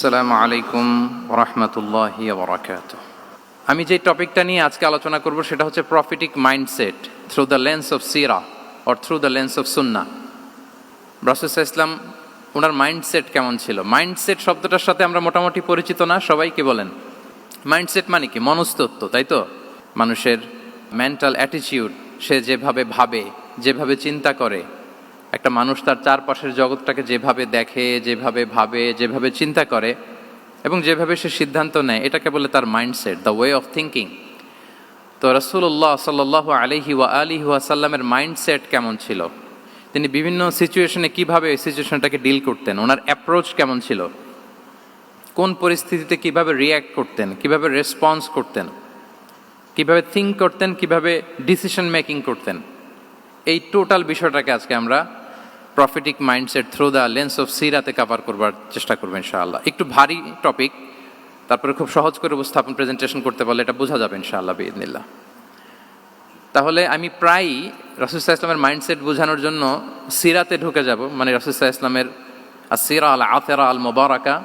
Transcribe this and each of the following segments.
আসসালামু আলাইকুম ওরহমতুল্লাহি ওয়া বারাকাতুহু। আমি যে টপিকটা নিয়ে আজকে আলোচনা করব সেটা হচ্ছে prophetic mindset through the lens of সিরা or through the lens of সুন্নাহ। রাসূল সাল্লাল্লাহু আলাইহি ওয়াসাল্লাম ওনার মাইন্ডসেট কেমন ছিল? মাইন্ডসেট শব্দটার সাথে আমরা মোটামুটি পরিচিত না, সবাই কি বলেন? মাইন্ডসেট মানে কি? মনস্তত্ত্ব, তাই তো? মানুষের মেন্টাল অ্যাটিটিউড, সে যেভাবে ভাবে, যেভাবে চিন্তা করে, একটা মানুষ তার চারপাশের জগৎটাকে যেভাবে দেখে, যেভাবে ভাবে, যেভাবে চিন্তা করে এবং যেভাবে সে সিদ্ধান্ত নেয়, এটাকে বলে তার mindset, the way of thinking. তো রাসূলুল্লাহ সাল্লাল্লাহু আলাইহি ওয়া আলিহি ওয়াসাল্লামের মাইন্ডসেট কেমন ছিল? তিনি বিভিন্ন সিচুয়েশনে কিভাবে এই সিচুয়েশনটাকে ডিল করতেন, ওনার অ্যাপ্রোচ কেমন ছিল, কোন পরিস্থিতিতে কিভাবে রিয়্যাক্ট করতেন, কিভাবে রেসপন্স করতেন, কিভাবে থিঙ্ক করতেন, কিভাবে ডিসিশন মেকিং করতেন, এই টোটাল বিষয়টাকে আজকে আমরা prophetic mindset through the lens of সিরাতে কভার করবার চেষ্টা করবো ইনশাআল্লাহ। একটু ভারী টপিক, তারপরে খুব সহজ করে উপস্থাপন প্রেজেন্টেশন করতে পারলে এটা বোঝা যাবে ইনশাআল্লাহ বিইذনিল্লাহ। তাহলে আমি প্রায়ই রাসূল সাল্লাল্লাহু আলাইহি ওয়াসাল্লামের মাইন্ডসেট বোঝানোর জন্য সিরাতে ঢুকে যাব, মানে রাসূল সাল্লাল্লাহু আলাইহি ওয়াসাল্লামের আসিরা আল আতিরা আল মুবারাকা,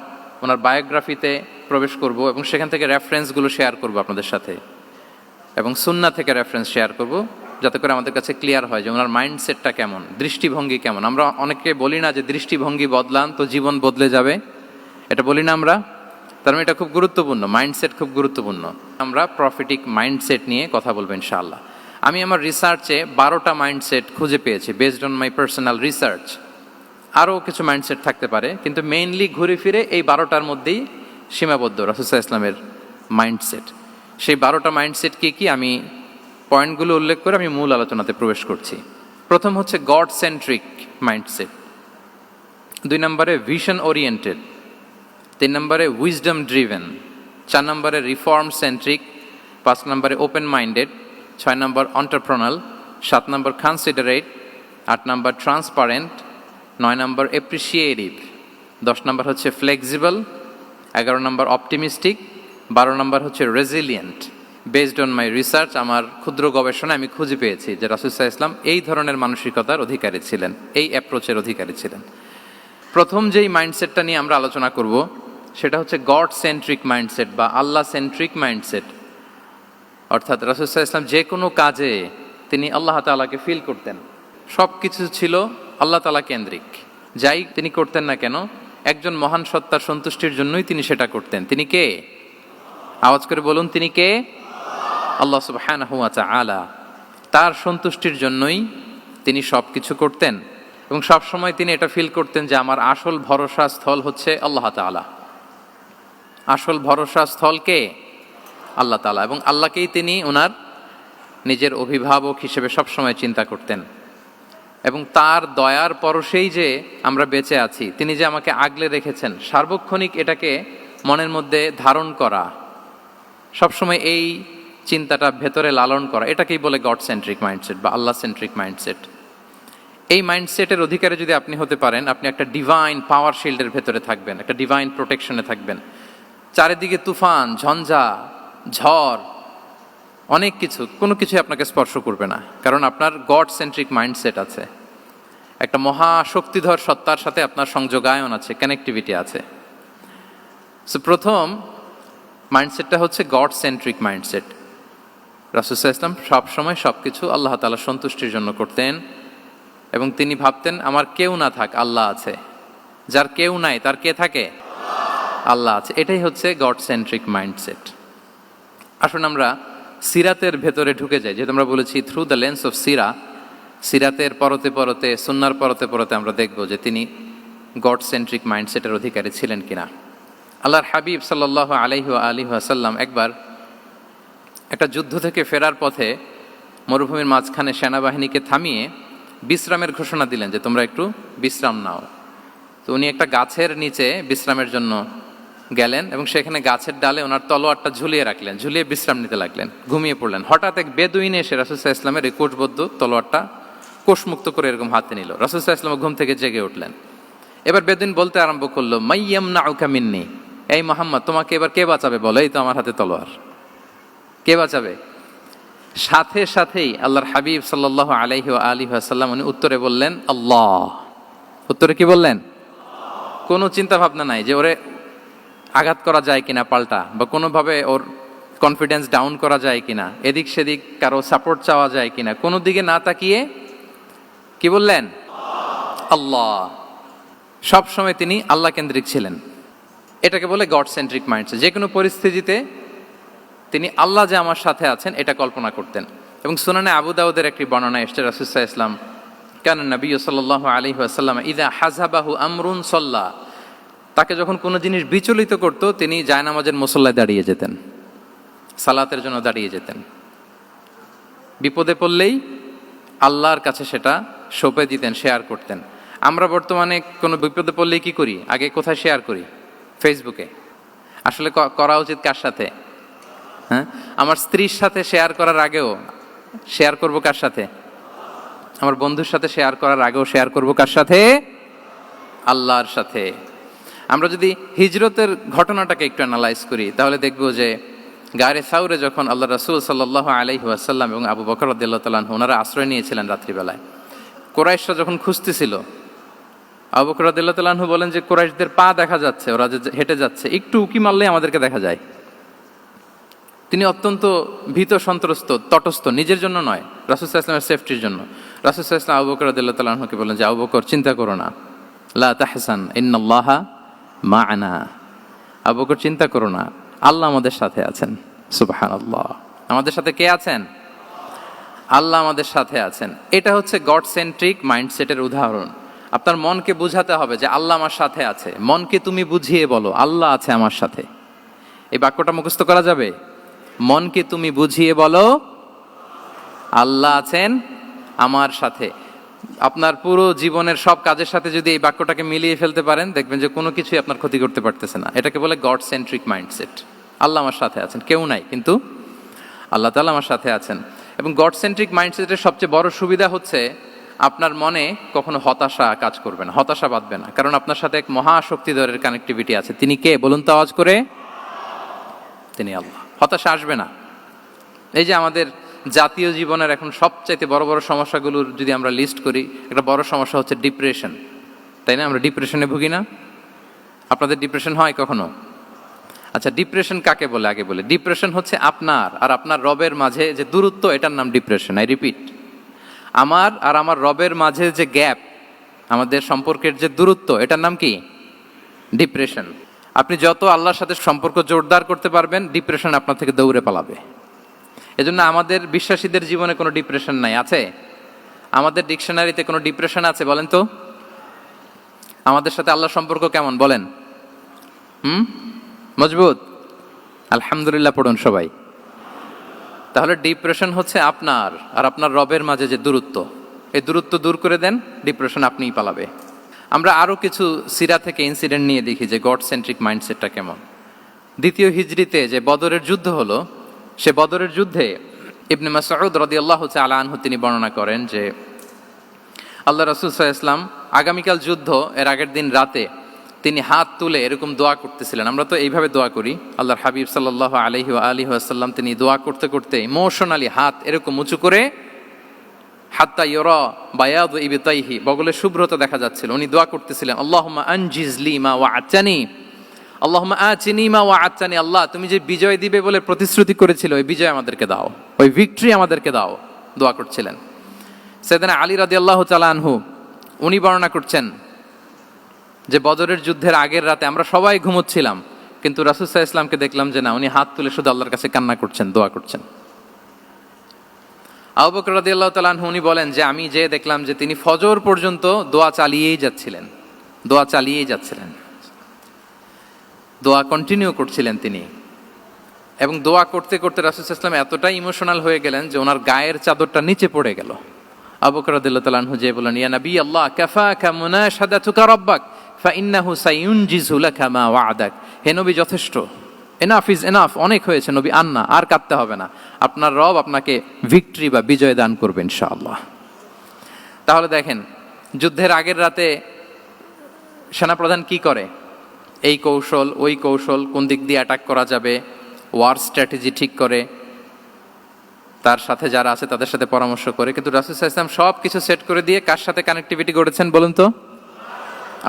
ওনার বায়োগ্রাফিতে প্রবেশ করব এবং সেখান থেকে রেফারেন্সগুলো শেয়ার করব আপনাদের সাথে, এবং সুন্নাহ থেকে রেফারেন্স শেয়ার করব, যাতে করে আমাদের কাছে ক্লিয়ার হয় যে ওনার মাইন্ডসেটটা কেমন, দৃষ্টিভঙ্গি কেমন। আমরা অনেকে বলি না যে দৃষ্টিভঙ্গি বদলান তো জীবন বদলে যাবে, এটা বলি না আমরা? তার মানে এটা খুব গুরুত্বপূর্ণ, মাইন্ডসেট খুব গুরুত্বপূর্ণ। আমরা প্রফিটিক মাইন্ডসেট নিয়ে কথা বলবো ইনশাআল্লাহ। আমি আমার রিসার্চে 12টা মাইন্ডসেট খুঁজে পেয়েছি, based on my personal research. আরও কিছু মাইন্ডসেট থাকতে পারে, কিন্তু মেইনলি ঘুরে ফিরে এই 12টার মধ্যেই সীমাবদ্ধ রাসূল সাল্লাল্লাহু আলাইহি ওয়াসাল্লামের মাইন্ডসেট। সেই 12টা মাইন্ডসেট কি কি, আমি পয়েন্টগুলো উল্লেখ করে আমি মূল আলোচনাতে প্রবেশ করছি। প্রথম হচ্ছে গড সেন্ট্রিক মাইন্ডসেট, 2 নম্বরে ভিশন ওরিয়েন্টেড, 3 নম্বরে উইজডম ড্রিভেন, 4 নম্বরে রিফর্ম সেন্ট্রিক, 5 নম্বরে ওপেন মাইন্ডেড, 6 নম্বর এন্টারপ্রেনাল, 7 নম্বর কনসিডারেট, 8 নম্বর ট্রান্সপারেন্ট, 9 নম্বর অ্যাপ্রিসিয়েটিভ, 10 নম্বর হচ্ছে ফ্লেক্সিবল, 11 নম্বর অপটিমিস্টিক, 12 নম্বর হচ্ছে resilient. Based on my research, আমার ক্ষুদ্র গবেষণা আমি খুঁজে পেয়েছি যে রাসূল সাল্লাল্লাহু আলাইহি ওয়াসাল্লাম এই ধরনের মানসিকতার অধিকারী ছিলেন, এই অ্যাপ্রোচের অধিকারী ছিলেন। প্রথম যেই মাইন্ডসেটটা নিয়ে আমরা আলোচনা করব সেটা হচ্ছে গড সেন্ট্রিক মাইন্ডসেট বা আল্লাহ সেন্ট্রিক মাইন্ডসেট। অর্থাৎ রাসূল সাল্লাল্লাহু আলাইহি ওয়াসাল্লাম যে কোনো কাজে তিনি আল্লাহ তাআলাকে ফিল করতেন, সব কিছু ছিল আল্লাহ তাআলা কেন্দ্রিক। যাই তিনি করতেন না কেন, একজন মহান সত্তার সন্তুষ্টির জন্যই তিনি সেটা করতেন। তিনি কে? আওয়াজ করে বলুন, তিনি কে? আল্লাহ সুবহানাহু ওয়া তাআলা। তার সন্তুষ্টির জন্যই তিনি সব কিছু করতেন এবং সব সময় তিনি এটা ফিল করতেন যে আমার আসল ভরসা স্থল হচ্ছে আল্লাহ তাআলা। আসল ভরসা স্থল কে? আল্লাহ তাআলা। এবং আল্লাহকেই তিনি ওনার নিজের অভিভাবক হিসেবে সবসময় চিন্তা করতেন এবং তার দয়ার পরশেই যে আমরা বেঁচে আছি, তিনি যে আমাকে আগলে রেখেছেন, সার্বক্ষণিক এটাকে মনের মধ্যে ধারণ করা, সবসময় এই চিন্তাটা ভেতরে লালন করা, এটাকেই বলে গড সেন্ট্রিক মাইন্ডসেট বা আল্লাহ সেন্ট্রিক মাইন্ডসেট। এই মাইন্ডসেটের অধিকারী যদি আপনি হতে পারেন, আপনি একটা ডিভাইন পাওয়ার শিল্ডের ভেতরে থাকবেন, একটা ডিভাইন প্রোটেকশনে থাকবেন। চারিদিকে তুফান, ঝঞ্ঝা, ঝড়, অনেক কিছু, কোনো কিছুই আপনাকে স্পর্শ করবে না, কারণ আপনার গড সেন্ট্রিক মাইন্ডসেট আছে। একটা মহাশক্তিধর সত্তার সাথে আপনার সংযোগায়ন আছে, কানেক্টিভিটি আছে। সো প্রথম মাইন্ডসেটটা হচ্ছে গড সেন্ট্রিক মাইন্ডসেট। রাসূল সাল্লাল্লাহু আলাইহি ওয়াসাল্লাম সবসময় সব কিছু আল্লাহ তাআলার সন্তুষ্টির জন্য করতেন এবং তিনি ভাবতেন আমার কেউ না থাক, আল্লাহ আছে। যার কেউ নাই তার কে থাকে? আল্লাহ আছে। এটাই হচ্ছে গড সেন্ট্রিক মাইন্ডসেট। আসুন আমরা সিরাতের ভেতরে ঢুকে যাই, যেহেতু আমরা বলেছি থ্রু দ্য লেন্স অফ সিরা। সিরাতের পরতে পরতে, সুন্নাহর পরতে পরতে আমরা দেখব যে তিনি গড সেন্ট্রিক মাইন্ডসেটের অধিকারী ছিলেন কিনা। আল্লাহর হাবিব সাল্লাল্লাহু আলাইহি ওয়া আলিহি ওয়াসাল্লাম একবার একটা যুদ্ধ থেকে ফেরার পথে মরুভূমির মাঝখানে সেনাবাহিনীকে থামিয়ে বিশ্রামের ঘোষণা দিলেন যে তোমরা একটু বিশ্রাম নাও। তো উনি একটা গাছের নিচে বিশ্রামের জন্য গেলেন এবং সেখানে গাছের ডালে ওনার তলোয়ারটা ঝুলিয়ে রাখলেন, ঝুলিয়ে বিশ্রাম নিতে লাগলেন, ঘুমিয়ে পড়লেন। হঠাৎ এক বেদুইন এসে রাসূল সাল্লাল্লাহু আলাইহি ওয়াসাল্লামের এই কোষবদ্ধ তলোয়ারটা কোষমুক্ত করে এরকম হাতে নিল। রাসূল সাল্লাল্লাহু আলাইহি ওয়াসাল্লাম ঘুম থেকে জেগে উঠলেন। এবার বেদুইন বলতে আরম্ভ করলো, মাইয়ামনাউকা মিন্নি, এই মুহাম্মদ তোমাকে এবার কে বাঁচাবে বলো, এই তো আমার হাতে তলোয়ার, কে বাঁচাবে? সাথে সাথেই আল্লাহর হাবিব সাল্লাল্লাহু আলাইহি ওয়া আলিহি ওয়াসাল্লাম উনি উত্তরে বললেন আল্লাহ। উত্তরে কি বললেন? কোনো চিন্তা ভাবনা নাই যে ওরে আঘাত করা যায় কিনা পাল্টা, বা কোনোভাবে ওর কনফিডেন্স ডাউন করা যায় কিনা, এদিক সেদিক কারো সাপোর্ট চাওয়া যায় কিনা, কোনো দিকে না তাকিয়ে কি বললেন? আল্লাহ। সব সময় তিনি আল্লাহ কেন্দ্রিক ছিলেন। এটাকে বলে গড সেন্ট্রিক মাইন্ডসেট। যে কোনো পরিস্থিতিতে তিনি আল্লাহ যে আমার সাথে আছেন এটা কল্পনা করতেন। এবং সুনানে আবু দাউদের একটি বর্ণনা এসেছে, রাসূল সাল্লাল্লাহু আলাইহি ওয়াসাল্লাম কানা নবী সাল্লাল্লাহু আলাইহি ওয়াসাল্লাম ইযা হাযাবাহু আমরুন সাল্লা, তাকে যখন কোনো জিনিস বিচলিত করত তিনি জায়নামাজের মুসল্লায় দাঁড়িয়ে যেতেন, সালাতের জন্য দাঁড়িয়ে যেতেন। বিপদে পড়লেই আল্লাহর কাছে সেটা সঁপে দিতেন, শেয়ার করতেন। আমরা বর্তমানে কোনো বিপদে পড়লেই কি করি? আগে কোথায় শেয়ার করি? ফেসবুকে। আসলে করা উচিত কার সাথে? হ্যাঁ, আমার স্ত্রীর সাথে শেয়ার করার আগেও শেয়ার করব কার সাথে? আমার বন্ধুর সাথে শেয়ার করার আগেও শেয়ার করব কার সাথে? আল্লাহর সাথে। আমরা যদি হিজরতের ঘটনাটাকে একটু অ্যানালাইজ করি তাহলে দেখব যে গারে সাউরে যখন আল্লাহ রাসূল সাল্লাল্লাহু আলাইহি ওয়াসাল্লাম এবং আবু বকর রাদিয়াল্লাহু তাআলা আনহু ওনারা আশ্রয় নিয়েছিলেন রাত্রিবেলায়, কুরাইশরা যখন খুঁজতেছিল, আবু বকর রাদিয়াল্লাহু তাআলা আনহু বলেন যে কুরাইশদের পা দেখা যাচ্ছে, ওরা যে হেঁটে যাচ্ছে, একটু উকি মারলেই আমাদেরকে দেখা যায়। তিনি অত্যন্ত ভীত সন্ত্রস্ত, তটস্থ, নিজের জন্য নয়, রাসূল সাল্লাল্লাহু আলাইহি ওয়াসাল্লামের সেফটির জন্য। রাসূল সাল্লাল্লাহু আলাইহি ওয়াসাল্লাম আবু বকর রাদিয়াল্লাহু তাআলা আনহুকে বলেন যে আবু বকর চিন্তা করো না, লা তাহসান ইন্নাল্লাহা মা'ানা, আবু বকর চিন্তা করো না, আল্লাহ আমাদের সাথে আছেন। সুবহানাল্লাহ। আমাদের সাথে কে আছেন? আল্লাহ আমাদের সাথে আছেন। এটা হচ্ছে গড সেন্ট্রিক মাইন্ডসেটের উদাহরণ। আপনার মনকে বুঝাতে হবে যে আল্লাহ আমার সাথে আছে। মনকে তুমি বুঝিয়ে বলো আল্লাহ আছে আমার সাথে। এই বাক্যটা মুখস্থ করা যাবে? মনকে তুমি বুঝিয়ে বলো আল্লাহ আছেন আমার সাথে। আপনার পুরো জীবনের সব কাজের সাথে যদি এই বাক্যটাকে মিলিয়ে ফেলতে পারেন দেখবেন যে কোনো কিছুই আপনার ক্ষতি করতে পারতেছে না। এটাকে বলে গড সেন্ট্রিক মাইন্ডসেট। আল্লাহ আমার সাথে আছেন, কেউ নাই কিন্তু আল্লাহ তাআলা আমার সাথে আছেন। এবং গড সেন্ট্রিক মাইন্ডসেটের সবচেয়ে বড় সুবিধা হচ্ছে আপনার মনে কখনো হতাশা কাজ করবে না, হতাশা বাঁধবে না, কারণ আপনার সাথে এক মহাশক্তিধরের কানেক্টিভিটি আছে। তিনি কে বলুন তো আওয়াজ করে? তিনি আল্লাহ। হতাশা আসবে না। এই যে আমাদের জাতীয় জীবনের এখন সবচাইতে বড় বড় সমস্যাগুলোর যদি আমরা লিস্ট করি, একটা বড় সমস্যা হচ্ছে ডিপ্রেশন, তাই না? আমরা ডিপ্রেশনে ভুগি না? আপনাদের ডিপ্রেশন হয় কখনো? আচ্ছা, ডিপ্রেশন কাকে বলে আগে বলে। ডিপ্রেশন হচ্ছে আপনার আর আপনার রবের মাঝে যে দূরত্ব, এটার নাম ডিপ্রেশন। আই রিপিট, আমার আর আমার রবের মাঝে যে গ্যাপ, আমাদের সম্পর্কের যে দূরত্ব, এটার নাম কি? ডিপ্রেশন। আপনি যত আল্লাহর সাথে সম্পর্ক জোরদার করতে পারবেন, ডিপ্রেশন আপনার থেকে দৌড়ে পালাবে। এজন্য আমাদের বিশ্বাসীদের জীবনে কোনো ডিপ্রেশন নাই। আছে? আমাদের ডিকশনারিতে কোনো ডিপ্রেশন আছে বলেন তো? আমাদের সাথে আল্লাহর সম্পর্ক কেমন বলেন? মজবুত? আলহামদুলিল্লাহ পড়ুন সবাই। তাহলে ডিপ্রেশন হচ্ছে আপনার আর আপনার রবের মাঝে যে দূরত্ব, এই দূরত্ব দূর করে দেন, ডিপ্রেশন আপনিই পালাবে। আমরা আরো কিছু সিরা থেকে ইনসিডেন্ট নিয়ে দেখি যে গড সেন্ট্রিক মাইন্ডসেটটা কেমন। দ্বিতীয় হিজরিতে যে বদরের যুদ্ধ হলো, সে বদরের যুদ্ধে ইবনে মাসউদ রাদিয়াল্লাহু তাআলা আনহু তিনি বর্ণনা করেন যে আল্লাহ রাসূল সাল্লাল্লাহু আলাইহি ওয়াসাল্লাম আগামীকাল যুদ্ধ, এর আগের দিন রাতে তিনি হাত তুলে এরকম দোয়া করতেছিলেন। আমরা তো এইভাবে দোয়া করি, আল্লাহর হাবিব সাল্লাল্লাহু আলাইহি ওয়া আলিহি ওয়াসাল্লাম তিনি দোয়া করতে করতে ইমোশনালি হাত এরকম উঁচু করে, হাত্তা ইউরা বায়াদু ইবতাইহি, বগলের শুভ্রতা দেখা যাচ্ছিল, উনি দোয়া করতেছিলেন আল্লাহুম্মা আনজিজলি মা ওয়া'আতানি, আল্লাহুম্মা আতিনি মা ওয়া'আতানি, আল্লাহ তুমি যে বিজয় দিবে বলে প্রতিশ্রুতি করেছিল ওই বিজয় আমাদেরকে দাও, ওই ভিক্টরি আমাদেরকে দাও, দোয়া করছিলেন। সাইয়েদনা আলী রাদিয়াল্লাহু তাআলা আনহু উনি বর্ণনা করছেন যে বদরের যুদ্ধের আগের রাতে আমরা সবাই ঘুমোচ্ছিলাম, কিন্তু রাসূল সাল্লাল্লাহু আলাইহি ওয়াসাল্লামকে দেখলাম যে না, উনি হাত তুলে শুধু আল্লাহর কাছে কান্না করছেন, দোয়া করছেন। আবু বকর রাদিয়াল্লাহু তাআলা আনহু উনি বলেন যে আমি যে দেখলাম যে তিনি ফজর পর্যন্ত দোয়া চালিয়েই যাচ্ছিলেন, দোয়া চালিয়েই যাচ্ছিলেন, দোয়া কন্টিনিউ করছিলেন তিনি। এবং দোয়া করতে করতে রাসূল সাল্লাল্লাহু আলাইহি ওয়াসাল্লাম এতটাই ইমোশনাল হয়ে গেলেন যে ওনার গায়ের চাদরটা নিচে পড়ে গেল। আবু বকর রাদিয়াল্লাহু তাআলা আনহু যে বলেন ইয়া নবী আল্লাহ কাফাকা মুনাশাদাতুকা রাব্বাক ফাইন্নাহু সায়ুনজিজু লাকা মা ওয়া'দাক, হে নবী যথেষ্ট, এনাফ ইজ এনাফ, অনেক হয়েছে নবী, আন্না, আর কাঁদতে হবে না, আপনার রব আপনাকে ভিক্টরি বা বিজয় দান করবে ইনশাআল্লাহ। তাহলে দেখেন, যুদ্ধের আগের রাতে সেনাপ্রধান কি করে? এই কৌশল ওই কৌশল, কোন দিক দিয়ে অ্যাটাক করা যাবে, ওয়ার স্ট্র্যাটেজি ঠিক করে, তার সাথে যারা আছে তাদের সাথে পরামর্শ করে। কিন্তু রাসূল সাল্লাল্লাহু আলাইহি ওয়াসাল্লাম সব কিছু সেট করে দিয়ে কার সাথে কানেক্টিভিটি গড়েছেন বলুন তো?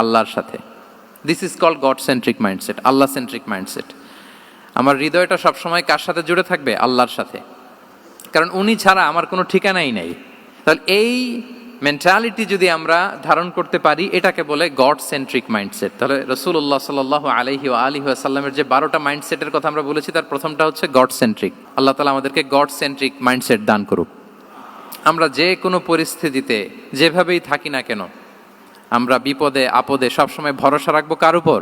আল্লাহর সাথে। This is called God centric mindset, Allah centric mindset. আমার হৃদয়টা সবসময় কার সাথে জুড়ে থাকবে? আল্লাহর সাথে, কারণ উনি ছাড়া আমার কোনো ঠিকানাই নাই। তাহলে এই মেন্টালিটি যদি আমরা ধারণ করতে পারি, এটাকে বলে গড সেন্ট্রিক মাইন্ডসেট। তাহলে রাসূলুল্লাহ সাল্লাল্লাহু আলাইহি ওয়া আলিহি ওয়াসাল্লামের যে 12টা মাইন্ডসেটের কথা আমরা বলেছি, তার প্রথমটা হচ্ছে গড সেন্ট্রিক। আল্লাহ তাআলা আমাদেরকে গড সেন্ট্রিক মাইন্ডসেট দান করুক। আমরা যে কোনো পরিস্থিতিতে যেভাবেই থাকি না কেন, আমরা বিপদে আপদে সবসময় ভরসা রাখবো কার উপর?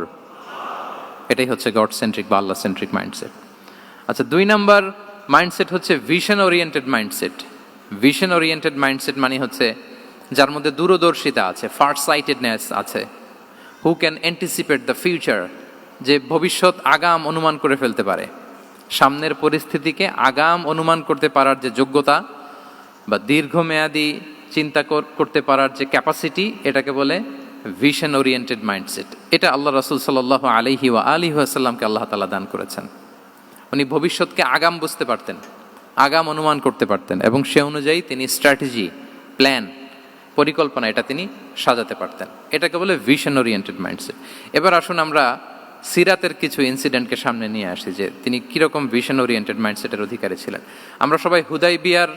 এটাই হচ্ছে গড সেন্ট্রিক বা আল্লাহ সেন্ট্রিক মাইন্ডসেট। আচ্ছা, 2 নাম্বার মাইন্ডসেট হচ্ছে vision oriented mindset. Vision oriented mindset মানে হচ্ছে যার মধ্যে দূরদর্শিতা আছে, ফার সাইটেডনেস আছে, who can anticipate the future, যে ভবিষ্যৎ আগাম অনুমান করে ফেলতে পারে, সামনের পরিস্থিতিকে আগাম অনুমান করতে পারার যে যোগ্যতা বা দীর্ঘমেয়াদী চিন্তা করতে পারার যে ক্যাপাসিটি, এটাকে বলে ভিশন ওরিয়েন্টেড মাইন্ডসেট। এটা আল্লাহ রাসূল সাল্লাল্লাহু আলাইহি ওয়া আলিহি ওয়াসাল্লামকে আল্লাহ তাআলা দান করেছেন। উনি ভবিষ্যৎকে আগাম বুঝতে পারতেন, আগাম অনুমান করতে পারতেন, এবং সে অনুযায়ী তিনি স্ট্র্যাটেজি, প্ল্যান, পরিকল্পনা এটা তিনি সাজাতে পারতেন। এটাকে বলে ভিশন ওরিয়েন্টেড মাইন্ডসেট। এবার আসুন আমরা সিরাতের কিছু ইনসিডেন্টকে সামনে নিয়ে আসি যে তিনি কীরকম ভিশন ওরিয়েন্টেড মাইন্ডসেটের অধিকারী ছিলেন। আমরা সবাই হুদাইবিয়ার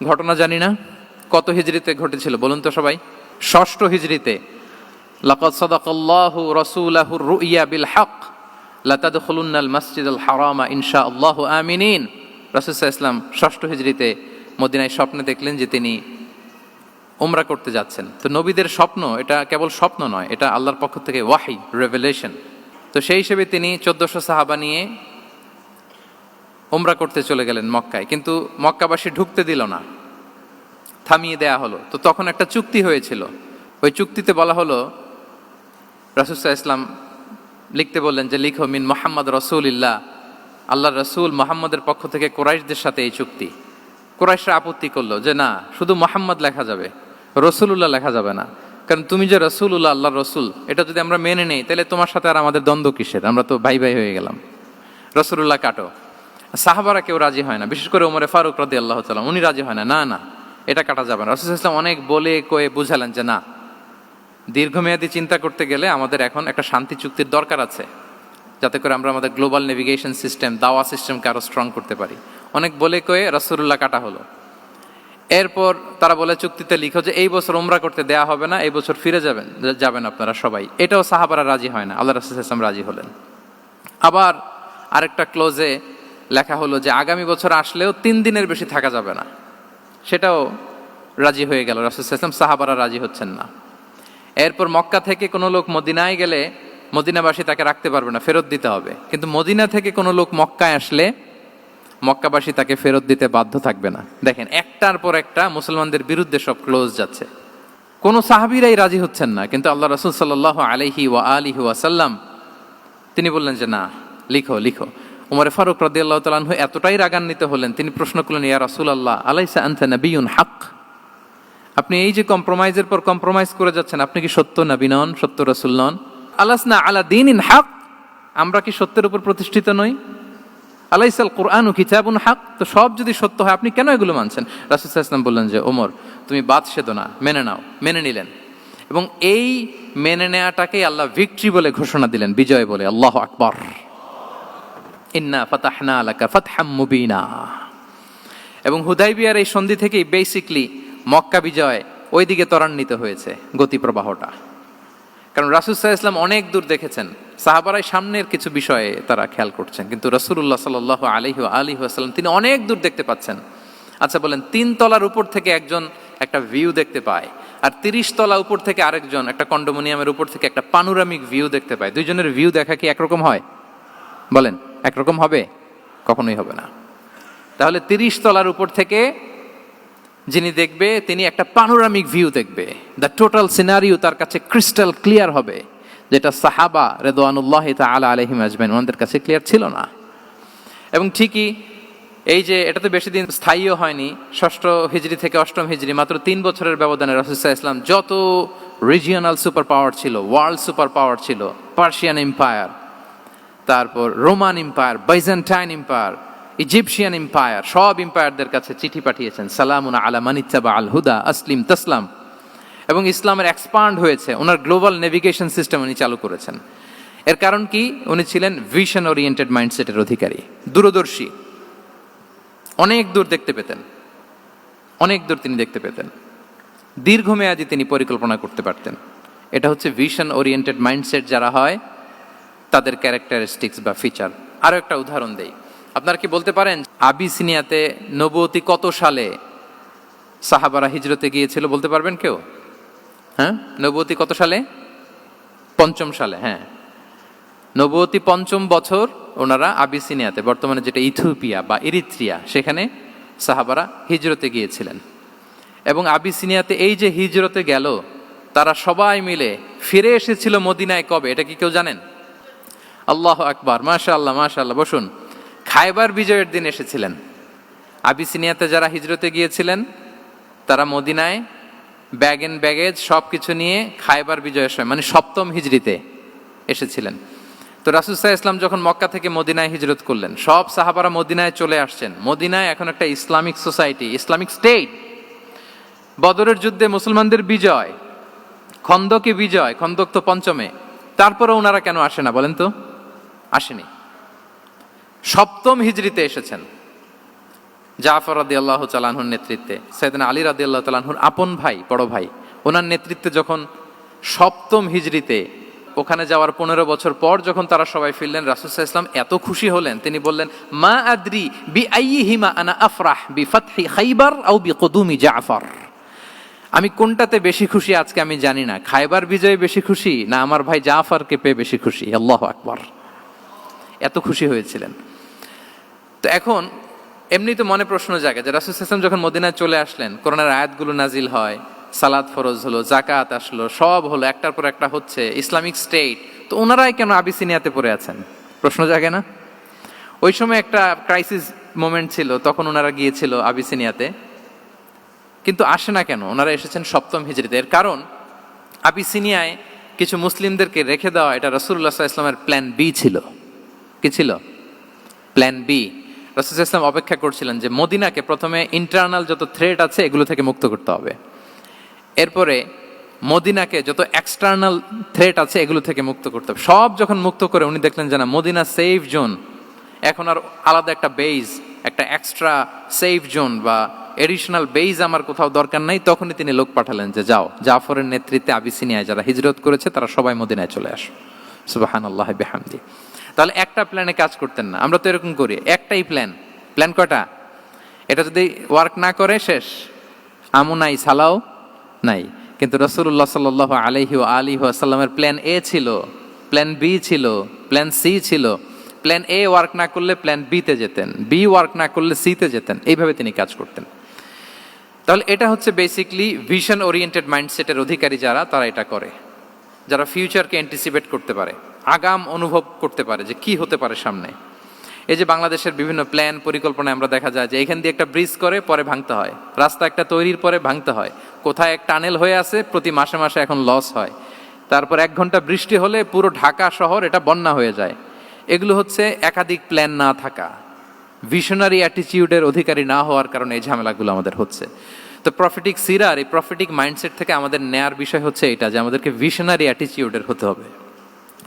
ঘটনা জানি না? কত হিজরিতে ঘটেছিল বলুন তো সবাই? 6ষ্ঠ হিজরিতে। লাকাদ সাদাকাল্লাহু রাসূলাহুর রুইয়া বিল হক লাতাদখুলুন্নাল মাসজিদাল হারামা ইনশাআল্লাহু আমিনিন। রাসূল সাল্লাল্লাহু আলাইহি ওয়াসাল্লাম 6ষ্ঠ হিজরিতে মদিনায় স্বপ্নে দেখলেন যে তিনি উমরা করতে যাচ্ছেন। তো নবীদের স্বপ্ন এটা কেবল স্বপ্ন নয়, এটা আল্লাহর পক্ষ থেকে ওয়াহি, রেভেলেশন। তো সেই হিসেবে তিনি 1400 সাহাবা নিয়ে উমরা করতে চলে গেলেন মক্কায়, কিন্তু মক্কাবাসী ঢুকতে দিল না, থামিয়ে দেয়া হলো। তো তখন একটা চুক্তি হয়েছিল, ওই চুক্তিতে বলা হলো, রাসূল সাল্লাল্লাহু আলাইহি ওয়াসাল্লাম লিখতে বললেন যে লিখো মিন মুহাম্মদ রাসূলুল্লাহ, আল্লাহর রাসূল মুহাম্মদের পক্ষ থেকে কুরাইশদের সাথে এই চুক্তি। কুরাইশরা আপত্তি করলো যে না, শুধু মুহাম্মদ লেখা যাবে, রাসূলুল্লাহ লেখা যাবে না, কারণ তুমি যে রাসূলুল্লাহ, আল্লাহর রাসূল, এটা যদি আমরা মেনে নেই তাহলে তোমার সাথে আর আমাদের দ্বন্দ্ব কিসের, আমরা তো ভাই ভাই হয়ে গেলাম, রাসূলুল্লাহ কাটো। সাহাবারা কেউ রাজি হয় না, বিশেষ করে ওমরে ফারুক রাদিয়াল্লাহু তাআলা, উনি রাজি হয় না, না না এটা কাটা যাবে না। রাসূল সাল্লাল্লাহু আলাইহি ওয়াসাল্লাম অনেক বলে কয়ে বুঝালেন যে না, দীর্ঘমেয়াদী চিন্তা করতে গেলে আমাদের এখন একটা শান্তি চুক্তির দরকার আছে, যাতে করে আমরা আমাদের গ্লোবাল নেভিগেশন সিস্টেম, দাওয়া সিস্টেমকে আরো স্ট্রং করতে পারি। অনেক বলে কয়ে রাসূলুল্লাহ কাটা হলো। এরপর তারা বলে চুক্তিতে লিখো যে এই বছর উমরা করতে দেয়া হবে না, এই বছর ফিরে যাবেন আপনারা সবাই। এটাও সাহাবারা রাজি হয় না, আল্লাহ রাসূল সাল্লাল্লাহু আলাইহি ওয়াসাল্লাম রাজি হলেন। আবার আরেকটা ক্লোজে লেখা হলো যে আগামী বছর আসলেও 3 দিনের বেশি থাকা যাবে না, সেটাও রাজি হয়ে গেল রাসূল সাল্লাল্লাহু আলাইহি ওয়াসাল্লাম। সাহাবারা রাজি হচ্ছেন না। এরপর মক্কা থেকে কোনো লোক মদিনায় গেলে মদিনাবাসী তাকে রাখতে পারবে না, ফেরত দিতে হবে। কিন্তু মদিনা থেকে কোনো লোক মক্কায় আসলে মক্কাবাসী তাকে ফেরত দিতে বাধ্য থাকবে না। দেখেন, একটার পর একটা মুসলমানদের বিরুদ্ধে সব ক্লোজ যাচ্ছে, কোনো সাহাবীরাই রাজি হচ্ছেন না। কিন্তু আল্লাহ রাসূল সাল্লাল্লাহু আলাইহি ওয়া আলিহি ওয়াসাল্লাম তিনি বললেন যে না, লিখো লিখো। ওমর ফারুক রাদিয়াল্লাহু তাআলা আনহু এতটাই রাগান্বিত হলেন, তিনি প্রশ্ন করলেন, ইয়া রাসূলুল্লাহ, আলাইসা আনতা নাবিয়্যুন হক, আপনি এই যে কম্প্রোমাইজের পর কম্প্রোমাইজ করে যাচ্ছেন, আপনি কি সত্য নবী নন, সত্য রাসূল নন? আলাসনা আলা দীনিন হক, আমরা কি সত্যের উপর প্রতিষ্ঠিত নই? আলাইসাল কুরআনু কিতাবুন হক, তো সব যদি সত্য হয় আপনি কেন এগুলো মানছেন? রাসূল সাল্লাল্লাহু আলাইহি ওয়াসাল্লাম বললেন যে ওমর, তুমি বাদ সেদো না, মেনে নাও। মেনে নিলেন, এবং এই মেনে নেওয়াটাকেই আল্লাহ ভিক্টরি বলে ঘোষণা দিলেন, বিজয় বলে। আল্লাহু আকবার। ইন্না ফাতাহনা লাকা ফাতহাম মুবিনা। এবং হুদাইবিয়ার এই সন্ধি থেকেই বেসিকলি মক্কা বিজয় ওইদিকে ত্বরান্বিত হয়েছে গতি প্রবাহটা। কারণ রাসূল সাল্লাল্লাহু আলাইহি ওয়াসাল্লাম অনেক দূর দেখেছেন, সাহাবারাই সামনের কিছু বিষয়ে তারা খেয়াল করছেন, কিন্তু রাসূলুল্লাহ সাল্লাল্লাহু আলাইহি ওয়াসাল্লাম তিনি অনেক দূর দেখতে পাচ্ছেন। আচ্ছা বলেন, 3 তলার উপর থেকে একজন একটা ভিউ দেখতে পায়, আর 30 তলা উপর থেকে আরেকজন একটা কন্ডোমিনিয়ামের উপর থেকে একটা পানোরামিক ভিউ দেখতে পায়, দুইজনের ভিউ দেখা কি একরকম হয়? বলেন, একরকম হবে? কখনোই হবে না। তাহলে 30 তলার উপর থেকে যিনি দেখবে তিনি একটা পানোরামিক ভিউ দেখবে, দ্য টোটাল সিনারিও তার কাছে ক্রিস্টাল ক্লিয়ার হবে, যেটা সাহাবা রিদওয়ানুল্লাহি তাআলা আলাইহিম আজমাইন ওনাদের কাছে ক্লিয়ার ছিল না। এবং ঠিকই এই যে এটা তো বেশি দিন স্থায়ীও হয়নি, 6ষ্ঠ হিজরি থেকে 8ম হিজরি, মাত্র 3 বছরের ব্যবধানে রাসূল সাল্লাল্লাহু আলাইহি ওয়াসাল্লাম যত রিজিওনাল সুপার পাওয়ার ছিল, ওয়ার্ল্ড সুপার পাওয়ার ছিল, পার্সিয়ান এম্পায়ার, তারপর Roman empire, Byzantine empire, Egyptian empire, সব এম্পায়ারদের কাছে চিঠি পাঠিয়েছেন, সালামুন আলা মান ইত্তাবা আল হুদা আসলিম তাসলাম। এবং ইসলামের এক্সপান্ড হয়েছে, ওনার গ্লোবাল নেভিগেশন সিস্টেম উনি চালু করেছেন। এর কারণ কি? উনি ছিলেন ভিশন ওরিয়েন্টেড মাইন্ডসেটের অধিকারী, দূরদর্শী, অনেক দূর দেখতে পেতেন, অনেক দূর তিনি দেখতে পেতেন, দীর্ঘমেয়াদী তিনি পরিকল্পনা করতে পারতেন। এটা হচ্ছে ভিশন ওরিয়েন্টেড মাইন্ডসেট যারা হয় তাদের ক্যারেক্টারিস্টিক্স বা ফিচার। আরও একটা উদাহরণ দেই, আপনারা কি বলতে পারেন আবিসিনিয়াতে নবুয়তি কত সালে সাহাবারা হিজরতে গিয়েছিল? বলতে পারবেন কেউ? হ্যাঁ, নবুয়তি কত সালে? 5ম সালে। হ্যাঁ, নবুয়তি 5ম বছর ওনারা আবিসিনিয়াতে, বর্তমানে যেটা ইথিওপিয়া বা ইরিত্রিয়া, সেখানে সাহাবারা হিজরতে গিয়েছিলেন। এবং আবিসিনিয়াতে এই যে হিজরতে গেল, তারা সবাই মিলে ফিরে এসেছিল মদিনায় কবে? এটা কি কেউ জানেন? আল্লাহ আকবার, মাশাআল্লাহ মাশাআল্লাহ। বসুন। খায়বার বিজয়ের দিন এসেছিলেন। আবিসিনিয়াতে যারা হিজরতে গিয়েছিলেন তারা মদিনায় ব্যাগ এন্ড ব্যাগেজ সব কিছু নিয়ে খায়বার বিজয়ের সময়, মানে 7ম হিজরিতে এসেছিলেন। তো রাসূল সাল্লাল্লাহু আলাইহি ওয়াসাল্লাম যখন মক্কা থেকে মদিনায় হিজরত করলেন, সব সাহাবারা মদিনায় চলে আসছেন। মদিনায় এখন একটা ইসলামিক সোসাইটি, ইসলামিক স্টেট। বদরের যুদ্ধে মুসলমানদের বিজয়, খন্দকে বিজয়, খন্দক তো 5মে। তারপরে ওনারা কেন আসে না বলেন তো? আসেনি। 7ম হিজরিতে এসেছেন। জাফর রাদিয়াল্লাহু তাআলা আনহুর নেতৃত্বে, সাইয়েদনা আলী রাদিয়াল্লাহু তাআলা আনহুর আপন ভাই, বড় ভাই, ওনার নেতৃত্বে যখন 7ম হিজরিতে ওখানে যাওয়ার 15 বছর পর যখন তারা সবাই ফিরলেন, রাসূল সাল্লাল্লাহু আলাইহি ওয়াসাল্লাম এত খুশি হলেন, তিনি বললেন, মা আদরি বি আইয়িহিমা আনা আফরাহ বি ফাতহি খাইবার আও বি কুদুমি জাফর। আমি কোনটাতে বেশি খুশি আজকে আমি জানি না, খায়বার বিজয়ে বেশি খুশি না আমার ভাই জাফরকে পেয়ে বেশি খুশি। আল্লাহু আকবার, এত খুশি হয়েছিলেন। তো এখন এমনি তো মনে প্রশ্ন জাগে যে রাসূল সাল্লাল্লাহু আলাইহি ওয়াসাল্লাম যখন মদিনায় চলে আসলেন, কোরআনের আয়াতগুলো নাজিল হয়, সালাত ফরজ হলো, জাকাত আসলো, সব হলো, একটার পর একটা হচ্ছে, ইসলামিক স্টেট, তো ওনারাই কেন আবিসিনিয়াতে পড়ে আছেন? প্রশ্ন জাগে না? ওই সময় একটা ক্রাইসিস মোমেন্ট ছিল, তখন ওনারা গিয়েছিল আবিসিনিয়াতে, কিন্তু আসে না কেন? ওনারা এসেছেন 7ম হিজরিতে। এর কারণ আবিসিনিয়ায় কিছু মুসলিমদেরকে রেখে দেওয়া, এটা রাসূলুল্লাহ সাল্লাল্লাহু আলাইহি ওয়াসাল্লামের প্ল্যান বি ছিল। কি ছিল? Plan B. রাসূল সাল্লাল্লাহু আলাইহি ওয়াসাল্লাম অপেক্ষা করছিলেন যে মদিনাকে প্রথমে ইন্টারনাল যত থ্রেট আছে এগুলো থেকে মুক্ত করতে হবে, এরপরে মদিনাকে যত এক্সটার্নাল থ্রেট আছে এগুলো থেকে মুক্ত করতে হবে। সব যখন মুক্ত করে উনি দেখলেন যে না, মদিনা সেফ জোন, এখন আর আলাদা একটা বেজ, একটা এক্সট্রা সেফ জোন বা এডিশনাল বেজ আমার কোথাও দরকার নাই। তখনই তিনি লোক পাঠালেন যে যাও, জাফরের নেতৃত্বে আবিসিনিয়ায় যারা হিজরত করেছে তারা সবাই মদিনায় চলে আসো। সুবহানাল্লাহ বিহামদি। তাহলে একটা প্ল্যানে কাজ করতেন না। আমরা তো এরকম করি, একটাই প্ল্যান। প্ল্যান কটা? এটা যদি ওয়ার্ক না করে শেষ, আমও নাই, সালাও নাই। কিন্তু রাসূলুল্লাহ সাল্লাল্লাহু আলাইহি ওয়া সাল্লামের প্ল্যান এ ছিল, প্ল্যান বি ছিল, প্ল্যান সি ছিল। প্ল্যান এ ওয়ার্ক না করলে প্ল্যান বিতে যেতেন, বি ওয়ার্ক না করলে সিতে যেতেন, এইভাবে তিনি কাজ করতেন। তাহলে এটা হচ্ছে বেসিকলি ভিশন ওরিয়েন্টেড মাইন্ডসেটের অধিকারী যারা, তারা এটা করে, যারা ফিউচারকে অ্যান্টিসিপেট করতে পারে, আগাম অনুভব করতে পারে যে কি হতে পারে সামনে। এই যে বাংলাদেশের বিভিন্ন প্ল্যান পরিকল্পনায় আমরা দেখা যায় যে এখান দিয়ে একটা ব্রিজ করে পরে ভাঙতে হয়, রাস্তা একটা তৈরির পরে ভাঙতে হয়, কোথায় এক টানেল হয়ে আছে প্রতি মাসে মাসে এখন লস হয়, তারপর 1 ঘন্টা বৃষ্টি হলে পুরো ঢাকা শহর এটা বন্যা হয়ে যায়। এগুলো হচ্ছে একাধিক প্ল্যান না থাকা, ভিশনারি অ্যাটিটিউডের অধিকারী না হওয়ার কারণে এই ঝামেলাগুলো আমাদের হচ্ছে। তো প্রফেটিক সিরার এই প্রফেটিক মাইন্ডসেট থেকে আমাদের নেয়ার বিষয় হচ্ছে এটা, যে আমাদেরকে ভিশনারি অ্যাটিটিউডের হতে হবে।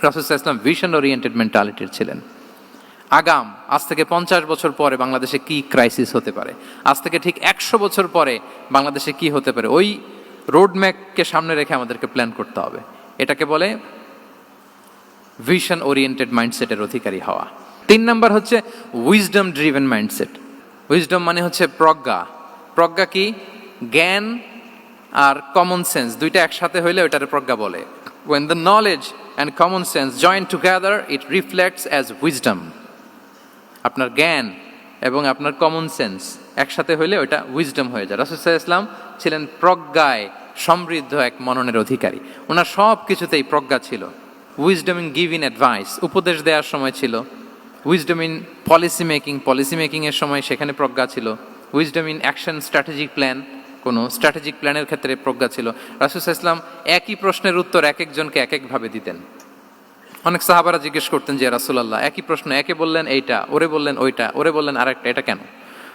রাসূল সাল্লাল্লাহু আলাইহি ওয়াসাল্লাম ভিশন ওরিয়েন্টেড মেন্টালিটির ছিলেন। আগাম, আজ থেকে 50 বছর পরে বাংলাদেশে কি ক্রাইসিস হতে পারে, আজ থেকে ঠিক 100 বছর পরে বাংলাদেশে কি হতে পারে, ওই রোডম্যাপকে সামনে রেখে আমাদেরকে প্ল্যান করতে হবে। এটাকে বলে ভিশন ওরিয়েন্টেড মাইন্ডসেটের অধিকারী হওয়া। 3 নাম্বার হচ্ছে উইজডম ড্রিভেন মাইন্ডসেট। উইজডম মানে হচ্ছে প্রজ্ঞা। প্রজ্ঞা কি? জ্ঞান আর কমন সেন্স দুইটা একসাথে হইলে ওইটারে প্রজ্ঞা বলে। When the knowledge and common sense join together, it reflects as wisdom. আপনার জ্ঞান এবং আপনার কমন সেন্স একসাথে হইলে ওইটা উইজডম হয়ে যায়। রাসূল সাল্লাল্লাহু আলাইহি ওয়াসাল্লাম ছিলেন প্রজ্ঞায় সমৃদ্ধ এক মননের অধিকারী। ওনার সব কিছুতেই প্রজ্ঞা ছিল। উইজডম ইন গিভিং অ্যাডভাইস, উপদেশ দেওয়ার সময় ছিল। উইজডম ইন পলিসি মেকিং এর সময় সেখানে প্রজ্ঞা ছিল। Wisdom in action strategic plan, কোনো স্ট্র্যাটেজিক প্ল্যানের ক্ষেত্রে প্রজ্ঞা ছিল। রাসূল সাল্লাল্লাহু আলাইহি ওয়াসাল্লাম একই প্রশ্নের উত্তর এক একজনকে এক একভাবে দিতেন। অনেক সাহাবারা জিজ্ঞেস করতেন যে রাসূলুল্লাহ একই প্রশ্ন, একে বললেন এইটা, ওরে বললেন ওইটা, ওরে বললেন আরেকটা, এটা কেন?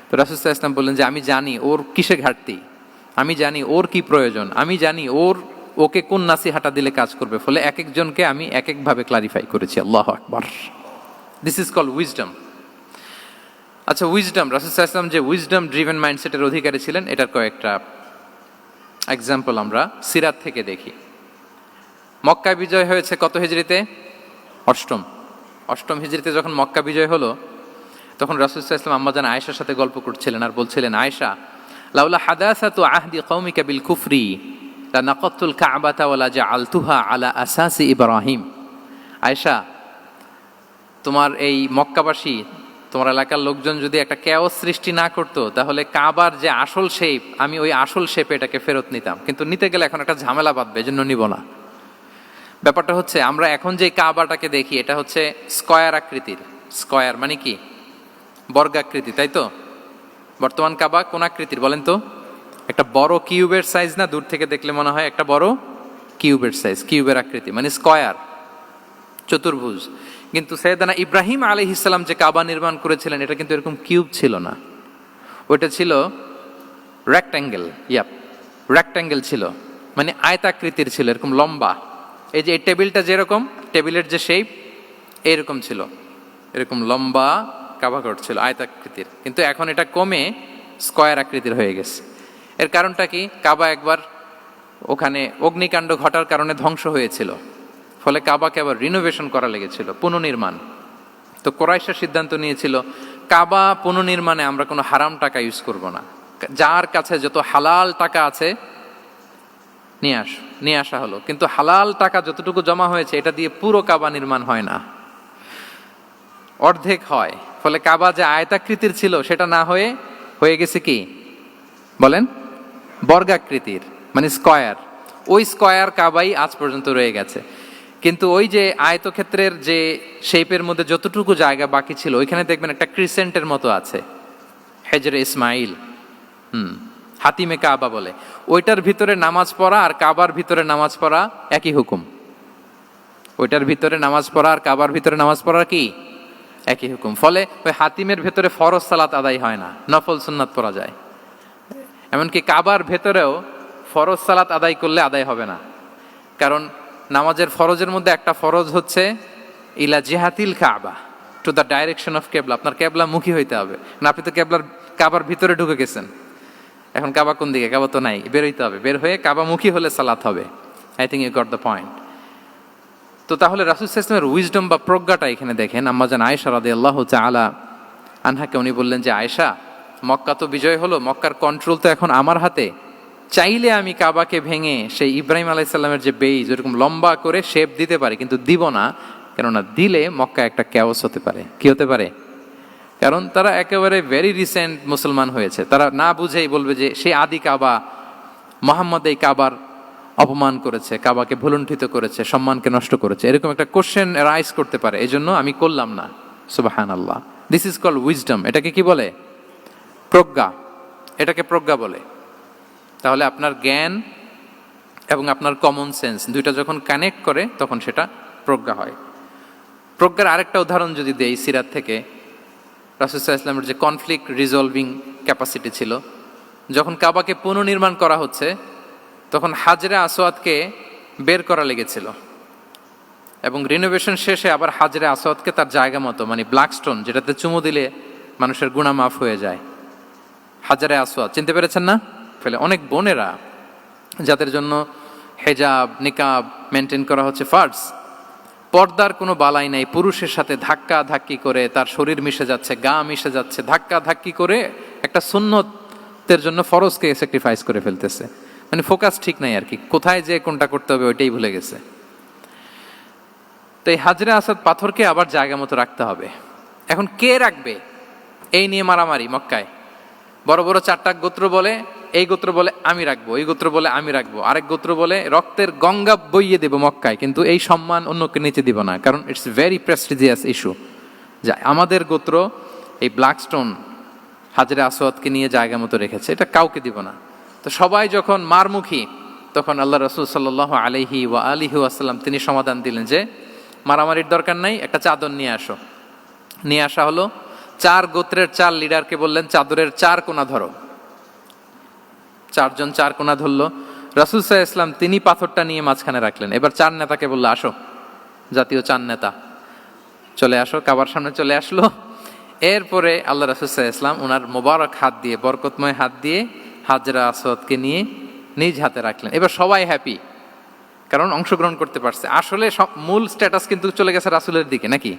তো রাসূল সাল্লাল্লাহু আলাইহি ওয়াসাল্লাম বললেন যে আমি জানি ওর কিসে ঘাটতি, আমি জানি ওর কি প্রয়োজন, আমি জানি ওকে কোন নাসিহাটা দিলে কাজ করবে, ফলে এক একজনকে আমি এক একভাবে ক্লারিফাই করেছি। আল্লাহু আকবার। This is called wisdom. আচ্ছা, উইজডম, রাসূল সাল্লাল্লাহু আলাইহি ওয়াসাল্লাম যে উইজডম ড্রিভেন মাইন্ডসেটের অধিকারী ছিলেন, এটার কয়েকটা এক্সাম্পল আমরা সিরাত থেকে দেখি। মক্কা বিজয় হয়েছে কত হিজরিতে? অষ্টম হিজরিতে যখন মক্কা বিজয় হলো, তখন রাসূল সাল্লাল্লাহু আলাইহি ওয়াসাল্লাম আম্মাজান আয়েশার সাথে গল্প করছিলেন আর বলছিলেন, আয়েশা, লাউলা হাদাসাতু আহদি কওমিকা বিল কুফরি লা নাকাতুল কাবাতা ওয়া লা জাআলতুহা আলা আসাসি ইব্রাহিম। আয়েশা, তোমার এই মক্কাবাসী, তোমার এলাকার লোকজন যদি একটা ক্যাওস সৃষ্টি না করতো, তাহলে কাবার যে আসল শেপ, আমি ওই আসল শেপে এটাকে ফেরত নিতাম, কিন্তু নিতে গেলে এখন একটা ঝামেলা বাঁধবে, এজন্য নিব না। ব্যাপারটা হচ্ছে, আমরা এখন যে কাবাটাকে দেখি, এটা হচ্ছে স্কয়ার আকৃতির। স্কয়ার মানে কি? বর্গাকৃতি, তাই তো? বর্তমান কাবা কোন আকৃতির বলেন তো? একটা বড় কিউবের সাইজ না? দূর থেকে দেখলে মনে হয় একটা বড় কিউবের সাইজ, কিউবের আকৃতি মানে স্কয়ার, চতুর্ভুজ। কিন্তু সাইয়েদনা ইব্রাহিম আলাইহিস সালাম যে কাবা নির্মাণ করেছিলেন, এটা কিন্তু এরকম কিউব ছিল না, ওইটা ছিল রেক্ট্যাঙ্গেল। রেক্ট্যাঙ্গেল ছিল, মানে আয়তাকৃতির ছিল, এরকম লম্বা। এই যে এই টেবিলটা যেরকম, টেবিলের যে শেপ এইরকম ছিল, এরকম লম্বা কাবাঘর ছিল আয়তাকৃতির। কিন্তু এখন এটা কমে স্কয়ার আকৃতির হয়ে গেছে। এর কারণটা কি? কাবা একবার ওখানে অগ্নিকাণ্ড ঘটার কারণে ধ্বংস হয়েছিল, ফলে কাবাকে আবার রিনোভেশন করা লেগেছিল, পুনর্নির্মাণ। তো কুরাইশরা সিদ্ধান্ত নিয়েছিল, কাবা পুনর্নির্মাণে আমরা কোনো হারাম টাকা ইউজ করব না, যার কাছে যত হালাল টাকা আছে নিয়ে আসা হলো। কিন্তু হালাল টাকা যতটুকু জমা হয়েছে, এটা দিয়ে পুরো কাবা নির্মাণ হয় না, অর্ধেক হয়। ফলে কাবা যে আয়তাকৃতির ছিল, সেটা না হয়ে গেছে কি বলেন? বর্গাকৃতির, মানে স্কয়ার। ওই স্কয়ার কাবাই আজ পর্যন্ত রয়ে গেছে। কিন্তু ওই যে আয়তক্ষেত্রের যে শেপের মধ্যে যতটুকু জায়গা বাকি ছিল, ওইখানে দেখবেন একটা ক্রিসেন্টের মতো আছে, হেজরে ইসমাইল, হাতিমে কাবা বলে। ওইটার ভিতরে নামাজ পড়া আর কাবার ভিতরে নামাজ পড়া একই হুকুম। ওইটার ভিতরে নামাজ পড়া আর কাবার ভিতরে নামাজ পড়া কি একই হুকুম। ফলে ওই হাতিমের ভেতরে ফরজ সালাত আদায় হয় না, নফল সুন্নাত পড়া যায়। এমনকি কাবার ভেতরেও ফরজ সালাত আদায় করলে আদায় হবে না, কারণ নামাজের ফরজের মধ্যে একটা ফরজ হচ্ছে ইলা জিহাতিল কাবা, টু দ্য ডাইরেকশন অফ কেবলা। আপনার কেবলা মুখী হইতে হবে না। আপনি তো কাবার ভিতরে ঢুকে গেছেন, এখন কাবা কোন দিকে? কাবা তো নাই, বের হইতে হবে। বের হয়ে কাবা মুখী হলে সালাত হবে। I think you got the point. তো তাহলে রাসূল সাল্লাল্লাহু আলাইহি ওয়াসাল্লামের উইজডম বা প্রজ্ঞাটা এখানে দেখেন। আম্মাজান আয়েশা রাদিয়াল্লাহু তাআলা আনহাকে উনি বললেন যে, আয়েশা, মক্কা তো বিজয় হলো, মক্কার কন্ট্রোল তো এখন আমার হাতে। চাইলে আমি কাবাকে ভেঙে সেই ইব্রাহিম আলাইহিস সালামের যে বেইজ, ওরকম লম্বা করে শেপ দিতে পারি, কিন্তু দিব না। কেননা দিলে মক্কা একটা ক্যাওস হতে পারে। কি হতে পারে? কারণ তারা একেবারে ভেরি রিসেন্ট মুসলমান হয়েছে, তারা না বুঝেই বলবে যে সেই আদি কাবা, মুহাম্মদ এই কাবার অপমান করেছে, কাবাকে ভুলুণ্ঠিত করেছে, সম্মানকে নষ্ট করেছে, এরকম একটা কোশ্চেন রাইজ করতে পারে। এই জন্য আমি করলাম না। সুবহানাল্লাহ। This is called wisdom. এটাকে কি বলে? প্রজ্ঞা। এটাকে প্রজ্ঞা বলে। তাহলে আপনার জ্ঞান এবং আপনার কমন সেন্স দুইটা যখন কানেক্ট করে, তখন সেটা প্রজ্ঞা হয়। প্রজ্ঞার আরেকটা উদাহরণ যদি দেই সিরাত থেকে, রাসূল সাল্লাল্লাহু আলাইহি ওয়াসাল্লামের যে কনফ্লিক্ট রিজলভিং ক্যাপাসিটি ছিল, যখন কাবাকে পুনর্নির্মাণ করা হচ্ছে, তখন হাজরে আসওয়াদকে বের করা লেগেছিল, এবং রিনোভেশন শেষে আবার হাজরে আসওয়াদকে তার জায়গা মতো, মানে ব্ল্যাক স্টোন, যেটাতে চুমু দিলে মানুষের গুনাহ মাফ হয়ে যায়, হাজরে আসওয়াদ, চিনতে পেরেছেন না? ফলে অনেক বোনেরা যাদের জন্য হেজাব নিকাব মেনটেন করা হচ্ছে ফার্জ, পর্দার কোনো বালাই নাই, পুরুষের সাথে ধাক্কা ধাক্কি করে তার শরীর মিশে যাচ্ছে, গা মিশে যাচ্ছে, ধাক্কা ধাক্কি করে একটা সুন্নতের জন্য ফরজকে স্যাক্রিফাইস করে ফেলতেছে। মানে ফোকাস ঠিক নাই আর কি, কোথায় যে কোনটা করতে হবে ওইটাই ভুলে গেছে। তো এই হাজরে আসওয়াদ পাথরকে আবার জায়গা মতো রাখতে হবে। এখন কে রাখবে, এই নিয়ে মারামারি মক্কায়। বড় বড় চারটা গোত্র বলে, এই গোত্র বলে আমি রাখবো, এই গোত্র বলে আমি রাখবো, আরেক গোত্র বলে রক্তের গঙ্গা বইয়ে দেবো মক্কায়, কিন্তু এই সম্মান অন্যকে নিচে দিব না, কারণ ইটস ভেরি প্রেস্টিজিয়াস ইস্যু। যা আমাদের গোত্র এই ব্ল্যাক স্টোন হাজরে আসওয়াদকে নিয়ে জায়গা মতো রেখেছে, এটা কাউকে দিব না। তো সবাই যখন মারমুখী, তখন আল্লাহ রাসূল সাল্লাল্লাহু আলাইহি ওয়া আলিহি ওয়াসাল্লাম তিনি সমাধান দিলেন যে মারামারির দরকার নাই, একটা চাদর নিয়ে আসো। নিয়ে আসা হলো। 4 গোত্রের 4 লিডারকে বললেন, চাদরের 4 কোনা ধরো। চারজন চার কোনা ধরলো, রাসূল সাল্লাল্লাহু আলাইহি ওয়াসাল্লাম তিনি পাথরটা নিয়ে মাঝখানে রাখলেন। এবার চার নেতাকে বললো, আসো, জাতীয় চার নেতা চলে আসো, কাবার সামনে চলে আসলো। এরপরে আল্লাহ রাসূল সাল্লাল্লাহু আলাইহি ওয়াসাল্লাম ওনার মোবারক হাত দিয়ে, বরকতময় হাত দিয়ে হাজরা আসওয়াদকে নিয়ে নিজ হাতে রাখলেন। এবার সবাই হ্যাপি, কারণ অংশগ্রহণ করতে পারছে। আসলে মূল স্ট্যাটাস কিন্তু চলে গেছে রাসূলের দিকে, নাকি?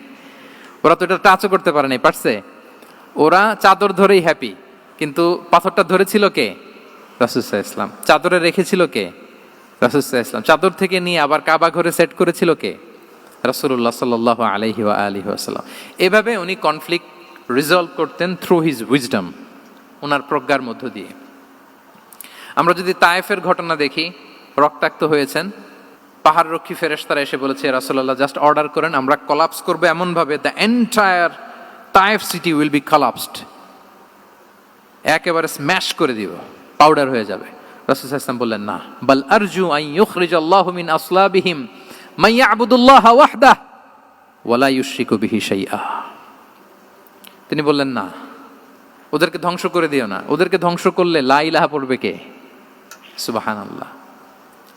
ওরা তো এটা টাচও করতে পারে নাই, পারছে? ওরা চাদর ধরেই হ্যাপি, কিন্তু পাথরটা ধরেছিল কে? রাসূল সাল্লাল্লাহু আলাইহি ওয়াসাল্লাম। চাদরে রেখেছিল কে? রাসূল সাল্লাল্লাহু আলাইহি ওয়াসাল্লাম। চাদর থেকে নিয়ে আবার কাবা ঘরে সেট করেছিল কে? রাসূলুল্লাহ সাল্লাল্লাহু আলাইহি ওয়া আলিহি ওয়াসাল্লাম। এভাবে উনি কনফ্লিক্ট রিজলভ করতেন থ্রু হিজ উইজডম, ওনার প্রজ্ঞার মধ্য দিয়ে। আমরা যদি তায়েফের ঘটনা দেখি, রক্তাক্ত হয়েছেন, পাহাড়রক্ষী ফেরেশতারা এসে বলেছে, রাসূলুল্লাহ জাস্ট অর্ডার করেন, আমরা কলাপস করবো এমনভাবে the entire Taif city will be collapsed, একেবারে স্ম্যাশ করে দিব, পাউডার হয়ে যাবে। রাসূল সাল্লাল্লাহু আলাইহি ওয়াসাল্লাম বললেন, না, বাল আরজু আন ইউখরিজাল্লাহু মিন আসলাবিহিম মান ইয়াবুদুল্লাহ ওয়াহদাহ ওয়া লা ইউশরিকু বিহি শাইআ। তিনি বললেন, না, ওদেরকে ধ্বংস করে দিও না, ওদেরকে ধ্বংস করলে লা ইলাহা পড়বে কে? সুবহানাল্লাহ।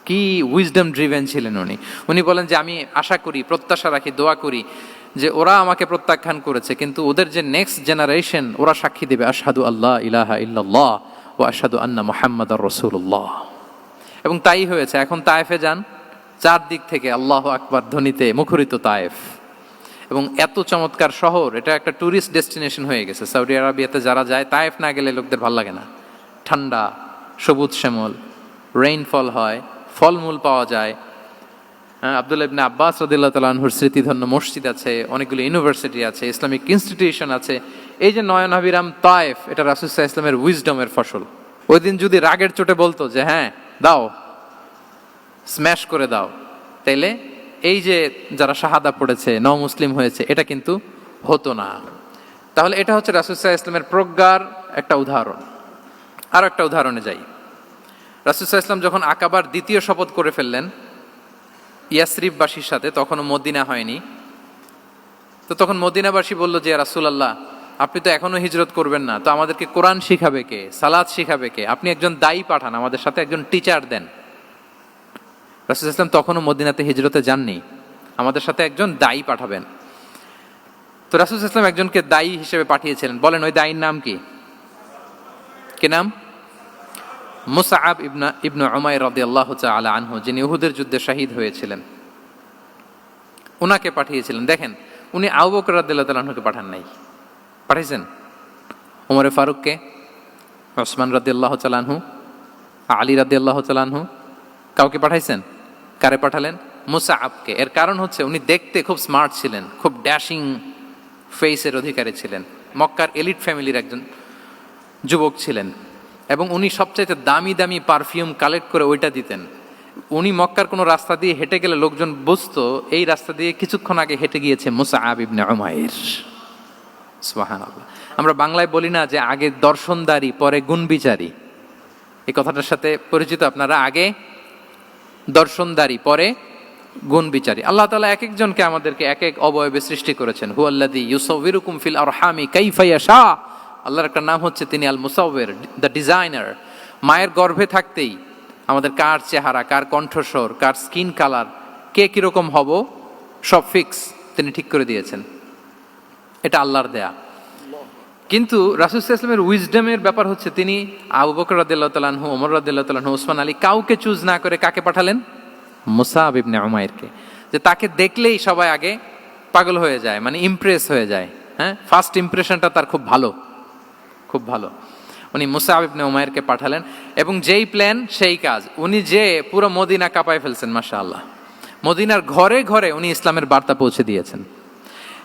কি উইজডম ড্রিভেন ছিলেন উনি। উনি বলেন যে আমি আশা করি, প্রত্যাশা রাখি, দোয়া করি যে ওরা আমাকে প্রত্যাখ্যান করেছে, কিন্তু ওদের যে নেক্সট জেনারেশন, ওরা সাক্ষী দেবে আশহাদু আল্লাহ ইলাহা ইল্লাল্লাহ ওয়া আশহাদু আন্না মুহাম্মাদার রাসূলুল্লাহ। এবং তাই হয়েছে। এখন তায়েফে যান, চারদিক থেকে আল্লাহু আকবার ধ্বনিতে মুখরিত তায়েফ, এবং এত চমৎকার শহর, এটা একটা ট্যুরিস্ট ডেস্টিনেশন হয়ে গেছে। সৌদি আরবিয়াতে যারা যায়, তায়েফ না গেলে লোকদের ভালো লাগে না। ঠান্ডা, সবুজ শ্যামল, রেইনফল হয়, ফলমূল পাওয়া যায়। আব্দুল্লাহ ইবনে আব্বাস রাদিয়াল্লাহু তাআলা আনহুর স্মৃতিধন্য মসজিদ আছে, অনেকগুলো ইউনিভার্সিটি আছে, ইসলামিক ইনস্টিটিউশন আছে। এই যে নয়নাভিরাম তায়েফ, এটা রাসূল সাল্লাল্লাহু আলাইহি ওয়াসাল্লামের উইজডমের ফসল। ওই দিন যদি রাগের চোটে বলতো যে হ্যাঁ দাও, স্ম্যাশ করে দাও, তাইলে এই যে যারা শাহাদা পড়েছে, নও মুসলিম হয়েছে, এটা কিন্তু হতো না। তাহলে এটা হচ্ছে রাসূল সাল্লাল্লাহু আলাইহি ওয়াসাল্লামের প্রজ্ঞার একটা উদাহরণ। আর একটা উদাহরণে যাই। রাসূল সাল্লাল্লাহু আলাইহি ওয়াসাল্লাম যখন আকাবার দ্বিতীয় শপথ করে ফেললেন ইয়াসরিববাসীর সাথে, তখনও মদিনা হয়নি, তো তখন মদিনাবাসী বলল যে রাসূলুল্লাহ, আপনি তো এখনো হিজরত করবেন না, তো আমাদেরকে কোরআন শিখাবে কে, সালাত শিখাবে কে? আপনি একজন দায়ী পাঠান, আমাদের সাথে একজন টিচার দেন। রাসূল সাল্লাল্লাহু আলাইহি ওয়াসাল্লাম তখনও মদিনাতে হিজরতে যাননি, আমাদের সাথে একজন দায়ী পাঠাবেন। তো রাসূল সাল্লাল্লাহু আলাইহি ওয়াসাল্লাম একজনকে দায়ী হিসেবে পাঠিয়েছিলেন। বলেন ওই দায়ীর নাম কি? কি নাম? মুসআব ইবনে উমাইর রাদিয়াল্লাহু তাআলা আনহু, যিনি উহুদের যুদ্ধে শহীদ হয়েছিলেন, উনাকে পাঠিয়েছিলেন। দেখেন, উনি আবু বকর রাদিয়াল্লাহু তাআলা আনহুকে পাঠান নাই, পাঠিয়েছেন ওমর ফারুককে, ওসমান রাদিয়াল্লাহু তাআলা আনহু, আলী রাদিয়াল্লাহু তাআলা আনহু, কাউকে পাঠাইছেন? কারে পাঠালেন? মুসআবকে। এর কারণ হচ্ছে উনি দেখতে খুব স্মার্ট ছিলেন, খুব ড্যাশিং ফেসের অধিকারী ছিলেন, মক্কার এলিট ফ্যামিলির একজন যুবক ছিলেন, এবং উনি সবচাইতে দামি দামি পারফিউম কালেক্ট করে ওইটা দিতেন। উনি মক্কার কোনো রাস্তা দিয়ে হেঁটে গেলে লোকজন বুঝতো এই রাস্তা দিয়ে কিছুক্ষণ আগে হেঁটে গিয়েছে মুসআব ইবনে উমাইর। সুবহানাল্লাহ। আমরা বাংলায় বলি না যে আগে দর্শনদারি পরে গুণবিচারী, এই কথাটার সাথে পরিচিত আপনারা? আগে দর্শনদারি পরে গুণবিচারী। আল্লাহ তাআলা এক একজনকে আমাদেরকে এক এক অবয়বে সৃষ্টি করেছেন। হুয়াল্লাযী ইউসাউবিরুকুম ফিল আরহামি কাইফা ইয়াশা। আল্লাহর একটা নাম হচ্ছে তিনি আল মুসাউবির, দ্য ডিজাইনার। মায়ের গর্ভে থাকতেই আমাদের কার চেহারা, কার কণ্ঠস্বর, কার স্কিন কালার, কে কিরকম হব, সব ফিক্স তিনি ঠিক করে দিয়েছেন। এটা আল্লাহর দেয়া। কিন্তু রাসূল সাল্লাল্লাহু আলাইহি ওয়াসাল্লামের উইজডমের ব্যাপার হচ্ছে তিনি আবু বকর রাদিয়াল্লাহু তাআলা আনহু, ওমর রাদিয়াল্লাহু তাআলা আনহু, ওসমান আলী, কাউকে চুজ না করে কাকে পাঠালেন? মুসআব ইবনে উমাইরকে। যে তাকে দেখলেই সবাই আগে পাগল হয়ে যায়, মানে ইমপ্রেস হয়ে যায়। হ্যাঁ, ফার্স্ট ইমপ্রেশনটা তার খুব ভালো, খুব ভালো। উনি মুসআব ইবনে উমাইরকে পাঠালেন, এবং যেই প্ল্যান সেই কাজ। উনি যে পুরো মদিনা কাঁপায় ফেলছেন, মাশাআল্লাহ। মদিনার ঘরে ঘরে উনি ইসলামের বার্তা পৌঁছে দিয়েছেন,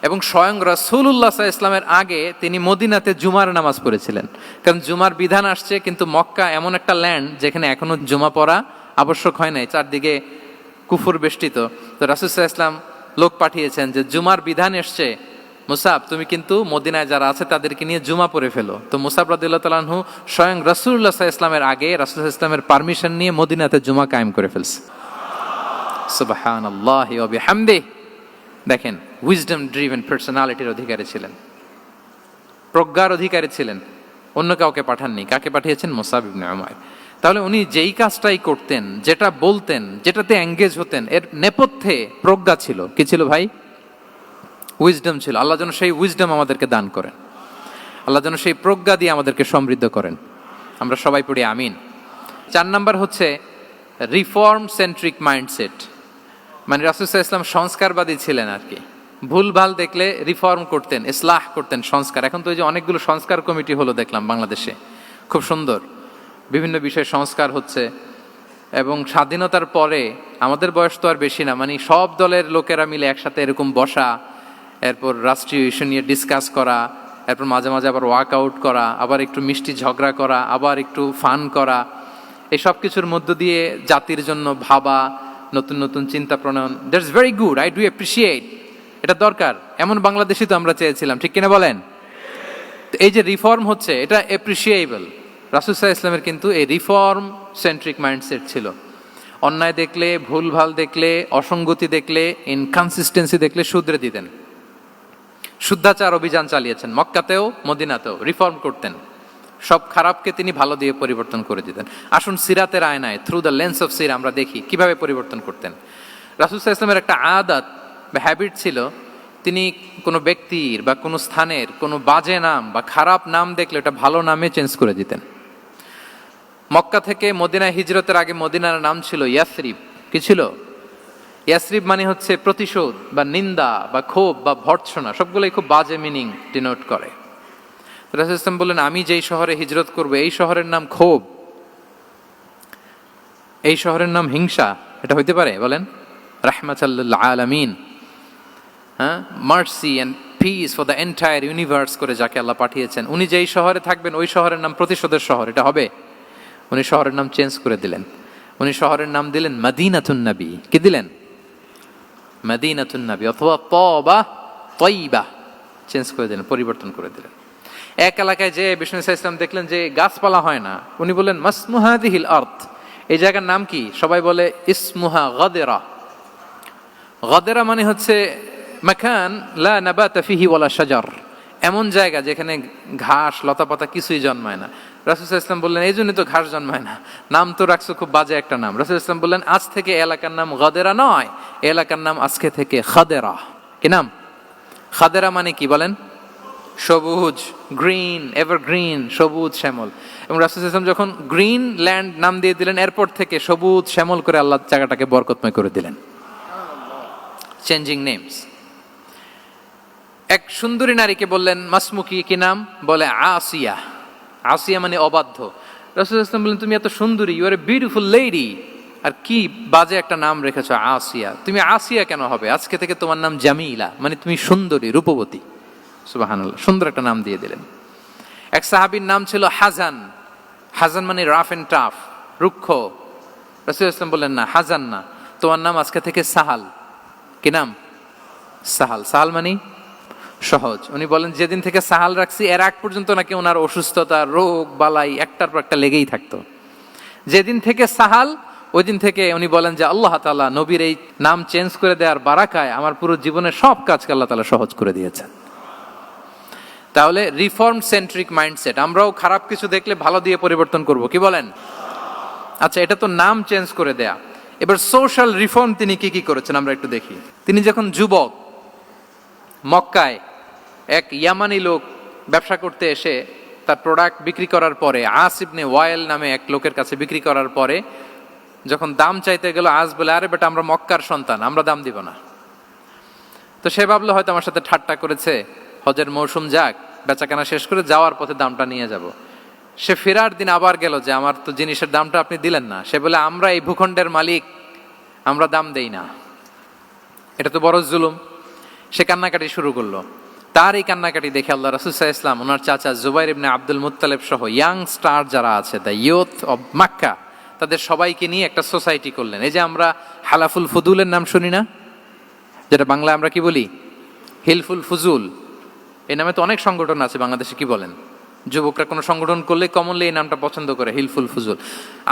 এবং স্বয়ং রাসূলুল্লাহ সাল্লাল্লাহু আলাইহি ওয়াসাল্লামের আগে তিনি মদিনাতে জুমার নামাজ পড়েছিলেন। কারণ জুমার বিধান আসছে, কিন্তু মক্কা এমন একটা ল্যান্ড যেখানে এখনো জুমা পড়া আবশ্যক হয় নাই, চারদিকে কুফর বেষ্টিত। তো রাসূল সাল্লাল্লাহু আলাইহি ওয়াসাল্লাম লোক পাঠিয়েছেন যে জুমার বিধান এসছে, মুসাব তুমি কিন্তু মদিনায় যারা আছে তাদেরকে নিয়ে জুমা পড়ে ফেলো। তো মুসাব রাদিয়াল্লাহু তাআলা আনহু স্বয়ং রাসূলুল্লাহ সাল্লাল্লাহু আলাইহি ওয়াসাল্লামের আগে রাসূল সাল্লাল্লাহু আলাইহি ওয়াসাল্লামের পারমিশন নিয়ে মদিনাতে জুমা কায়েম করে ফেলছে। সুবহানাল্লাহি ওয়া বিহামদিহি। দেখেন, উইজডম ড্রিভেন পার্সোনালিটির অধিকারী ছিলেন, প্রজ্ঞার অধিকারী ছিলেন, অন্য কাউকে পাঠাননি। কাকে পাঠিয়েছেন? মুসআব ইবনে উমাইর। তাহলে উনি যেই কাজটাই করতেন, যেটা বলতেন, যেটাতে এঙ্গেজ হতেন, এর নেপথ্যে প্রজ্ঞা ছিল। কি ছিল ভাই? উইজডম ছিল। আল্লাহ যেন সেই উইজডম আমাদেরকে দান করেন, আল্লাহ যেন সেই প্রজ্ঞা দিয়ে আমাদেরকে সমৃদ্ধ করেন। আমরা সবাই পড়ি আমিন। 4 নাম্বার হচ্ছে রিফর্ম সেন্ট্রিক মাইন্ডসেট। মানে রাসূল সাল্লাল্লাহু আলাইহি ওয়াসাল্লাম সংস্কারবাদী ছিলেন আর কি। ভুলভাল দেখলে রিফর্ম করতেন, ইসলাহ করতেন, সংস্কার। এখন তো ওই যে অনেকগুলো সংস্কার কমিটি হলো দেখলাম বাংলাদেশে, খুব সুন্দর বিভিন্ন বিষয়ে সংস্কার হচ্ছে। এবং স্বাধীনতার পরে আমাদের বয়স তো আর বেশি না, মানে সব দলের লোকেরা মিলে একসাথে এরকম বসা, এরপর রাষ্ট্রীয় ইস্যু নিয়ে ডিসকাস করা, এরপর মাঝে মাঝে আবার ওয়ার্কআউট করা, আবার একটু মিষ্টি ঝগড়া করা, আবার একটু ফান করা, এই সব কিছুর মধ্য দিয়ে জাতির জন্য ভাবা, নতুন নতুন চিন্তা প্রণয়ন। That's very good, I do appreciate. এটা দরকার, এমন বাংলাদেশই তো আমরা চেয়েছিলাম, ঠিক কিনা বলেন? এই যে রিফর্ম হচ্ছে, এটা অ্যাপ্রিসিয়েবল। রাসূল সাল্লাল্লাহু আলাইহি ওয়াসাল্লামের কিন্তু এই রিফর্ম সেন্ট্রিক মাইন্ডসেট ছিল। অন্যায় দেখলে, ভুলভাল দেখলে, অসঙ্গতি দেখলে, ইনকনসিস্টেন্সি দেখলে শুধরে দিতেন। শুদ্ধাচার অভিযান চালিয়েছেন মক্কাতেও মদিনাতেও, রিফর্ম করতেন। সব খারাপকে তিনি ভালো দিয়ে পরিবর্তন করে দিতেন। আসুন সিরাতের আয়নায়, থ্রু দ্য লেন্স অফ সিরা আমরা দেখি কিভাবে পরিবর্তন করতেন। রাসূল সাল্লাল্লাহু আলাইহি ওয়াসাল্লামের একটা আদত বা হ্যাবিট ছিল, তিনি কোনো ব্যক্তির বা কোনো স্থানের কোনো বাজে নাম বা খারাপ নাম দেখলে ওটা ভালো নামে চেঞ্জ করে দিতেন। মক্কা থেকে মদিনায় হিজরতের আগে মদিনার নাম ছিল ইয়াসরিব। কি ছিল? ইয়াসরিব মানে হচ্ছে প্রতিশোধ বা নিন্দা বা ক্ষোভ বা ভর্ৎসনা, সবগুলোই খুব বাজে মিনিং ডিনোট করে। রাসূল সাল্লাল্লাহু আলাইহি ওয়াসাল্লাম বললেন, আমি যেই শহরে হিজরত করব এই শহরের নাম ক্ষোভ, এই শহরের নাম হিংসা, এটা হইতে পারে? বলেন। রাহমাতাল লিল আলামিন, হ্যাঁ, mercy and peace for the entire universe করে যাকে আল্লাহ পাঠিয়েছেন, উনি যেই শহরে থাকবেন ওই শহরের নাম প্রতিশোধের শহর, এটা হবে? উনি শহরের নাম চেঞ্জ করে দিলেন। উনি শহরের নাম দিলেন মদিনাতুন নবী। কি দিলেন? মদিনাতুন নবী, অথবা তবা তয়্যিবা, চেঞ্জ করে দিলেন, পরিবর্তন করে দিলেন। এক এলাকায় যে বিষ্ণু ইসলাম দেখলেন যে গাছপালা হয় না, উনি বললেন মাসমুহা হাযিহিল আরদ, এই জায়গার নাম কি? সবাই বলে ইসমুহা গাদেরা। গাদেরা মানে হচ্ছে মাকান লা নাবাতা ফিহি ওয়ালা শাজার, এমন জায়গা যেখানে ঘাস লতাপাতা কিছুই জন্মায় না। রাসূল সাল্লাল্লাহু আলাইহি ওয়াসাল্লাম বললেন, এই জন্যই তো ঘাস জন্মায় না, নাম তো রাখছো খুব বাজে একটা নাম। রাসূল সাল্লাল্লাহু আলাইহি ওয়াসাল্লাম বললেন, আজ থেকে এলাকার নাম গাদেরা নয়, এলাকার নাম আজকে থেকে খাদেরা। কি নাম? খাদেরা মানে কি বলেন? সবুজ, গ্রিন, এভারগ্রিন, সবুজ শ্যামল। এবং রাসূল সাল্লাল্লাহু আলাইহি ওয়াসাল্লাম যখন গ্রিন ল্যান্ড নাম দিয়ে দিলেন, এরপর থেকে সবুজ শ্যামল করে আল্লাহ জায়গাটাকে বরকতময় করে দিলেন। Changing names. এক সুন্দরী নারীকে বললেন মাসমুকি, কি নাম? বলে আসিয়া। আসিয়া মানে অবাধ্য। রাসূল সাল্লাল্লাহু আলাইহি ওয়াসাল্লাম বললেন, তুমি এত সুন্দরী, you are a beautiful lady, আর কি বাজে একটা নাম রেখেছো আসিয়া। তুমি আসিয়া কেন হবে? আজকে থেকে তোমার নাম জামিলা, মানে তুমি সুন্দরী, রূপবতী। সুবহানাল্লাহ, সুন্দর একটা নাম দিয়ে দিলেন। এক সাহাবীর নাম ছিল হাজান। হাজান মানে রাফ এন্ড টাফ, রুক্ষ। রাসূল সাল্লাল্লাহু আলাইহি ওয়াসাল্লাম বললেন, না, হাজান না, তোমার নাম আজকে থেকে সাহাল। কি নাম? সাহাল। সাহাল মানে সহজ। উনি বলেন, যেদিন থেকে সাহাল রাখছি এর আগ পর্যন্ত নাকি ওনার অসুস্থতা, রোগ বালাই একটার পর একটা লেগেই থাকতো। যেদিন থেকে সাহাল, ওই দিন থেকে উনি বলেন যে আল্লাহ তাআলা নবীর এই নাম চেঞ্জ করে দেওয়ার বারাকায় আমার পুরো জীবনের সব কাজকে আল্লাহ তাআলা সহজ করে দিয়েছেন। তাহলে রিফর্ম সেন্ট্রিক মাইন্ডসেট, আমরাও খারাপ কিছু দেখলে ভালো দিয়ে পরিবর্তন করব। কি বলেন? আচ্ছা, এটা তো নাম চেঞ্জ করে দেয়া। এবার সোশ্যাল রিফর্ম তিনি কি কি করেছেন আমরা একটু দেখি। তিনি যখন যুবক, মক্কায় এক ইয়ামানি লোক ব্যবসা করতে এসে তার প্রোডাক্ট বিক্রি করার পরে, আস ইবনে ওয়াইল নামে এক লোকের কাছে বিক্রি করার পরে যখন দাম চাইতে গেল, আস বলে, আরে বেটা, আমরা মক্কার সন্তান, আমরা দাম দিব না। তো সে ভাবলো হয়তো আমার সাথে ঠাট্টা করেছে, হজের মৌসুম যাক, বেচাকেনা শেষ করে যাওয়ার পথে দামটা নিয়ে যাব। সে ফেরার দিন আবার গেল যে আমার তো জিনিসের দামটা আপনি দিলেন না। সে বলে, আমরা এই ভূখণ্ডের মালিক, আমরা দাম দেই না, এটা তো বড় জুলুম। সে কান্নাকাটি শুরু করলো। তার এই কান্নাকাটি দেখে আল্লাহ রাসূল সাল্লাল্লাহু আলাইহি ওয়াসাল্লাম ওনার চাচা জুবাইর ইবনে আব্দুল মুত্তালিব সহ ইয়াং স্টার যারা আছে, দ্য ইয়ুথ অব মক্কা, তাদের সবাইকে নিয়ে একটা সোসাইটি করলেন। এই যে আমরা হালাফুল ফুদুলের নাম শুনি না, যেটা বাংলা আমরা কি বলি? হিলফুল ফুজুল। এই নামে তো অনেক সংগঠন আছে বাংলাদেশে। কি বলেন? যুবকরা কোনো সংগঠন করলে কমনলি এই নামটা পছন্দ করে, হিলফুল ফুজুল।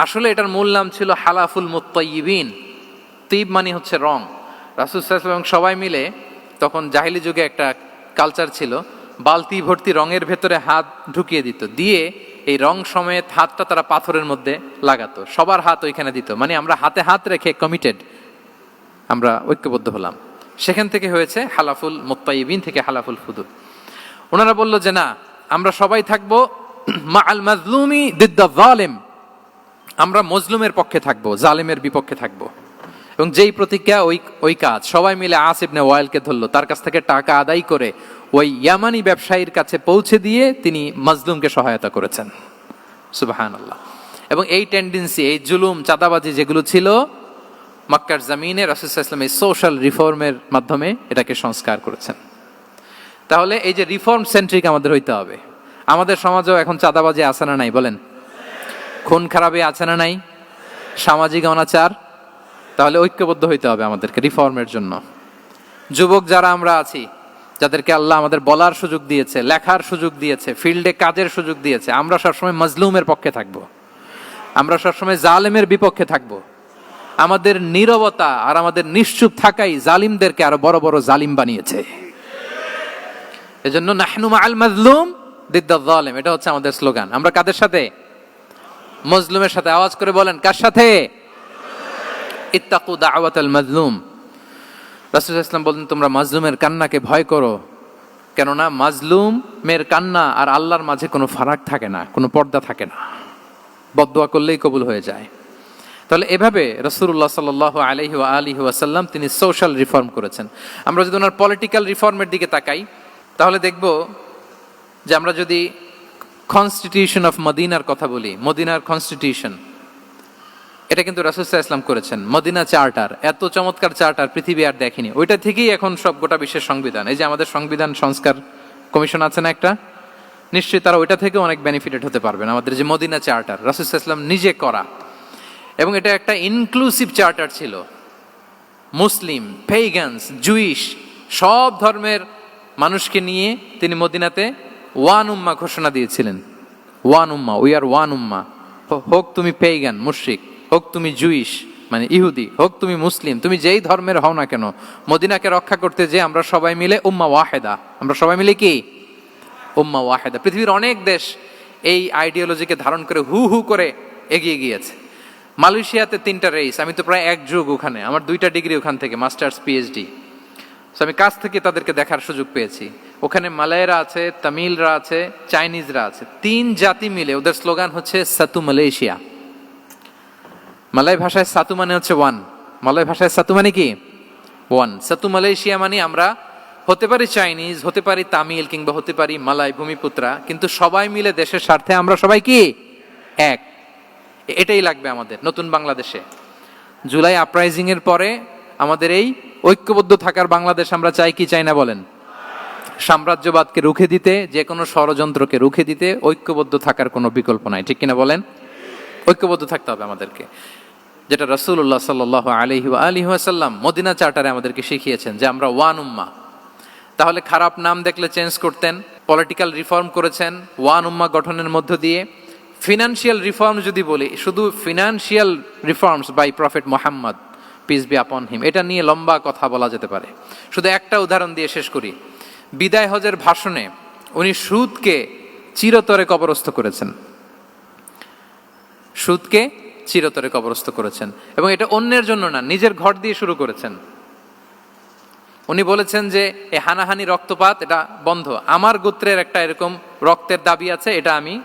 আসলে এটার মূল নাম ছিল হালাফুল মুত্তাইয়িবিন। তিব মানে হচ্ছে রং। রাসূল সাল্লাল্লাহু আলাইহি ওয়াসাল্লাম সবাই মিলে, তখন জাহিলি যুগে একটা কালচার ছিল, বালতি ভর্তি রঙের ভেতরে হাত ঢুকিয়ে দিত, দিয়ে এই রং সমেত হাতটা তারা পাথরের মধ্যে লাগাতো, সবার হাত ওইখানে দিত, মানে আমরা হাতে হাত রেখে কমিটেড, আমরা ঐক্যবদ্ধ হলাম। সেখান থেকে হয়েছে হালাফুল মুত্তাইবিন থেকে হালাফুল ফুদুল। ওনারা বলল যে না, আমরা সবাই থাকবো মা আল মাজলুমি দিদ্দা জালেম, আমরা মজলুমের পক্ষে থাকবো, জালেমের বিপক্ষে থাকবো। এবং যেই প্রতিজ্ঞা ওই কাজ, সবাই মিলে আস ইবনে ওয়াইলকে ধরলো, তার কাছ থেকে টাকা আদায় করে ওই ইয়ামানি ব্যবসায়ীর কাছে পৌঁছে দিয়ে তিনি মাজলুমকে সহায়তা করেছেন। সুবহানাল্লাহ। এবং এই টেন্ডেন্সি, এই জুলুম, চাঁদাবাজি যেগুলো ছিল মক্কার জমিনে, রাসূল সাল্লাল্লাহু আলাইহি ওয়াসাল্লাম এই সোশ্যাল রিফর্মের মাধ্যমে এটাকে সংস্কার করেছেন। তাহলে এই যে রিফর্ম সেন্ট্রিক আমাদের হইতে হবে। আমাদের সমাজেও এখন চাঁদাবাজি আছে না নাই বলেন? খুন খারাপি আছে না নাই? সামাজিক অনাচার? তাহলে ঐক্যবদ্ধ হইতে হবে আমাদেরকে রিফর্মের জন্য। যুবক যারা আমরা আছি, যাদেরকে আল্লাহ আমাদের বলার সুযোগ দিয়েছে, লেখার সুযোগ দিয়েছে, ফিল্ডে কাজের সুযোগ দিয়েছে, আমরা সবসময় মজলুমের পক্ষে থাকবো, আমরা সবসময় জালেমের বিপক্ষে থাকবো। আমাদের নীরবতা আর আমাদের নিশ্চুপ থাকাই জালিমদেরকে আরো বড় বড় জালিম বানিয়েছে। এজন্য নাহনু মাআল মাজলুম দিদ্দা যালিম, এটা হচ্ছে আমাদের স্লোগান। আমরা কাদের সাথে? মজলুমের সাথে। আওয়াজ করে বলেন, কার সাথে? ইত্তাকু দাওয়াতাল মাজলুম। রাসূল সাল্লাল্লাহু আলাইহি ওয়াসাল্লাম বলেন, তোমরা মাজলুমের কান্নাকে ভয় করো, কেননা মাজলুমের কান্না আর আল্লাহর মাঝে কোনো ফারাক থাকে না, কোনো পর্দা থাকে না, বদদোয়া করলেই কবুল হয়ে যায়। তাহলে এভাবে রাসূলুল্লাহ সাল্লাল্লাহু আলাইহি ওয়া আলিহি ওয়াসাল্লাম তিনি সোশ্যাল রিফর্ম করেছেন। আমরা যদি ওনার পলিটিক্যাল রিফর্মের দিকে তাকাই, তাহলে দেখব যে আমরা যদি কনস্টিটিউশন অফ মদিনার কথা বলি, মদিনার কনস্টিটিউশন, এটা কিন্তু রাসূল সাল্লাল্লাহু আলাইহি ওয়াসাল্লাম করেছেন। মদিনা চার্টার, এত চমৎকার চার্টার পৃথিবী আর দেখেনি। ওইটা থেকেই এখন সব গোটা বিশ্বের সংবিধান। এই যে আমাদের সংবিধান সংস্কার কমিশন আছে না একটা, নিশ্চয়ই তারা ওইটা থেকে অনেক বেনিফিটেড হতে পারবেন। আমাদের যে মদিনা চার্টার, রাসূল সাল্লাল্লাহু আলাইহি ওয়াসাল্লাম নিজে করা, এবং এটা একটা ইনক্লুসিভ চার্টার ছিল। মুসলিম, পেগানস, জুইশ, সব ধর্মের মানুষকে নিয়ে তিনি মদিনাতে ওয়ান উম্মাহ ঘোষণা দিয়েছিলেন। ওয়ান উম্মাহ, উই আর ওয়ান উম্মাহ। হোক তুমি পেগান মুশরিক, হোক তুমি জুইশ মানে ইহুদি, হোক তুমি মুসলিম, তুমি যেই ধর্মের হও না কেন, মদিনাকে রক্ষা করতে যে আমরা সবাই মিলে উম্মাহ ওয়াহেদা, আমরা সবাই মিলে কি উম্মাহ ওয়াহেদা। পৃথিবীর অনেক দেশ এই আইডিওলজিকে ধারণ করে হু হু করে এগিয়ে গিয়েছে। মালয়েশিয়াতে 3টা রেস, আমি তো প্রায় এক যুগ ওখানে, আমার 2টা ডিগ্রি ওখান থেকে, মাস্টার্স পিএইচডি। সো আমি কাছ থেকে তাদেরকে দেখার সুযোগ পেয়েছি। ওখানে মালয়েরা আছে, তামিলরা আছে, চাইনিজরা আছে, 3 জাতি মিলে ওদের স্লোগান হচ্ছে সাতু মালয়েশিয়া। মালয় ভাষায় সাতু মানে হচ্ছে ওয়ান, মালয় ভাষায় সাতু মানে কি ওয়ান। সাতু মালয়েশিয়া মানে আমরা হতে পারি চাইনিজ, হতে পারি তামিল, কিংবা হতে পারি মালয় ভূমিপুত্রা, কিন্তু সবাই মিলে দেশের স্বার্থে আমরা সবাই কি এক। এটাই লাগবে আমাদের নতুন বাংলাদেশে। জুলাই আপরাইজিং এর পরে আমাদের এই ঐক্যবদ্ধ থাকার বাংলাদেশ আমরা চাই কি চাই না বলেন? সাম্রাজ্যবাদকে রুখে দিতে, যে কোনো ষড়যন্ত্রকে রুখে দিতে ঐক্যবদ্ধ থাকার কোনো বিকল্প নাই, ঠিক কিনা বলেন? ঐক্যবদ্ধ থাকতে হবে আমাদেরকে, যেটা রাসূলুল্লাহ সাল্লাল্লাহু আলাইহি ওয়া আলিহি ওয়াসাল্লাম মদিনা চার্টারে আমাদেরকে শিখিয়েছেন যে আমরা ওয়ান উম্মাহ। তাহলে খারাপ নাম দেখলে চেঞ্জ করতেন, পলিটিক্যাল রিফর্ম করেছেন ওয়ান উম্মাহ গঠনের মধ্য দিয়ে। ফিনান্সিয়াল রিফর্ম যদি বলি, শুধু financial reforms by prophet Muhammad peace be upon him, এটা নিয়ে লম্বা কথা বলা যেতে পারে। শুধু একটা উদাহরণ দিয়ে শেষ করি। বিদায় হজের ভাষণে উনি সুদকে চিরতরে কবরস্থ করেছেন, সুদকে চিরতরে কবরস্থ করেছেন, এবং এটা অন্যের জন্য না, নিজের ঘর দিয়ে শুরু করেছেন। উনি বলেছেন যে এই হানাহানি, রক্তপাত এটা বন্ধ, আমার গোত্রের একটা এরকম রক্তের দাবি আছে, এটা আমি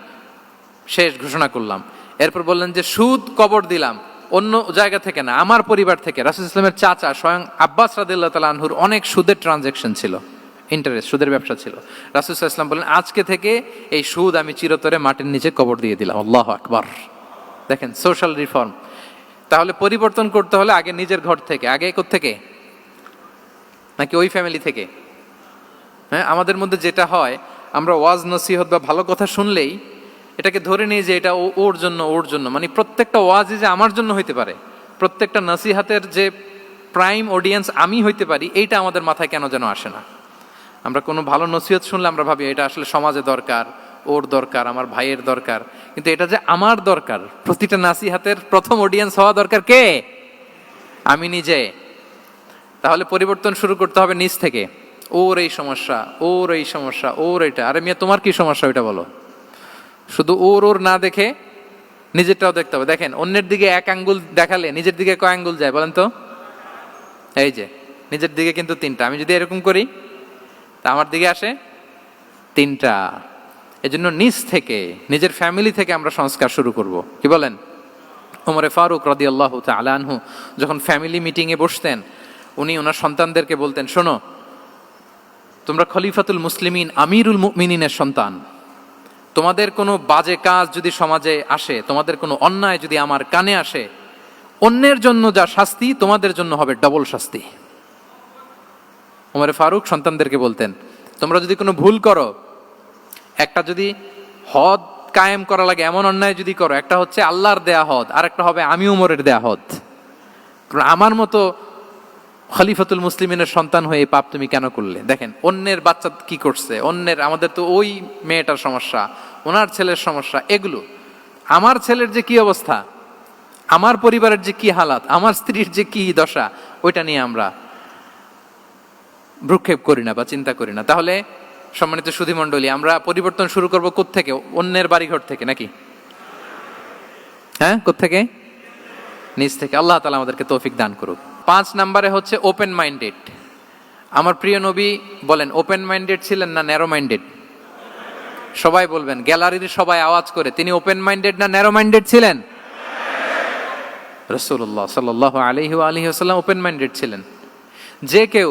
শেষ ঘোষণা করলাম। এরপর বললেন যে সুদ কবর দিলাম, অন্য জায়গা থেকে না, আমার পরিবার থেকে। রাসূল ইসলামের চাচা স্বয়ং আব্বাস রাদিয়াল্লাহু তাআলা আনহুর অনেক সুদের ট্রানজাকশন ছিল, ইন্টারেস্ট, সুদের ব্যবসা ছিল। রাসূল ইসলাম বলেন আজকে থেকে এই সুদ আমি চিরতরে মাটির নিচে কবর দিয়ে দিলাম। আল্লাহু আকবার। দেখেন সোশ্যাল রিফর্ম। তাহলে পরিবর্তন করতে হলে আগে নিজের ঘর থেকে, আগে কোত্থেকে? নাকি ওই ফ্যামিলি থেকে? হ্যাঁ, আমাদের মধ্যে যেটা হয়, আমরা ওয়াজ নসিহত বা ভালো কথা শুনলেই এটাকে ধরে নিই যে এটা ওর জন্য, ওর জন্য, মানে প্রত্যেকটা ওয়াজই যে আমার জন্য হইতে পারে, প্রত্যেকটা নসিহাতের যে প্রাইম অডিয়েন্স আমি হইতে পারি, এইটা আমাদের মাথায় কেন যেন আসে না। আমরা কোনো ভালো নসিহত শুনলে আমরা ভাবি এটা আসলে সমাজে দরকার, ওর দরকার, আমার ভাইয়ের দরকার, কিন্তু এটা যে আমার দরকার, প্রতিটা নাসিহাতের প্রথম অডিয়েন্স হওয়া দরকার কে? আমি নিজে। তাহলে পরিবর্তন শুরু করতে হবে নিজ থেকে। ওর এই সমস্যা, ওর এই সমস্যা, ওর এটা, আরে মিয়া তোমার কি সমস্যা ওইটা বলো। শুধু ওর ওর না দেখে নিজেরটাও দেখতে হবে। দেখেন, অন্যের দিকে এক আঙ্গুল দেখালে নিজের দিকে কয় আঙ্গুল যায় বলেন তো? এই যে নিজের দিকে কিন্তু তিনটা। আমি যদি এরকম করি তা আমার দিকে আসে তিনটা। এজন্য নিজ থেকে, নিজের ফ্যামিলি থেকে আমরা সংস্কার শুরু করব। কি বলেন? ওমরে ফারুক রাদিয়াল্লাহু তাআলা আনহু যখন ফ্যামিলি মিটিংয়ে বসতেন, উনি ওনার সন্তানদেরকে বলতেন, শোনো, তোমরা খলিফাতুল মুসলিমিন, আমিরুল মুমিনিনের সন্তান। তোমাদের কোনো বাজে কাজ যদি সমাজে আসে, তোমাদের কোনো অন্যায় যদি আমার কানে আসে, অন্যের জন্য যা শাস্তি তোমাদের জন্য হবে ডবল শাস্তি। ওমরে ফারুক সন্তানদেরকে বলতেন, তোমরা যদি কোনো ভুল করো, একটা যদি হদ কায়েম করা লাগে এমন অন্যায় যদি করো, একটা হচ্ছে আল্লাহর দেয়া হদ, আর একটা হবে আমি উমরের দেয়া হদ। আমার মতো খলিফাতুল মুসলিমিনের সন্তান হয়ে পাপ তুমি কেন করলে? দেখেন অন্যের বাচ্চা কি করছে, অন্যের, আমাদের তো ওই মেয়েটার সমস্যা, ওনার ছেলের সমস্যা, এগুলো আমার ছেলের যে কি অবস্থা, আমার পরিবারের যে কি হালাত, আমার স্ত্রীর যে কি দশা, ওইটা নিয়ে আমরা ভ্রুক্ষেপ করি না বা চিন্তা করি না। তাহলে সম্মানিত সুধীমণ্ডলী, আমরা পরিবর্তন শুরু করবো কোত্থেকে? অন্যের বাড়িঘর থেকে নাকি? হ্যাঁ, কোত্থেকে? নিজ থেকে। আল্লাহ তাআলা আমাদেরকে তৌফিক দান করুক। 5 নম্বরে হচ্ছে ওপেন মাইন্ডেড। আমার প্রিয় নবী বলেন, ওপেন মাইন্ডেড ছিলেন না ন্যারো মাইন্ডেড? সবাই বলবেন, গ্যালারির সবাই আওয়াজ করে, তিনি ওপেন মাইন্ডেড না ন্যারো মাইন্ডেড ছিলেন? রাসূলুল্লাহ সাল্লাল্লাহু আলাইহি ওয়া আলিহি ওয়াসাল্লাম ওপেন মাইন্ডেড ছিলেন। যে কেউ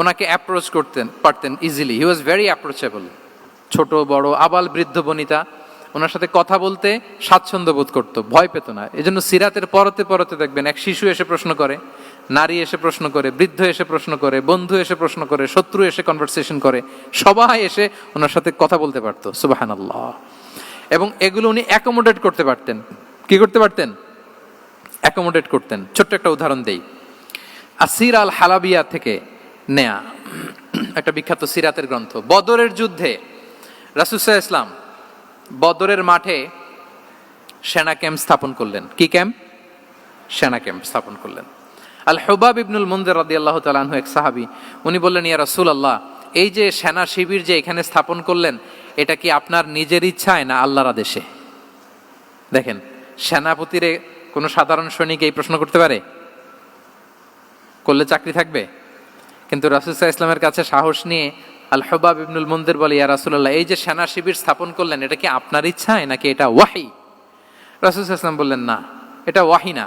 ওনাকে অ্যাপ্রোচ করতেন পারতেন easily. He was very approachable. ছোট বড় আবাল বৃদ্ধ বনিতা ওনার সাথে কথা বলতে স্বাচ্ছন্দ্য বোধ করতো, ভয় পেত না। এজন্য সিরাতের পরতে পরতে দেখবেন, এক শিশু এসে প্রশ্ন করে, নারী এসে প্রশ্ন করে, বৃদ্ধ এসে প্রশ্ন করে, বন্ধু এসে প্রশ্ন করে, শত্রু এসে কনভারসেশন করে, সবাই এসে ওনার সাথে কথা বলতে পারতো। সুবহানাল্লাহ। এবং এগুলো উনি অ্যাকোমোডেট করতে পারতেন। কি করতে পারতেন? অ্যাকোমোডেট করতেন। ছোট্ট একটা উদাহরণ দেই, আসির আল হালাবিয়া থেকে নেয়া একটা বিখ্যাত সিরাতের গ্রন্থ। বদরের যুদ্ধে রাসূল সাল্লাল্লাহু আলাইহি ওয়াসাল্লাম বদরের মাঠে সেনা ক্যাম্প স্থাপন করলেন। কি ক্যাম্প? সেনা ক্যাম্প স্থাপন করলেন। আল হুবাব ইবনুল মুনজির রাদিয়াল্লাহু তাআলা আনহু এক সাহাবী, উনি বললেন, ইয়া রাসূলুল্লাহ, এই যে সেনা শিবির যে এখানে স্থাপন করলেন, এটা কি আপনার নিজের ইচ্ছায় না আল্লাহর আদেশে? দেখেন, সেনাপতিরে কোনো সাধারণ সৈনিক এই প্রশ্ন করতে পারে? করলে চাকরি থাকবে? কিন্তু রাসূল সাল্লাল্লাহু আলাইহি ওয়াসাল্লামের কাছে সাহস নিয়ে আল হুবাব ইবনুল মুনজির বলে, ইয়া রাসূলুল্লাহ, এই যে সেনা শিবির স্থাপন করলেন, এটা কি আপনার ইচ্ছায় নাকি এটা ওয়াহি? রাসূল সাল্লাল্লাহু আলাইহি ওয়াসাল্লাম বললেন, না, এটা ওয়াহি না,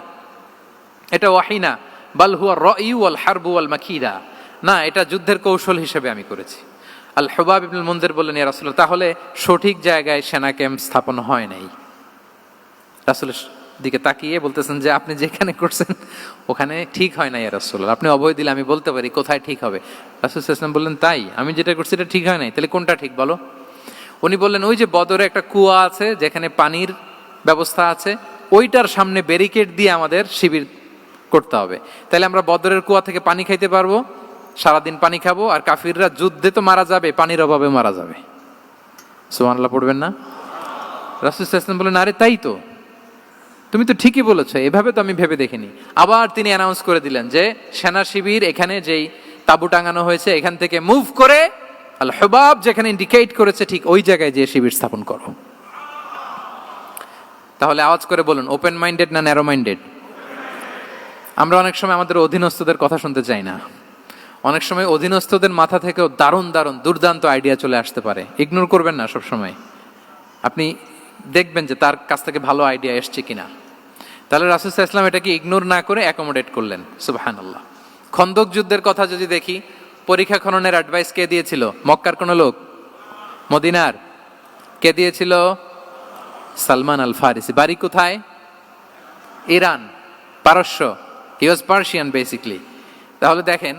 এটা ওয়াহি না, বাল হুয়া রায়ু ওয়াল হারবু ওয়াল মাকিদা, না, এটা যুদ্ধের কৌশল হিসেবে আমি করেছি। আল হুবাব ইবনুল মুনজির বললেন, ইয়া রাসূলুল্লাহ, তাহলে সঠিক জায়গায় সেনা ক্যাম্প স্থাপন হয় নাই। রাসূলের দিকে তাকিয়ে বলতেছেন যে আপনি যেখানে করছেন ওখানে ঠিক হয় না ইয়া রাসূলুল্লাহ, আপনি অভয় দিলে আমি বলতে পারি কোথায় ঠিক হবে। রাসূল সাল্লাল্লাহু আলাইহি ওয়াসাল্লাম বললেন, তাই? আমি যেটা করছি এটা ঠিক হয় নাই, তাহলে কোনটা ঠিক বলো? উনি বললেন, ওই যে বদরে একটা কুয়া আছে যেখানে পানির ব্যবস্থা আছে, ওইটার সামনে ব্যারিকেড দিয়ে আমাদের শিবির করতে হবে। তাহলে আমরা বদরের কুয়া থেকে পানি খাইতে পারবো, সারাদিন পানি খাবো, আর কাফিররা যুদ্ধে তো মারা যাবে, পানির অভাবে মারা যাবে। সুবহানাল্লাহ পড়বেন না? রাসূল সাল্লাল্লাহু আলাইহি ওয়াসাল্লাম বললেন, আরে তাই তো, তুমি তো ঠিকই বলেছো, এভাবে তো আমি ভেবে দেখিনি। আবার তিনি অ্যানাউন্স করে দিলেন যে সেনা শিবির এখানে যেই তাবু টাঙানো হয়েছে এখান থেকে মুভ করে আল হুবাব যেখানে ইন্ডিকেট করেছে ঠিক ওই জায়গায় যে শিবির স্থাপন করো। তাহলে আওয়াজ করে বলুন, ওপেন মাইন্ডেড না ন্যারো মাইন্ডেড? আমরা অনেক সময় আমাদের অধীনস্থদের কথা শুনতে চাই না। অনেক সময় অধীনস্থদের মাথা থেকেও দারুণ দারুণ দুর্দান্ত আইডিয়া চলে আসতে পারে। ইগনোর করবেন না সব সময়, আপনি দেখবেন যে তার কাছ থেকে ভালো আইডিয়া এসছে কিনা। তাহলে রাসূল সাল্লাল্লাহু আলাইহি ওয়াসাল্লাম এটাকে ইগনোর না করে অ্যাকোমোডেট করলেন। সুবহানাল্লাহ। খন্দক যুদ্ধের কথা যদি দেখি, পরীক্ষা খননের অ্যাডভাইস কে দিয়েছিল? মক্কার কোন লোক? মদিনার? কে দিয়েছিল? সালমান আল ফারিসি। বাড়ি কোথায়? ইরান, পারস্য। হি ওয়াজ পার্সিয়ান বেসিকলি। তাহলে দেখেন,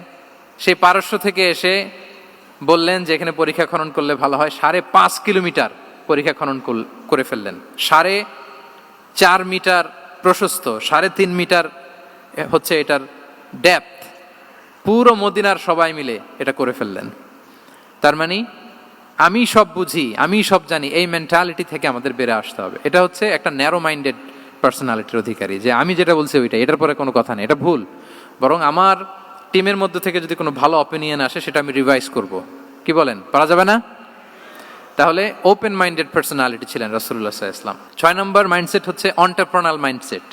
সেই পারস্য থেকে এসে বললেন যে এখানে পরীক্ষা খনন করলে ভালো হয়। 5.5 কিলোমিটার পরীক্ষা খনন করে ফেললেন। 4.5 মিটার প্রশস্ত, 3.5 মিটার হচ্ছে এটার ডেপথ। পুরো মদিনার সবাই মিলে এটা করে ফেললেন। তার মানে আমি সব বুঝি, আমি সব জানি, এই মেন্টালিটি থেকে আমাদের বেড়ে আসতে হবে। এটা হচ্ছে একটা ন্যারো মাইন্ডেড পার্সোনালিটির অধিকারী, যে আমি যেটা বলছি ওইটা, এটার পরে কোনো কথা নেই, এটা ভুল। বরং আমার টিমের মধ্যে থেকে যদি কোনো ভালো অপিনিয়ন আসে সেটা আমি রিভাইজ করব। কি বলেন, পারা যাবে না? তাহলে ওপেন মাইন্ডেড পার্সোনালিটি ছিলেন রাসূলুল্লাহ সাল্লাল্লাহু আলাইহি ওয়াসাল্লাম। 6 নম্বর মাইন্ডসেট হচ্ছে অন্টারপ্রেনাল মাইন্ডসেট।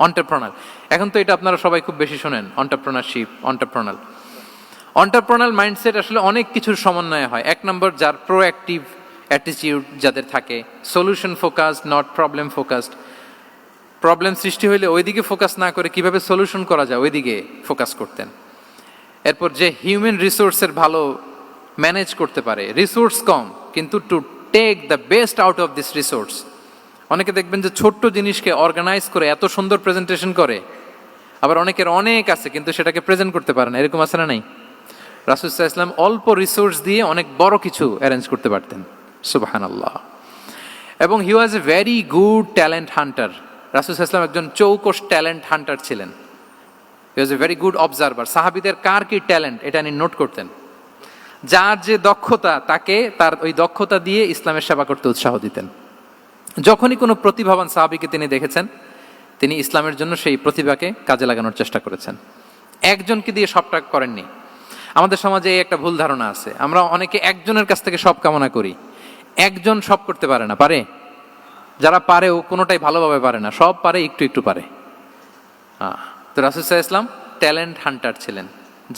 অন্টারপ্রেনাল, এখন তো এটা আপনারা সবাই খুব বেশি শোনেন, অন্টারপ্রেনারশিপ, অন্টারপ্রেনাল মাইন্ডসেট আসলে অনেক কিছুর সমন্বয় হয়। 1 নম্বর, যার প্রোঅ্যাক্টিভ অ্যাটিটিউড যাদের থাকে, solution focused not problem focused. Problem সৃষ্টি হইলে ওইদিকে ফোকাস না করে কিভাবে সলিউশন করা যায় ওইদিকে ফোকাস করতেন। এরপর যে হিউম্যান রিসোর্সের ভালো ম্যানেজ করতে পারে, রিসোর্স কম কিন্তু to take the best out of this resource. অনেকে দেখবেন যে ছোট্ট জিনিসকে অর্গানাইজ করে এত সুন্দর প্রেজেন্টেশন করে, আবার অনেকের অনেক আছে কিন্তু সেটাকে প্রেজেন্ট করতে পারে না, এরকম আছে না নাই? রাসূল সাল্লাল্লাহু আলাইহি ওয়াসাল্লাম অল্প রিসোর্স দিয়ে অনেক বড় কিছু অ্যারেঞ্জ করতে পারতেন, সুবহানাল্লাহ। এবং he was a very good talent hunter. রাসূল সাল্লাল্লাহু আলাইহি ওয়াসাল্লাম একজন চৌকস ট্যালেন্ট হান্টার ছিলেন। He was a very good observer. সাহাবীদের কার কি ট্যালেন্ট এটা তিনি নোট করতেন। যার যে দক্ষতা তাকে তার ওই দক্ষতা দিয়ে ইসলামের সেবা করতে উৎসাহ দিতেন। যখনই কোনো প্রতিভাবান সাহাবীকে তিনি দেখেছেন, তিনি ইসলামের জন্য সেই প্রতিভাকে কাজে লাগানোর চেষ্টা করেছেন। একজনকে দিয়ে সবটা করেননি। আমাদের সমাজে এই একটা ভুল ধারণা আছে, আমরা অনেকে একজনের কাছ থেকে সব কামনা করি। একজন সব করতে পারে না, পারে? যারা পারেও কোনোটাই ভালোভাবে পারে না, সব পারে, একটু একটু পারে। তো রাসূল সাল্লাল্লাহু আলাইহি ওয়াসাল্লাম ট্যালেন্ট হান্টার ছিলেন,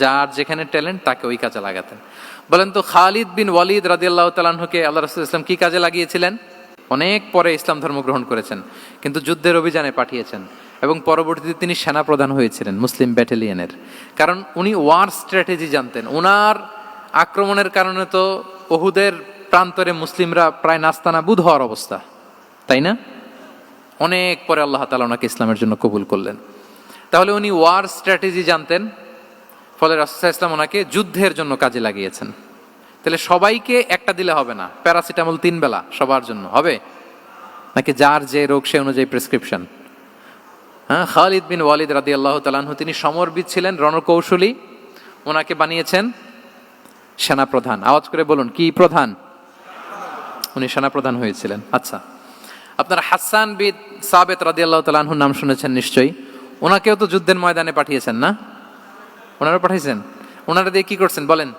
যার যেখানে ট্যালেন্ট তাকে ওই কাজে লাগাতেন। বলেন তো খালিদ বিন ওয়ালিদ রাদিয়াল্লাহু তাআলা আনহুকে আল্লাহ রাসূল সাল্লাল্লাহু আলাইহি ওয়াসাল্লাম কি কাজে লাগিয়েছিলেন? অনেক পরে ইসলাম ধর্ম গ্রহণ করেছেন, কিন্তু যুদ্ধের অভিযানে পাঠিয়েছেন এবং পরবর্তীতে তিনি সেনাপ্রধান হয়েছিলেন মুসলিম ব্যাটালিয়নের। কারণ উনি ওয়ার স্ট্র্যাটেজি জানতেন। ওনার আক্রমণের কারণে তো উহুদের প্রান্তরে মুসলিমরা প্রায় নাস্তানাবুদ হওয়ার অবস্থা, তাই না? অনেক পরে আল্লাহ তাআলা ওনাকে ইসলামের জন্য কবুল করলেন। তাহলে উনি ওয়ার স্ট্র্যাটেজি জানতেন, ফলে রাসূল সাল্লাল্লাহু আলাইহি ওয়াসাল্লাম ওনাকে যুদ্ধের জন্য কাজে লাগিয়েছেন। তাহলে সবাইকে একটা দিলে হবে না, প্যারাসিটামল 3 বেলা সবার জন্য হবে নাকি যার যে রোগ সে অনুযায়ী প্রেসক্রিপশন? খালিদ বিন ওয়ালিদ রাদিয়াল্লাহু তাআলা আনহু তিনি সমরবিদ ছিলেন, রণকৌশলী। ওনাকে বানিয়েছেন সেনাপ্রধান। আওয়াজ করে বলুন, কি প্রধান? উনি সেনাপ্রধান হয়েছিলেন। আচ্ছা, আপনারা হাসান বিন সাবিত রাদিয়াল্লাহু তাআলা আনহুর নাম শুনেছেন নিশ্চয়ই। ওনাকেও তো যুদ্ধের ময়দানে পাঠিয়েছেন না? ওনারা পাঠিয়েছেন। ওনারা দিয়ে কি করছেন বলেন?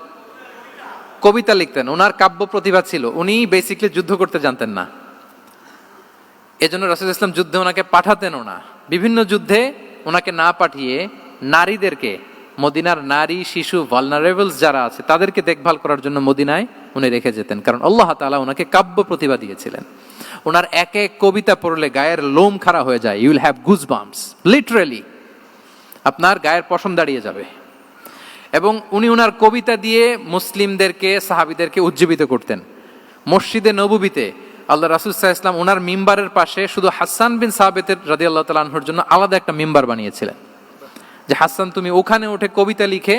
কবিতা লিখতেন। ওনার কাব্য প্রতিভা ছিল। উনি বেসিক্যালি যুদ্ধ করতে জানতেন না, এজন্য রাসূল সাল্লাল্লাহু আলাইহি ওয়াসাল্লাম যুদ্ধে ওনাকে পাঠাতেনও না। বিভিন্ন যুদ্ধে ওনাকে না পাঠিয়ে নারীদেরকে, মদিনার নারী শিশু ভালনারেবলস যারা আছে তাদেরকে দেখভাল করার জন্য মদিনায় উনি রেখে যেতেন, কারণ আল্লাহ তাআলা ওনাকে কাব্য প্রতিভা দিয়েছিলেন। ওনার এক এক কবিতা পড়লে গায়ের লোম খাড়া হয়ে যায়। You will have goosebumps, literally আপনার গায়ের পশম দাঁড়িয়ে যাবে। এবং উনি ওনার কবিতা দিয়ে মুসলিমদেরকে, সাহাবীদেরকে উজ্জীবিত করতেন। মসজিদে নববীতে আল্লাহ রাসূল সাল্লাল্লাহু আলাইহি ওয়াসাল্লাম ওনার মিম্বারের পাশে শুধু হাসান বিন সাবিতের রাদিয়াল্লাহু তাআলা আনহুর জন্য আলাদা একটা মিম্বার বানিয়েছিলেন, যে হাসান তুমি ওখানে উঠে কবিতা লিখে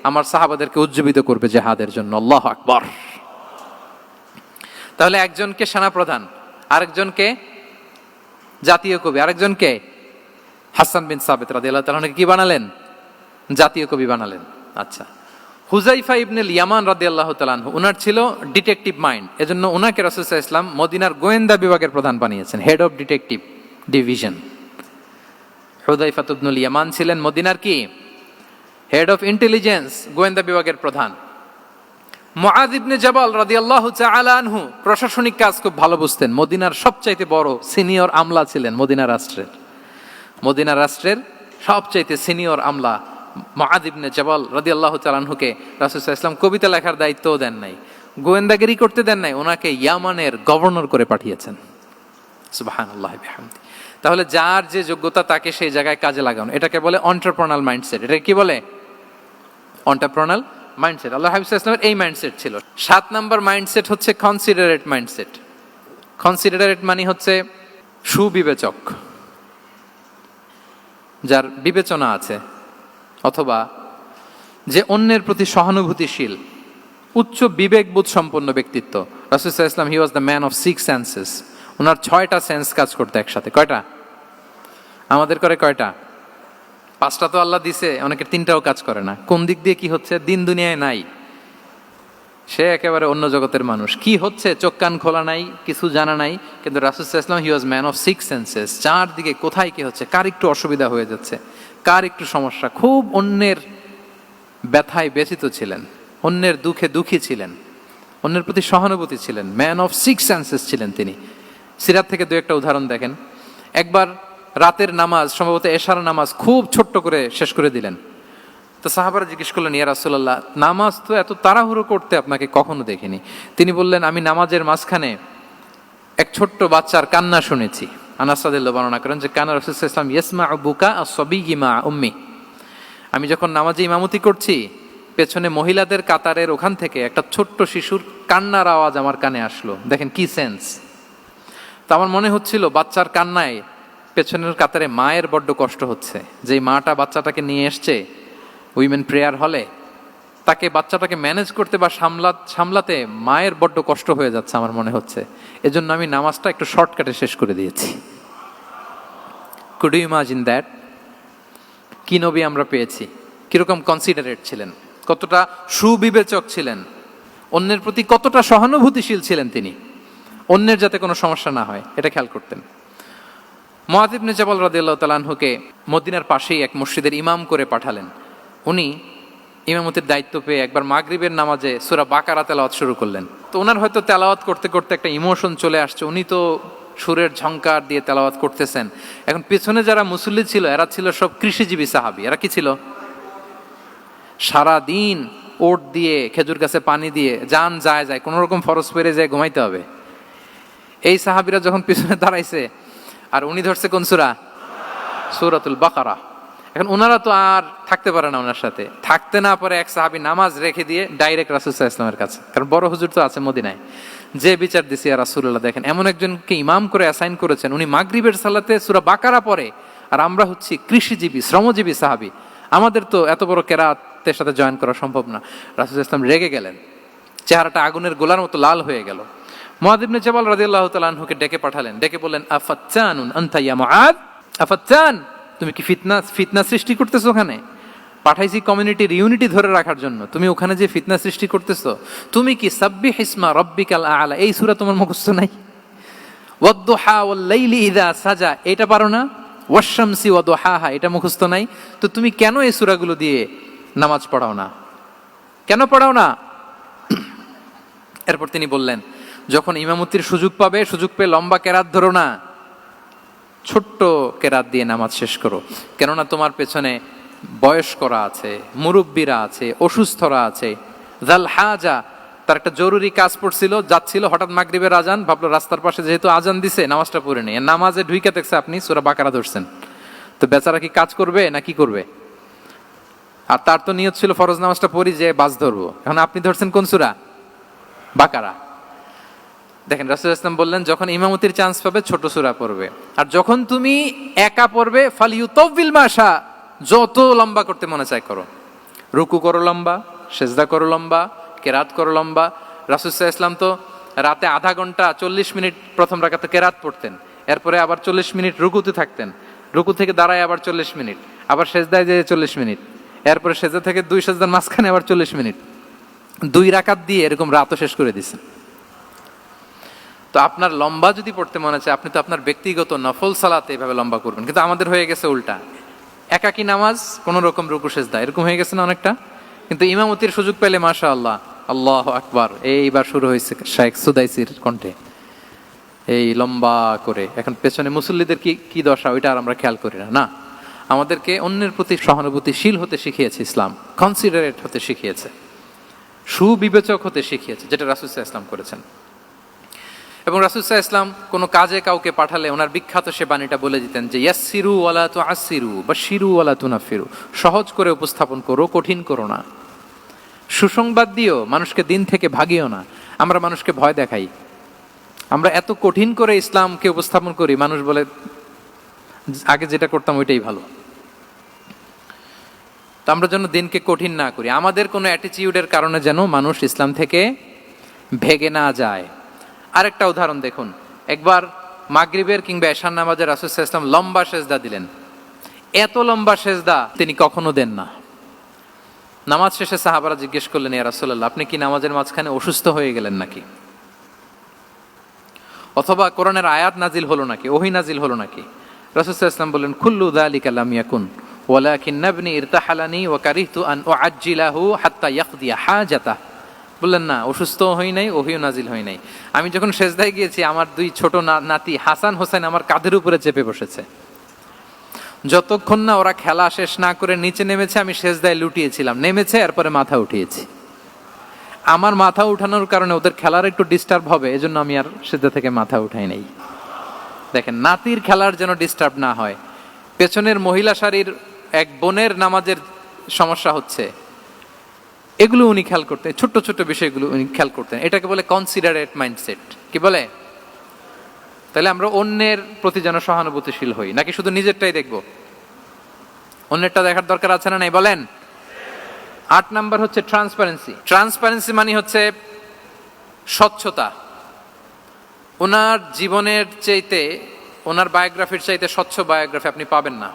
আমার সাহাবাদেরকে উজ্জীবিত করবে জিহাদের জন্য। আল্লাহু আকবার। তাহলে একজনকে সেনাপ্রধান, আরেকজনকে জাতীয় কবি, আরেকজনকে হাসান বিন সাবিত রাদিয়াল্লাহু তাআলা আনহুকে কি বানালেন? জাতীয় কবি বানালেন। আচ্ছা, হুযাইফা ইবনুল ইয়ামান রাদিয়াল্লাহু তাআলা আনহু, ওনার ছিল ডিটেকটিভ মাইন্ড, এজন্য ওনাকে রাসূল সাল্লাল্লাহু আলাইহি ওয়াসাল্লাম মদিনার গোয়েন্দা বিভাগের প্রধান বানিয়েছেন, হেড অফ ডিটেকটিভ ডিভিশন। হুযাইফা ইবনুল ইয়ামান ছিলেন মদিনার কি? হেড অফ ইন্টেলিজেন্স, গোয়েন্দা বিভাগের প্রধান। মুআয ইবনে জাবাল রাদিয়াল্লাহু তাআলা আনহু প্রশাসনিক কাজ খুব ভালো বুঝতেন। মদিনার সবচাইতে বড় সিনিয়র আমলা ছিলেন মদিনা রাষ্ট্রের সবচাইতে সিনিয়র আমলা মুআয ইবনে জাবাল রাদিয়াল্লাহু তাআলা আনহুকে রাসূল সাল্লাল্লাহু আলাইহি ওয়াসাল্লাম কবিতা লেখার দায়িত্বও দেন নাই, গোয়েন্দাগিরি করতে দেন নাই, ওনাকে ইয়ামানের গভর্নর করে পাঠিয়েছেন। সুবহানাল্লাহি বিহামদি। তাহলে যার যে যোগ্যতা তাকে সেই জায়গায় কাজে লাগানো, এটাকে বলে এন্টারপ্রেনাল মাইন্ডসেট। এটা কি বলে? এন্টারপ্রেনাল মাইন্ডসেট। আল্লাহ হাবিব সাল্লাল্লাহু আলাইহি ওয়াসাল্লামের এই মাইন্ডসেট ছিল। 7 নম্বর মাইন্ডসেট হচ্ছে কনসিডারেট মাইন্ডসেট। কনসিডারেট মানে হচ্ছে সুবিবেচক, যার বিবেচনা আছে, অথবা যে অন্যের প্রতি সহানুভূতিশীল, উচ্চ বিবেকবোধ সম্পন্ন ব্যক্তিত্ব। রাসূল সাল্লাল্লাহু আলাইহি ওয়াসাল্লাম he was the man of 6 senses. ওনার 6টা সেন্স কাজ করতে একসাথে। কয়টা? আমাদের করে কয়টা? 5টা তো আল্লাহ দিছে, অনেকের 3টাও কাজ করে না। কোন দিক দিয়ে কি হচ্ছে দিন দুনিয়ায় নাই, সে একেবারে অন্য জগতের মানুষ। কি হচ্ছে চোখ কান খোলা নাই, কিছু জানা নাই। কিন্তু রাসূল সাল্লাল্লাহু আলাইহি ওয়াসাল্লাম he was man of 6 senses. চারদিকে কোথায় কি হচ্ছে, কার একটু অসুবিধা হয়ে যাচ্ছে, কার একটু সমস্যা, খুব অন্যের ব্যথায় ব্যথিত ছিলেন, অন্যের দুঃখে দুঃখী ছিলেন। অন্যের প্রতি সহানুভূতি ছিলেন, ম্যান অফ সিক্স সেন্সেস ছিলেন তিনি। সিরাত থেকে দু একটা উদাহরণ দেখেন। একবার রাতের নামাজ, সম্ভবত এশার নামাজ, খুব ছোট্ট করে শেষ করে দিলেন। তো সাহাবারা জিজ্ঞেস করলেন, ইয়া রাসূলুল্লাহ, নামাজ তো এত তাড়াহুড়ো করতে আপনাকে কখনো দেখিনি। তিনি বললেন, আমি নামাজের মাঝখানে এক ছোট্ট বাচ্চার কান্না শুনেছি। আনাস রাদিয়াল্লাহু বর্ণনা করেন যে কানা রাসূলুল্লাহ সাল্লাল্লাহু আলাইহি ওয়াসাল্লাম ইয়াসমাউ বুকা আস-সাবিয়্যি মা উম্মি। আমি যখন নামাজে ইমামতি করছি, পেছনে মহিলাদের কাতারের ওখান থেকে একটা ছোট্ট শিশুর কান্নার আওয়াজ আমার কানে আসলো। দেখেন কি সেন্স। তো আমার মনে হচ্ছিল বাচ্চার কান্নায় পেছনের কাতারে মায়ের বড্ড কষ্ট হচ্ছে। যেই মাটা বাচ্চাটাকে নিয়ে এসছে উইমেন প্রেয়ার হলে, তাকে বাচ্চাটাকে ম্যানেজ করতে বা সামলাতে মায়ের বড্ড কষ্ট হয়ে যাচ্ছে আমার মনে হচ্ছে। এজন্য আমি নামাজটা একটু শর্টকাটে শেষ করে দিয়েছি। Could you imagine that? কি নবী আমরা পেয়েছি, কিরকম কনসিডারেট ছিলেন, কতটা সুবিবেচক ছিলেন, অন্যের প্রতি কতটা সহানুভূতিশীল ছিলেন তিনি, অন্যের যাতে কোনো সমস্যা না হয় এটা খেয়াল করতেন। মুআয ইবনে জাবাল রাদিয়াল্লাহু তাআলা আনহুকে মদিনার পাশেই এক মসজিদের ইমাম করে পাঠালেন। উনি ইমামতির দায়িত্ব পেয়ে একবার মাগরিবের নামাজে সূরা বাকারা তেলাওয়াত শুরু করলেন। তো ওনার হয়তো তেলাওয়াত করতে করতে একটা ইমোশন চলে আসছে। উনি তো সুরের ঝংকার দিয়ে তেলাওয়াত করতেছেন। এখন পেছনে যারা মুসল্লি ছিল এরা ছিল সব কৃষিজীবী সাহাবী। এরা কি ছিল? সারা দিন ওট দিয়ে, খেজুর গাছে পানি দিয়ে জান যায় কোনো রকম ফরজ পেরে যায় ঘুমাইতে হবে। এই সাহাবীরা যখন পিছনে দাঁড়াইছে আর উনি ধরছে কোন সূরা? সূরাতুল বাকারা। এখন ওনারা তো আর থাকতে পারে না, ওনার সাথে থাকতে না পারে এক সাহাবী নামাজ রেখে দিয়ে ডাইরেক্ট রাসূল সাল্লাল্লাহু আলাইহি ওয়াসাল্লামের কাছে, কারণ বড় হুজুর তো আছে মদিনায়। যে বিচার দিছি ইয়া রাসূলুল্লাহ, দেখেন এমন একজনকে ইমাম করে অ্যাসাইন করেছেন, উনি মাগরিবের সালাতে সূরা বাকারা পড়ে, আর আমরা হচ্ছি কৃষিজীবী শ্রমজীবী সাহাবী, আমাদের তো এত বড় কেরাতের সাথে জয়েন করা সম্ভব না। রাসূল সাল্লাল্লাহু আলাইহি ওয়াসাল্লাম রেগে গেলেন, চেহারাটা আগুনের গোলার মতো লাল হয়ে গেল। মুআয ইবনে জাবাল রাদিয়াল্লাহু তাআলা আনহুকে ডেকে পাঠালেন, ডেকে বললেন, আফাত্তানুন আনতা ইয়া মুআয, আফাত্তান, তুমি কি ফিতনা সৃষ্টি করতেছো? ওখানে পাঠাইছি কমিউনিটির ইউনিটি ধরে রাখার জন্য, তুমি ওখানে যে ফিতনা সৃষ্টি করতেছো। তুমি কি সাব্বিহ ইসমা রাব্বিকাল আ'লা এই সূরা তোমার মুখস্থ নাই? ওয়াদ-দুহা ওয়াল-লাইলি ইযা সাজা এটা পারো না? ওয়াশ-শামসি ওয়া দুহাহা এটা মুখস্থ নাই? তো তুমি কেন এই সূরাগুলো দিয়ে নামাজ পড়াও না? কেন পড়াও না? এরপর তিনি বললেন, যখন ইমামতির সুযোগ পাবে, সুযোগ পেয়ে লম্বা কেরাত ধরো না, ছোট্ট কেরাত দিয়ে নামাজ শেষ করো। কেননা তোমার পেছনে বয়স্করা আছে, মুরব্বীরা আছে, অসুস্থরা আছে। জাল হাজা, তার একটা জরুরি কাজ পড়ছিল, যাচ্ছিল, হঠাৎ মাগরিবের আজান, ভাবলো রাস্তার পাশে যেহেতু আজান দিছে নামাজটা পড়ে নেই। নামাজে ঢুইকে দেখছে আপনি সূরা বাকারা ধরছেন, তো বেচারা কি কাজ করবে না কি করবে? আর তার তো নিয়ত ছিল ফরজ নামাজটা পড়ি যে বাস ধরবো, এখন আপনি ধরছেন কোন সূরা? বাকারা। দেখেন রাসূল সাল্লাল্লাহু আলাইহি ওয়াসাল্লাম বললেন, যখন ইমামতির চান্স পাবে ছোট সূরা পড়বে, আর যখন তুমি একা পড়বে ফালিউতাউবিল মাশা, যত লম্বা করতে মনে চায় করো, রুকু করো লম্বা, সেজদা করো লম্বা, কেরাত করো লম্বা। রাসূল সাল্লাল্লাহু আলাইহি ওয়াসাল্লাম তো রাতে আধা ঘন্টা 40 মিনিট প্রথম রাকাতে কেরাত পড়তেন, এরপরে আবার 40 মিনিট রুকুতে থাকতেন, রুকু থেকে দাঁড়ায় আবার 40 মিনিট, আবার সেজদায় যেয়ে 40 মিনিট, এরপরে সেজদা থেকে 2 সেজদার মাঝখানে আবার 40 মিনিট, 2 রাকাত দিয়ে এরকম রাতও শেষ করে দিয়েছেন। তো আপনার লম্বা যদি পড়তে মনে চায়, আপনি তো আপনার ব্যক্তিগত নফল সালাতে এভাবে লম্বা করবেন। কিন্তু আমাদের হয়ে গেছে উল্টা, একাকী নামাজ কোন রকম রুকু সেজদা এরকম হয়ে গেছে না অনেকটা। কিন্তু ইমামতির সুযোগ পেলে মাশাআল্লাহ, আল্লাহু আকবার, এইবার শুরু হয়েছে শাইখ সুদাইসির কণ্ঠে এই লম্বা করে। এখন পেছনে মুসল্লিদের কি দশা ওইটা আর আমরা খেয়াল করি না। আমাদেরকে অন্যের প্রতি সহানুভূতিশীল হতে শিখিয়েছে ইসলাম, কনসিডারেট হতে শিখিয়েছে, সুবিবেচক হতে শিখিয়েছে, যেটা রাসূল সাল্লাল্লাহু আলাইহি ওয়াসাল্লাম করেছেন। এবং রাসূল সাল্লাল্লাহু আলাইহি ওয়াসাল্লাম কোনো কাজে কাউকে পাঠালে ওনার বিখ্যাত সে বাণীটা বলে দিতেন যে ইয়াসসিরু ওয়ালা তুআসসিরু বাশশিরু ওয়ালা তুনাফিরু, সহজ করে উপস্থাপন করো, কঠিন করো না। সুসংবাদ দিও, মানুষকে দিন থেকে ভাগিও না। আমরা মানুষকে ভয় দেখাই, আমরা এত কঠিন করে ইসলামকে উপস্থাপন করি, মানুষ বলে আগে যেটা করতাম ওইটাই ভালো। তো আমরা যেন দিনকে কঠিন না করি, আমাদের কোনো অ্যাটিটিউডের কারণে যেন মানুষ ইসলাম থেকে ভেগে না যায়। আরেকটা উদাহরণ দেখুন, একবার মাগরিবের কিংবা এশার নামাজে রাসূল সাল্লাল্লাহু আলাইহি ওয়াসাল্লাম লম্বা সেজদা দিলেন। এত লম্বা সেজদা তিনি কখনো দেন না। নামাজ শেষে সাহাবারা জিজ্ঞেস করলেন, ইয়া রাসূলুল্লাহ, আপনি কি নামাজের মাঝখানে অসুস্থ হয়ে গেলেন নাকি? অথবা কোরআনের আয়াত নাজিল হলো নাকি, ওহী নাজিল হলো নাকি? রাসূল সাল্লাল্লাহু আলাইহি ওয়াসাল্লাম বললেন, কুল্লু যালিকা লাম ইয়াকুন ওয়ালাকিন নাবনি ইরতাহালানি ওয়া কারিহতু আন উআজ্জিলাহু হাত্তা ইয়াকদিয়া হাজাতাহ বললেন না, অসুস্থ হই নাই, ওহিও নাজিল হই নাই। আমি যখন সেজদায় গিয়েছি, আমার দুই ছোট নাতি হাসান হোসেন আমার কাঁধের উপরে চেপে বসেছে। যতক্ষণ না ওরা খেলা শেষ না করে নিচে নেমেছে, আমি সেজদায় লুটিয়েছিলাম। নেমেছে, এরপরে মাথা উঠিয়েছি। আমার মাথা উঠানোর কারণে ওদের খেলার একটু ডিস্টার্ব হবে, এজন্য আমি আর সেজদা থেকে মাথা উঠাই নাই। দেখেন, নাতির খেলার যেন ডিস্টার্ব না হয়। পেছনের মহিলা সারির এক বোনের নামাজের সমস্যা হচ্ছে, এগুলো উনি খেয়াল করতেন, ছোট্ট ছোট্ট বিষয়গুলো উনি খেয়াল করতেন। এটাকে বলে কনসিডারেট মাইন্ডসেট। কি বলে? তাহলে আমরা অন্যের প্রতি যেন সহানুভূতিশীল হই, নাকি শুধু নিজেরটাই দেখব? অন্যেরটা দেখার দরকার আছে না নাই বলেন? 8 নাম্বার হচ্ছে ট্রান্সপারেন্সি। ট্রান্সপারেন্সি মানে হচ্ছে স্বচ্ছতা। ওনার জীবনের চাইতে, ওনার বায়োগ্রাফির চাইতে স্বচ্ছ বায়োগ্রাফি আপনি পাবেন না।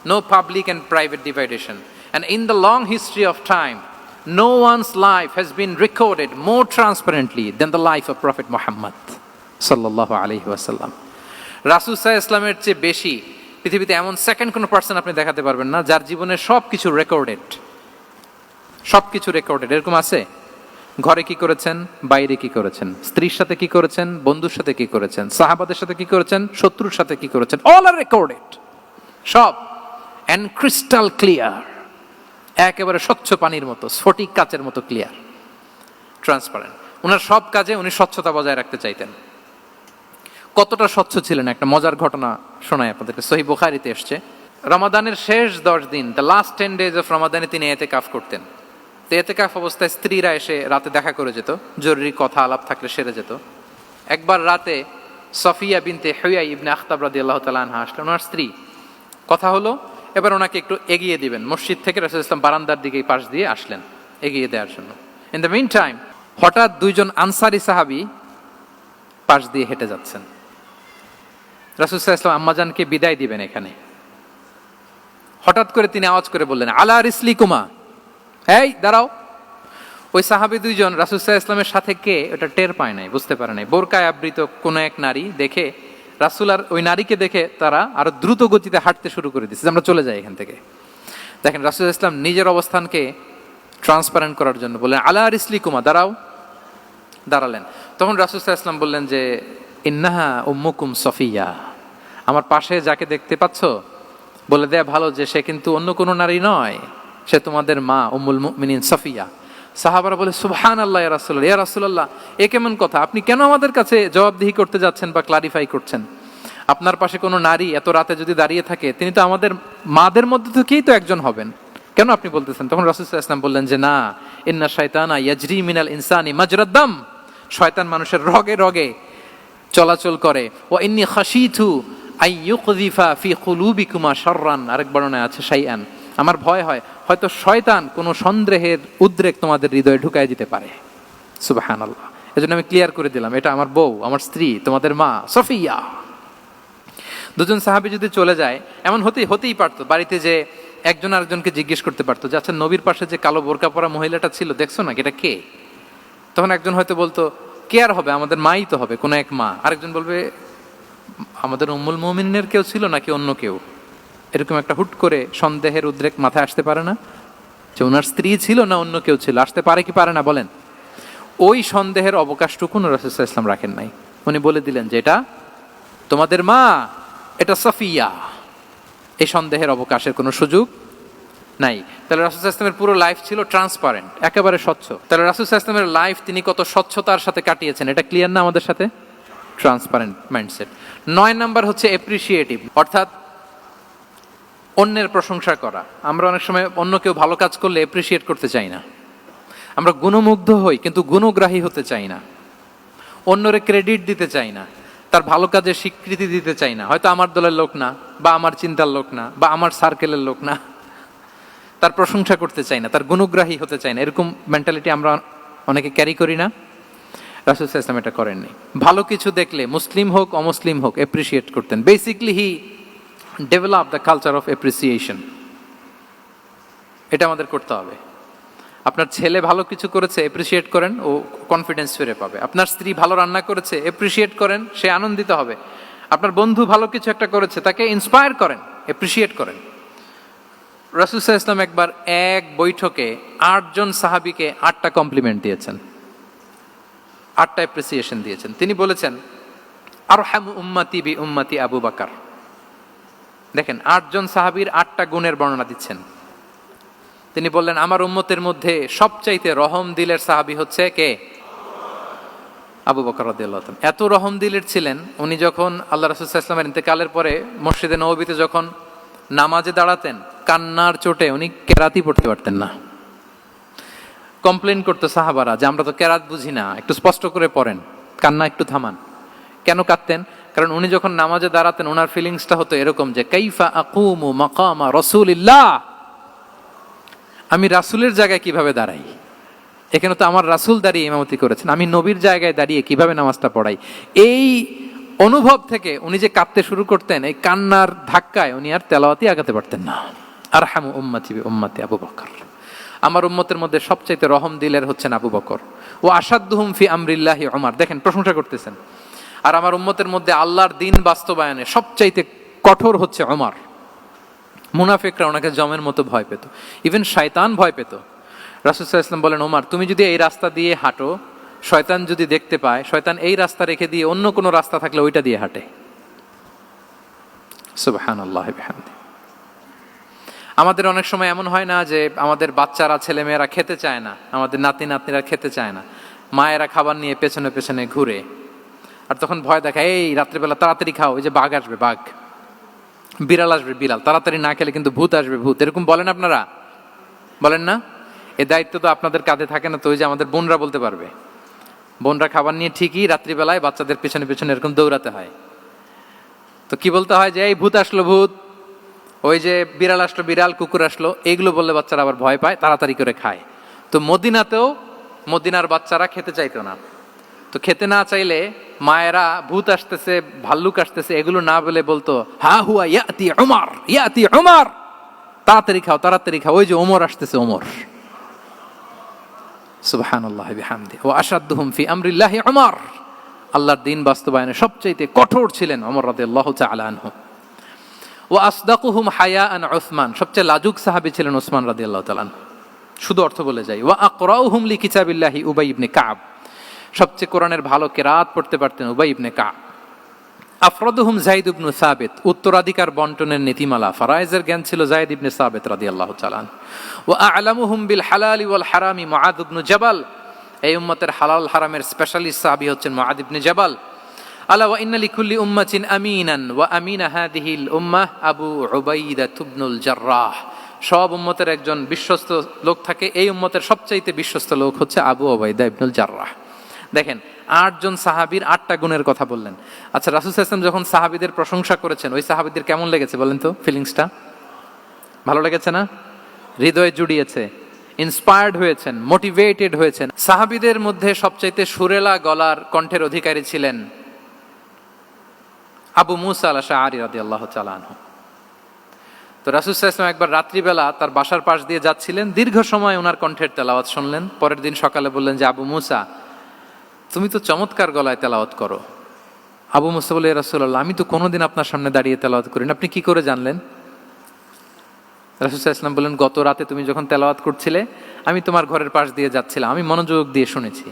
No public and private division, and in the long history of time no one's life has been recorded more transparently than the life of Prophet Muhammad sallallahu alaihi wasallam. রাসূল সাল্লাল্লাহু আলাইহি ওয়াসাল্লামের চেয়ে বেশি পৃথিবীতে এমন সেকেন্ড কোন পারসন আপনি দেখাতে পারবেন না যার জীবনের সবকিছু রেকর্ডেড। সবকিছু রেকর্ডেড। এরকম আছে? ঘরে কি করেছেন, বাইরে কি করেছেন, স্ত্রীর সাথে কি করেছেন, বন্ধুর সাথে কি করেছেন, সাহাবাদের সাথে কি করেছেন, শত্রুর সাথে কি করেছেন, অল আর রেকর্ডেড। সব এন্ড ক্রিস্টাল ক্লিয়ার, একেবারে স্বচ্ছ পানির মতো, স্ফটিক কাচের মতো ক্লিয়ার, ট্রান্সপারেন্ট। ওনার সব কাজে উনি স্বচ্ছতা বজায় রাখতে চাইতেন। কতটা স্বচ্ছ ছিলেন একটা মজার ঘটনা শোনায় আপনাদেরকে। সহিহ বুখারীতে এসেছে, রমাদানের শেষ 10 দিন, দ্য লাস্ট 10 days অফ রমাদানে তিনি ইতিকাফ করতেন। তো ইতিকাফ অবস্থায় স্ত্রীরা এসে রাতে দেখা করে যেত, জরুরি কথা আলাপ থাকলে সেরে যেত। একবার রাতে সফিয়া বিনতে হুয়াই ইবনে আখতাব রাদিয়াল্লাহু তাআলা আনহা আসলেন, ওনার স্ত্রী। কথা হলো এবার ওনাকে একটু এগিয়ে দিবেন। মসজিদ থেকে রাসূলুল্লাহ সাল্লাল্লাহু আলাইহি ওয়াসাল্লাম বারান্দার দিকে পাশ দিয়ে আসলেন এগিয়ে দেওয়ার জন্য। ইন দ্য মিন টাইম হঠাৎ দুইজন আনসারী সাহাবী পাশ দিয়ে হেঁটে যাচ্ছেন। রাসূলুল্লাহ সাল্লাল্লাহু আলাইহি ওয়াসাল্লাম আম্মাজানকে বিদায় দিবেন এখানে। হঠাৎ করে তিনি আওয়াজ করে বললেন, আলা রিসলিকুমা, এই দাঁড়াও। ওই সাহাবী দুইজন রাসূলুল্লাহ সাল্লাল্লাহু আলাইহি ওয়াসাল্লামের সাথে কে ওটা টের পায় নাই, বুঝতে পারে নাই। বোরকায় আবৃত কোন এক নারী দেখে রাসূল আর ওই নারীকে দেখে তারা আরো দ্রুত গতিতে হাঁটতে শুরু করে দিচ্ছে, আমরা চলে যাই এখান থেকে। দেখেন, রাসূল ইসলাম নিজের অবস্থানকে ট্রান্সপারেন্ট করার জন্য বললেন, আলা রিসলিকুমা, দাঁড়াও। দাঁড়ালেন। তখন রাসূল ইসলাম বললেন যে, ইন্নাহা উম্মুকুম সফিয়া, আমার পাশে যাকে দেখতে পাচ্ছ, বলে দেয়া ভালো যে সে কিন্তু অন্য কোনো নারী নয়, সে তোমাদের মা উম্মুল মুমিনিন সফিয়া। সাহাবারা বলে, সুবহানাল্লাহ ইয়া রাসূলুল্লাহ, ইয়া রাসূলুল্লাহ, এ কেমন কথা? আপনি কেন আমাদের কাছে জবাবদিহি করতে যাচ্ছেন বা ক্লারিফাই করছেন? আপনার পাশে কোনো নারী এত রাতে যদি দাঁড়িয়ে থাকে, তিনি তো আমাদের মাদের মধ্যে থেকেই তো একজন হবেন, কেন আপনি বলতেছেন? তখন রাসূল সাল্লাল্লাহু আলাইহি ওয়াসাল্লাম বললেন যে, না, ইন্না শাইতানা ইয়াজরি মিনাল ইনসানি মাজরাদ দাম, শয়তান মানুষের রগে রগে চলাচল করে। ওয়া ইন্নী খাশিতু আই ইউকযিফা ফি কুলুবিকুমা শাররান, আরেক বর্ণনায় আছে শাইআন, আমার ভয় হয় হয়তো শয়তান কোনো সন্দেহের উদ্রেক তোমাদের হৃদয়ে ঢুকায় দিতে পারে। সুবহানাল্লাহ। এজন্য আমি ক্লিয়ার করে দিলাম, এটা আমার বউ, আমার স্ত্রী, তোমাদের মা সফিয়া। দুজন সাহাবী যদি চলে যায়, এমন হতেই পারতো বাড়িতে যে একজন আরেকজনকে জিজ্ঞেস করতে পারতো যে, আচ্ছা, নবীর পাশে যে কালো বোরকা পরা মহিলাটা ছিল দেখছো না, এটা কে? তখন একজন হয়তো বলতো, কে আর হবে, আমাদের মাই তো হবে, কোনো এক মা। আরেকজন বলবে, আমাদের উম্মুল মুমিনের কেউ ছিল নাকি অন্য কেউ? এরকম একটা হুট করে সন্দেহের উদ্রেক মাথায় আসতে পারে না যে ওনার স্ত্রী ছিল না অন্য কেউ ছিল? আসতে পারে কি পারে না বলেন? ওই সন্দেহের অবকাশটুকু রাসূল সাল্লাল্লাহু আলাইহি ওয়াসাল্লাম রাখেন নাই। উনি বলে দিলেন যে, এটা তোমাদের মা, এটা সফিয়া। এই সন্দেহের অবকাশের কোনো সুযোগ নাই। তাহলে রাসূল সাল্লাল্লাহু আলাইহি ওয়াসাল্লামের পুরো লাইফ ছিল ট্রান্সপারেন্ট, একেবারে স্বচ্ছ। তাহলে রাসূল সাল্লাল্লাহু আলাইহি ওয়াসাল্লামের লাইফ তিনি কত স্বচ্ছতার সাথে কাটিয়েছেন, এটা ক্লিয়ার না আমাদের সাথে? Transparent mindset. 9 নাম্বার হচ্ছে অ্যাপ্রিশিয়েটিভ, অর্থাৎ অন্যের প্রশংসা করা। আমরা অনেক সময় অন্য কেউ ভালো কাজ করলে অ্যাপ্রিশিয়েট করতে চাই না। আমরা গুণমুগ্ধ হই কিন্তু গুণগ্রাহী হতে চাই না। অন্যরে ক্রেডিট দিতে চাই না, তার ভালো কাজের স্বীকৃতি দিতে চাই না। হয়তো আমার দলের লোক না, বা আমার চিন্তার লোক না, বা আমার সার্কেলের লোক না, তার প্রশংসা করতে চাই না, তার গুণগ্রাহী হতে চাই না। এরকম মেন্টালিটি আমরা অনেকে ক্যারি করি না? রাসূল সাল্লাল্লাহু আলাইহি ওয়াসাল্লাম এটা করেননি। ভালো কিছু দেখলে মুসলিম হোক অমুসলিম হোক অ্যাপ্রিশিয়েট করতেন। Basically he develop the culture of appreciation. এটা আমাদের করতে হবে। আপনার ছেলে ভালো কিছু করেছে, অ্যাপ্রিশিয়েট করেন, ও কনফিডেন্স ফিরে পাবে। আপনার স্ত্রী ভালো রান্না করেছে, অ্যাপ্রিশিয়েট করেন, সে আনন্দিত হবে। আপনার বন্ধু ভালো কিছু একটা করেছে, তাকে ইন্সপায়ার করেন, অ্যাপ্রিশিয়েট করেন। রাসূল সাল্লাল্লাহু আলাইহি ওয়াসাল্লাম একবার এক বৈঠকে 8 জন সাহাবীকে 8টা কমপ্লিমেন্ট দিয়েছেন। 8টা অ্যাপ্রিসিয়েশন দিয়েছেন। তিনি বলেছেন আরহামু উম্মতি বি উম্মতি আবু বকর। দেখেন 8 জন সাহাবীর 8টা গুণের বর্ণনা দিচ্ছেন। তিনি বললেন আমার উম্মতের মধ্যে সবচাইতে রহম দিলের সাহাবী হচ্ছে কে? আবু বকর রাদিয়াল্লাহু তাআলা। এত রহম দিলের ছিলেন, উনি যখন আল্লাহ রাসূল সাল্লাল্লাহু আলাইহি ওয়াসাল্লামের ইন্তেকালের পরে মসজিদে নববীতে যখন নামাজে দাঁড়াতেন, কান্নার চোটে উনি কেরাতই পড়তে পারতেন না। কমপ্লেন করতো সাহাবারা যে আমরা তো কেরাত বুঝি না, একটু স্পষ্ট করে পড়েন, কান্না একটু থামান। কেন কাঁদতেন? কারণ উনি যখন নামাজে দাঁড়াতেন ওনার ফিলিংসটা হতো এরকম যে কাইফা আকুমু মাকামা রাসূলিল্লাহ, আমি রাসূলের জায়গায় কিভাবে দাঁড়াই, এখানে তো আমার রাসূল দাঁড়িয়ে ইমামতি করেছেন, আমি নবীর জায়গায় দাঁড়িয়ে কিভাবে নামাজটা পড়াই। এই অনুভব থেকে উনি যে কাঁদতে শুরু করতেন, এই কান্নার ধাক্কায় উনি আর তেলাওয়াতই আগাতে পারতেন না। আরহামু উম্মতি বি উম্মতি আবু বকর, আমার উম্মতের মধ্যে সবচাইতে রহম দিলের হচ্ছেন আবু বকর। ও আসাদ্দুহুম ফি আমরিল্লাহি উমর, দেখেন প্রশংসা করতেছেন। আর আমার উম্মতের মধ্যে আল্লাহর দ্বীন বাস্তবায়নে সবচাইতে কঠোর হচ্ছে ওমর। মুনাফিকরা ওনাকে জমের মতো ভয় পেত, ইভেন শয়তান ভয় পেত। রাসূল সাল্লাল্লাহু আলাইহি ওয়াসাল্লাম বলেন ওমর তুমি যদি এই রাস্তা দিয়ে হাঁটো, শয়তান যদি দেখতে পায়, শয়তান এই রাস্তা রেখে দিয়ে অন্য কোনো রাস্তা থাকলে ওইটা দিয়ে হাঁটে। সুবহানাল্লাহি বিহামদি। আমাদের অনেক সময় এমন হয় না যে আমাদের বাচ্চারা ছেলেমেয়েরা খেতে চায় না, আমাদের নাতি নাতনিরা খেতে চায় না, মায়েরা খাবার নিয়ে পেছনে পেছনে ঘুরে, আর তখন ভয় দেখায় এই রাত্রিবেলা তাড়াতাড়ি খাও, ওই যে বাঘ আসবে বাঘ, বিড়াল আসবে বিড়াল, তাড়াতাড়ি না খেলে কিন্তু ভূত আসবে ভূত, এরকম বলেন আপনারা? বলেন না? এই দায়িত্ব তো আপনাদের কাঁধে থাকে না? তো ওই যে আমাদের বোনরা বলতে পারবে, বোনরা খাবার নিয়ে ঠিকই রাত্রিবেলায় বাচ্চাদের পেছনে পেছনে এরকম দৌড়াতে হয়। তো কি বলতে হয় যে এই ভূত আসলো ভূত, ওই যে বিড়াল আসলো বিড়াল, কুকুর আসলো, এইগুলো বললে বাচ্চারা আবার ভয় পায়, তাড়াতাড়ি করে খায়। তো মদিনাতেও মদিনার বাচ্চারা খেতে চাইতো না। তো খেতে না চাইলে মায়েরা ভূত আসতেছে ভাল্লুক আসতেছে এগুলো না বলে বলতো হা হুয়া ইয়াতি উমর, ইয়াতি উমর, তাড়াতাড়ি খাও তাড়াতাড়ি খাও, ওই যে ওমর আসতেছে ওমর। সুবহানাল্লাহি বিহামদি। ওয়া আশাদ্দুহুম ফি আমরিল্লাহি উমর, আল্লাহর দ্বীন বাস্তবায়নে সবচেয়ে কঠোর ছিলেন ওমর রাদিয়াল্লাহু তাআলা আনহু। ওয়া আসদাকুহুম হায়াআন উসমান, সবচেয়ে লাজুক সাহাবী ছিলেন উসমান রাদিয়াল্লাহু তাআলা আনহু। শুধু অর্থ বলে যাই। ওয়া আকরাউহুম লিকিতাবিল্লাহি উবাই ইবনে কাব, সবচেয়ে কোরআনের ভালো কেরাত পড়তে পারতেন উবাই ইবনে কাব। আফরাদুহুম যায়েদ ইবনে সাবিত, উত্তরাধিকার বন্টনের নীতিমালা ফারায়েজের জ্ঞান ছিল যায়েদ ইবনে সাবিত রাদিয়াল্লাহু তাআলা আনহু। ওয়া আ'লামুহুম বিল হালালি ওয়াল হারামি মুআদ ইবনে জাবাল, এই উম্মতের হালাল হারামের স্পেশালিস্ট সাহাবী হচ্ছেন মুআদ ইবনে জাবাল। আলা ওয়া ইন্না লিকুল্লি উম্মাতিন আমিনান ওয়া আমিনা হাদিহিল উম্মাহ আবু উবাইদা ইবনুল জাররাহ, সব উম্মতের একজন বিশ্বস্ত লোক থাকে, এই উম্মতের সবচাইতে বিশ্বস্ত লোক হচ্ছে আবু উবাইদা ইবনুল জাররাহ। দেখেন 8 জন সাহাবীর 8টা গুণের কথা বললেন। আচ্ছা রাসূল সাল্লাল্লাহু আলাইহি ওয়াসাল্লাম যখন সাহাবীদের প্রশংসা করেছেন, ওই সাহাবীদের কেমন লেগেছে বলেন তো? ফিলিংসটা ভালো লেগেছে না? হৃদয়ে জুড়িয়েছে, ইন্সপায়ার্ড হয়েছেন, মোটিভেটেড হয়েছেন। সাহাবীদের মধ্যে সবচাইতে সুরেলা গলার কণ্ঠের অধিকারী ছিলেন আবু মুসা আল-আশআরী রাদিয়াল্লাহু তাআলা আনহু। তো রাসূল সাল্লাল্লাহু আলাইহি ওয়াসাল্লাম একবার রাত্রিবেলা তার বাসার পাশ দিয়ে যাচ্ছিলেন, দীর্ঘ সময় ওনার কণ্ঠের তেলাওয়াত শুনলেন। পরের দিন সকালে বললেন যে আবু মুসা তুমি তো চমৎকার গলায় তেলাওয়াত করো। আবু মুসা বলে, ইয়া রাসূলুল্লাহ আমি তো কোনোদিন আপনার সামনে দাঁড়িয়ে তেলাওয়াত করি না, আপনি কি করে জানলেন? রাসূল সাল্লাল্লাহু আলাইহি ওয়াসাল্লাম বললেন গত রাতে তুমি যখন তেলাওয়াত করছিলে আমি তোমার ঘরের পাশ দিয়ে যাচ্ছিলাম, আমি মনোযোগ দিয়ে শুনেছি।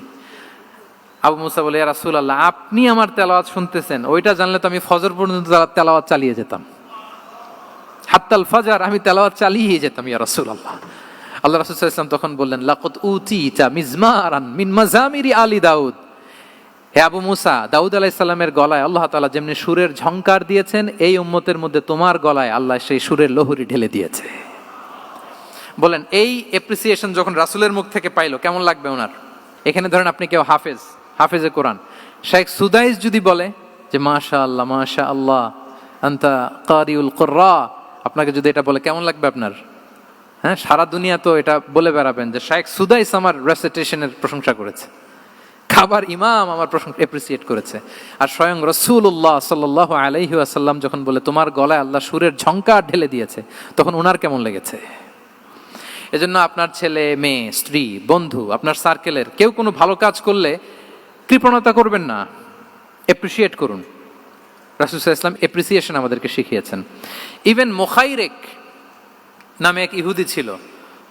আবু মুসা বলে, ইয়া রাসূলুল্লাহ আপনি আমার তেলাওয়াত শুনতেছেন, ওইটা জানলে তো আমি ফজর পর্যন্ত তেলাওয়াত চালিয়ে যেতাম, হাত্তাল ফাজর আমি তেলাওয়াত চালিয়ে যেতাম ইয়া রাসূলুল্লাহ। আল্লাহ রাসূল সাল্লাল্লাহু আলাইহি ওয়াসাল্লাম তখন বললেন লাকাদ উতিতা মিজমারান মিন মাজামিরি আলি দাউদ, হে আবু মুসা দাউদ আলাইহিস সালামের গলায় আল্লাহ তাআলা যেমনি সুরের ঝংকার দিয়েছেন, এই উম্মতের মধ্যে তোমার গলায় আল্লাহ সেই সুরের লহরী ঢেলে দিয়েছে। বলেন এই অ্যাপ্রিসিয়েশন যখন রাসূলের মুখ থেকে পাইলো কেমন লাগবে ওনার? এখানে ধরেন আপনি কেউ হাফেজে কোরআন শেখ সুদাইস যদি বলে যে মাশাআল্লাহ মাশাআল্লাহ আনতা কারিউল কুররা, আপনাকে যদি এটা বলে কেমন লাগবে আপনার? হ্যাঁ, সারা দুনিয়া তো এটা বলে বেড়াবেন যে শেখ সুদাইস আমার রেসিটেশনের প্রশংসা করেছে, খাবার ইমাম আমার প্রশংসা এপ্রিসিয়েট করেছে। আর স্বয়ং রাসূলুল্লাহ সাল্লাল্লাহু আলাইহি ওয়াসাল্লাম যখন বলে তোমার গলায় আল্লাহ সুরের ঝংকার ঢেলে দিয়েছে, তখন ওনার কেমন লেগেছে? এজন্য আপনার ছেলে মেয়ে স্ত্রী বন্ধু আপনার সার্কেলের কেউ কোনো ভালো কাজ করলে কৃপণতা করবেন না, এপ্রিসিয়েট করুন। রাসূল সাল্লাল্লাহু আলাইহি ওয়াসাল্লাম এপ্রিসিয়েশন আমাদেরকে শিখিয়েছেন। ইভেন মুখাইরেক নামে এক ইহুদি ছিল,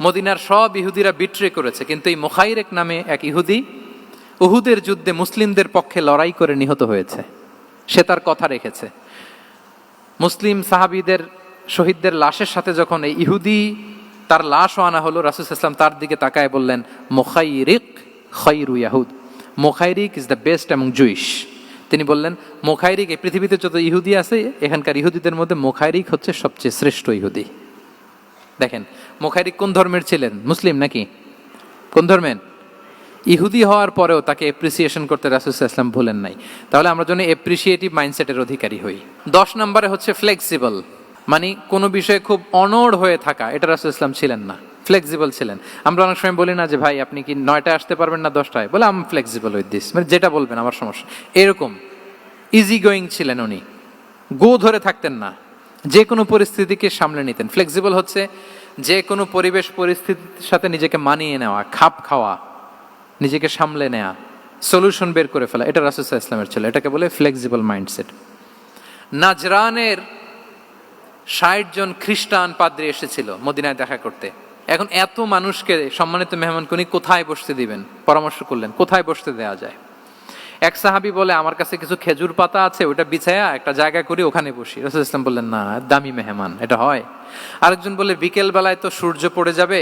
মদিনার সব ইহুদিরা বিট্রে করেছে, কিন্তু এই মুখাইরেক নামে এক ইহুদি উহুদের যুদ্ধে মুসলিমদের পক্ষে লড়াই করে নিহত হয়েছে, সে তার কথা রেখেছে। মুসলিম সাহাবীদের শহীদদের লাশের সাথে যখন এই ইহুদি তার লাশও আনা হলো, রাসূল সাল্লাল্লাহু আলাইহি ওয়াসাল্লাম তার দিকে তাকায় বললেন, মুখাইরিক খায়রু ইয়াহুদ, Mukhayriq is the best among Jewish. তিনি বললেন মুখাইরিক, এই পৃথিবীতে যত ইহুদি আছে এখানকার ইহুদিদের মধ্যে মুখাইরিক হচ্ছে সবচেয়ে শ্রেষ্ঠ ইহুদি। দেখেন মুখাইরিক কোন ধর্মের ছিলেন? মুসলিম নাকি? কোন ধর্মের? ইহুদি হওয়ার পরেও তাকে এপ্রিসিয়েশন করতে রাসূল সাল্লাল্লাহু আলাইহি ওয়াসাল্লাম ভুলেন নাই। তাহলে আমরা যেন এপ্রিসিয়েটিভ মাইন্ডসেটের অধিকারী হই। 10 নম্বরে হচ্ছে ফ্লেক্সিবল, মানে কোনো বিষয়ে খুব অনড় হয়ে থাকা, এটা রাসূল সাল্লাল্লাহু আলাইহি ওয়াসাল্লাম ছিলেন না, ফ্লেক্সিবল ছিলেন। আমরা অনেক সময় বলি না যে ভাই আপনি কি 9টায় আসতে পারবেন না 10টায়, বলে আম ফ্লেক্সিবল উইথ দিস, মানে যেটা বলবেন আমার সমস্যা, এরকম ইজি গোয়িং ছিলেন উনি, গো ধরে থাকতেন না, যে কোনো পরিস্থিতিকে সামলে নিতেন। ফ্লেক্সিবল হচ্ছে যে কোনো পরিবেশ পরিস্থিতির সাথে নিজেকে মানিয়ে নেওয়া, খাপ খাওয়া, নিজেকে সামলে নেওয়া, সলিউশন বের করে ফেলা, এটা রাসূল সাল্লাল্লাহু আলাইহি ওয়াসাল্লামের ছিল, এটাকে বলে ফ্লেক্সিবল মাইন্ডসেট। নাজরানের 60 জন খ্রিস্টান পাদ্রী এসেছিল মদিনায় দেখা করতে। এখন এত মানুষকে সম্মানিত মেহমান উনি কোথায় বসতে দিবেন? পরামর্শ করলেন কোথায় বসতে দেওয়া যায়। এক সাহাবী বলে আমার কাছে কিছু খেজুর পাতা আছে, ওটা বিছায়া একটা জায়গা করে ওখানে বসি। রাসূল সাল্লাল্লাহু আলাইহি ওয়াসাল্লাম বললেন না, দামি মেহমান, এটা হয়। আরেকজন বলে বিকেল বেলায় তো সূর্য পড়ে যাবে,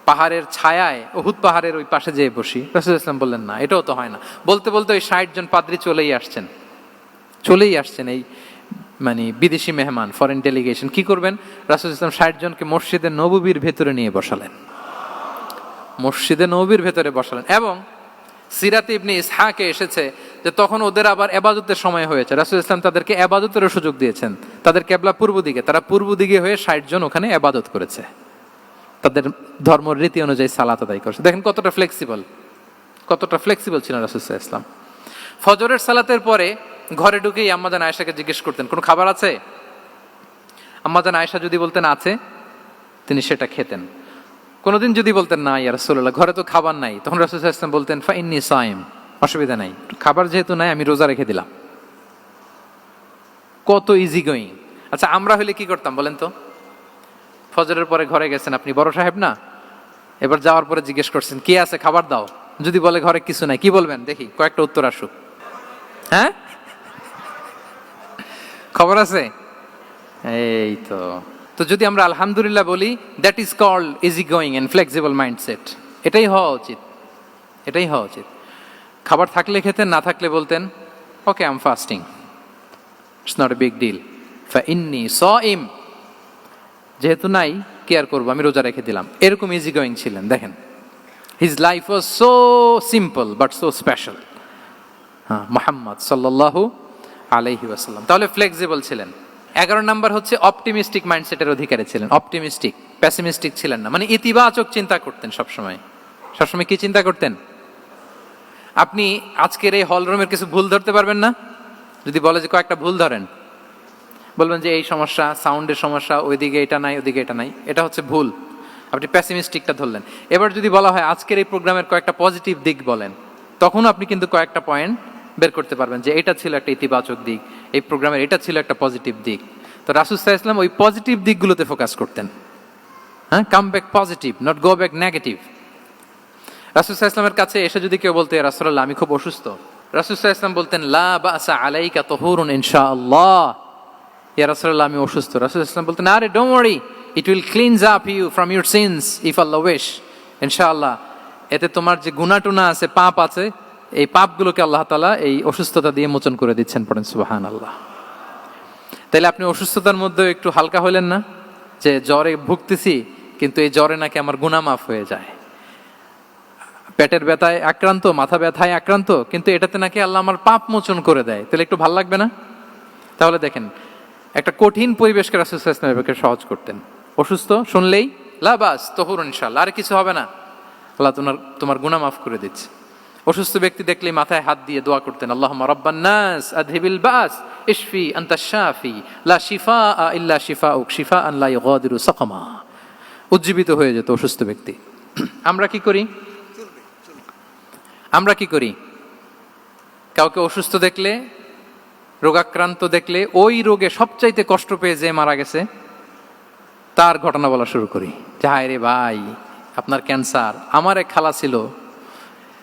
পাহাড়ের ছায়ায় উহুদ পাহাড়ের ওই পাশে যেয়ে বসি। রাসূল সাল্লাল্লাহু আলাইহি ওয়াসাল্লাম বললেন না, এটাও তো হয় না। বলতে বলতে ওই 60 জন পাদ্রী চলেই আসছেন এই মানে বিদেশি মেহমান, ফরেন ডেলিগেশন। কি করবেন? রাসূল সাল্লাল্লাহু আলাইহি ওয়াসাল্লাম 60 জনকে মসজিদে নববীর ভেতরে নিয়ে বসালেন, মসজিদে নববীর ভেতরে বসালেন। এবং সিরাতে ইবনে ইসহাকে এসেছে যে তখন ওদের আবার ইবাদতের সময় হয়েছে, রাসূল সাল্লাল্লাহু আলাইহি ওয়াসাল্লাম তাদেরকে ইবাদতেরও সুযোগ দিয়েছেন। তাদের কিবলা পূর্ব দিকে, তারা পূর্ব দিকে হয়ে 60 জন ওখানে ইবাদত করেছে, তাদের ধর্ম রীতি অনুযায়ী সালাত আদায় করছে। দেখেন কতটা ফ্লেক্সিবল ছিলেন রাসূল সাল্লাল্লাহু আলাইহি ওয়াসাল্লাম। ফজরের সালাতের পরে ঘরে ঢুকেই আম্মা জান আয়েশাকে জিজ্ঞেস করতেন কোনো খাবার আছে? আম্মা জান আয়েশা যদি বলতেন আছে, তিনি সেটা খেতেন। কোনোদিন যদি বলতেন না ইয়া রাসূলুল্লাহ ঘরে তো খাবার নাই, তখন রাসূল সাল্লাল্লাহু আলাইহি ওয়াসাল্লাম বলতেন ফা ইন্নী সাইম, অসুবিধা নাই, খাবার যেহেতু নাই আমি রোজা রেখে দিলাম। কত ইজি গোয়িং। আচ্ছা আমরা হলে কি করতাম বলেন তো? ফজরের পরে ঘরে গেছেন, আপনি বড় সাহেব না, এবার যাওয়ার পরে জিজ্ঞেস করছেন কি আছে খাবার দাও, যদি বলে ঘরে কিছু নাই, কি বলবেন দেখি? কয়েকটা উত্তর আসুক। হ্যাঁ, খবর আছে? এই তো যদি আমরা আলহামদুলিল্লাহ বলি, that is called easy going and flexible mindset. এটাই হওয়া উচিত। খাবার থাকলে খেতেন, না থাকলে বলতেন okay I am fasting, it's not a big deal, ফা ইন্নী সাইম, যেহেতু নাই কি আর করবো, আমি রোজা রেখে দিলাম। এরকম ইজি গোয়িং ছিলেন। দেখেন his life was so simple but so special. হ্যাঁ, মুহাম্মদ সাল্লাল্লাহু আলাইহি ওয়াসাল্লাম তাহলে ফ্লেক্সিবল ছিলেন। 11 নাম্বার হচ্ছে অপটিমিস্টিক মাইন্ডসেটের অধিকারী ছিলেন। অপটিমিস্টিক, পেসিমিস্টিক ছিলেন না, মানে ইতিবাচক চিন্তা করতেন সবসময়। কি চিন্তা করতেন? আপনি আজকের এই হল রুমের কিছু ভুল ধরতে পারবেন না? যদি বলে যে কয়েকটা ভুল ধরেন, বলবেন যে এই সমস্যা, সাউন্ডের সমস্যা, ওইদিকে এটা নাই, ওইদিকে এটা নাই, এটা হচ্ছে ভুল। আপনি পেসিমিস্টিকটা ধরলেন। এবার যদি বলা হয় আজকের এই প্রোগ্রামের কয়েকটা পজিটিভ দিক বলেন, তখন আপনি কিন্তু কয়েকটা পয়েন্ট বের করতে পারবেন যে এটা ছিল একটা ইতিবাচক দিক, এই প্রোগ্রামের এটা ছিল একটা পজিটিভ দিক। তো রাসূল সাল্লাল্লাহু আলাইহি ওয়াসাল্লাম ওই পজিটিভ দিকগুলোতে ফোকাস করতেন। হ্যাঁ, come back positive, not go back negative. রাসূল সাল্লাল্লাহু আলাইহি ওয়াসাল্লামের কাছে এসে যদি কেউ বলতে ইয়া রাসূলুল্লাহ আমি খুব অসুস্থ, রাসূল সাল্লাল্লাহু আলাইহি ওয়াসাল্লাম বলতেন লা বাসা আলাইকা তুহুরুন ইনশাআল্লাহ। ইয়া রাসূলুল্লাহ আমি অসুস্থ, রাসূল সাল্লাল্লাহু আলাইহি ওয়াসাল্লাম বলতেন আরে don't worry, it will cleanse up you from your sins if Allah wish, ইনশাআল্লাহ এতে তোমার যে গুনাহ টুনা আছে, পাপ আছে, এই পাপগুলোকে আল্লাহ তাআলা এই অসুস্থতা দিয়ে মোচন করে দিচ্ছেন। পড়েন সুবহানাল্লাহ। তাইলে আপনি অসুস্থতার মধ্যে একটু হালকা হলেন না, যে জ্বরে ভুগতেছি কিন্তু এই জ্বরে নাকি আমার গুনাহ মাফ হয়ে যায়। পেটের ব্যথায় আক্রান্ত, মাথা ব্যথায় আক্রান্ত, কিন্তু এটাতে নাকি আল্লাহ আমার পাপ মোচন করে দেয়, তাহলে একটু ভাল লাগবে না? তাহলে দেখেন একটা কঠিন পরিবেশকে রাসূল সাল্লাল্লাহু আলাইহি ওয়াসাল্লাম সহজ করতেন। অসুস্থ শুনলেই লা বাস তুহুরুন ইনশাআল্লাহ, আর কিছু হবে না, আল্লাহ তোমার গুনাহ মাফ করে দিচ্ছে। অসুস্থ ব্যক্তি দেখলেই মাথায় হাত দিয়ে দোয়া করতেন আল্লাহুম্মা রাব্বান নাস আযহিবিল বাস ইশফি আনতাশ শাফি লা শিফা ইল্লা শিফাউক শিফাআন লা ইউগাদিরু সাকামা। উজ্জীবিত হয়ে যেত অসুস্থ ব্যক্তি। আমরা কি করি? কাউকে অসুস্থ দেখলে, রোগাক্রান্ত দেখলে, ওই রোগে সবচাইতে কষ্ট পেয়ে যে মারা গেছে তার ঘটনা বলা শুরু করি যে হায় রে ভাই আপনার ক্যান্সার, আমার এক খালা ছিল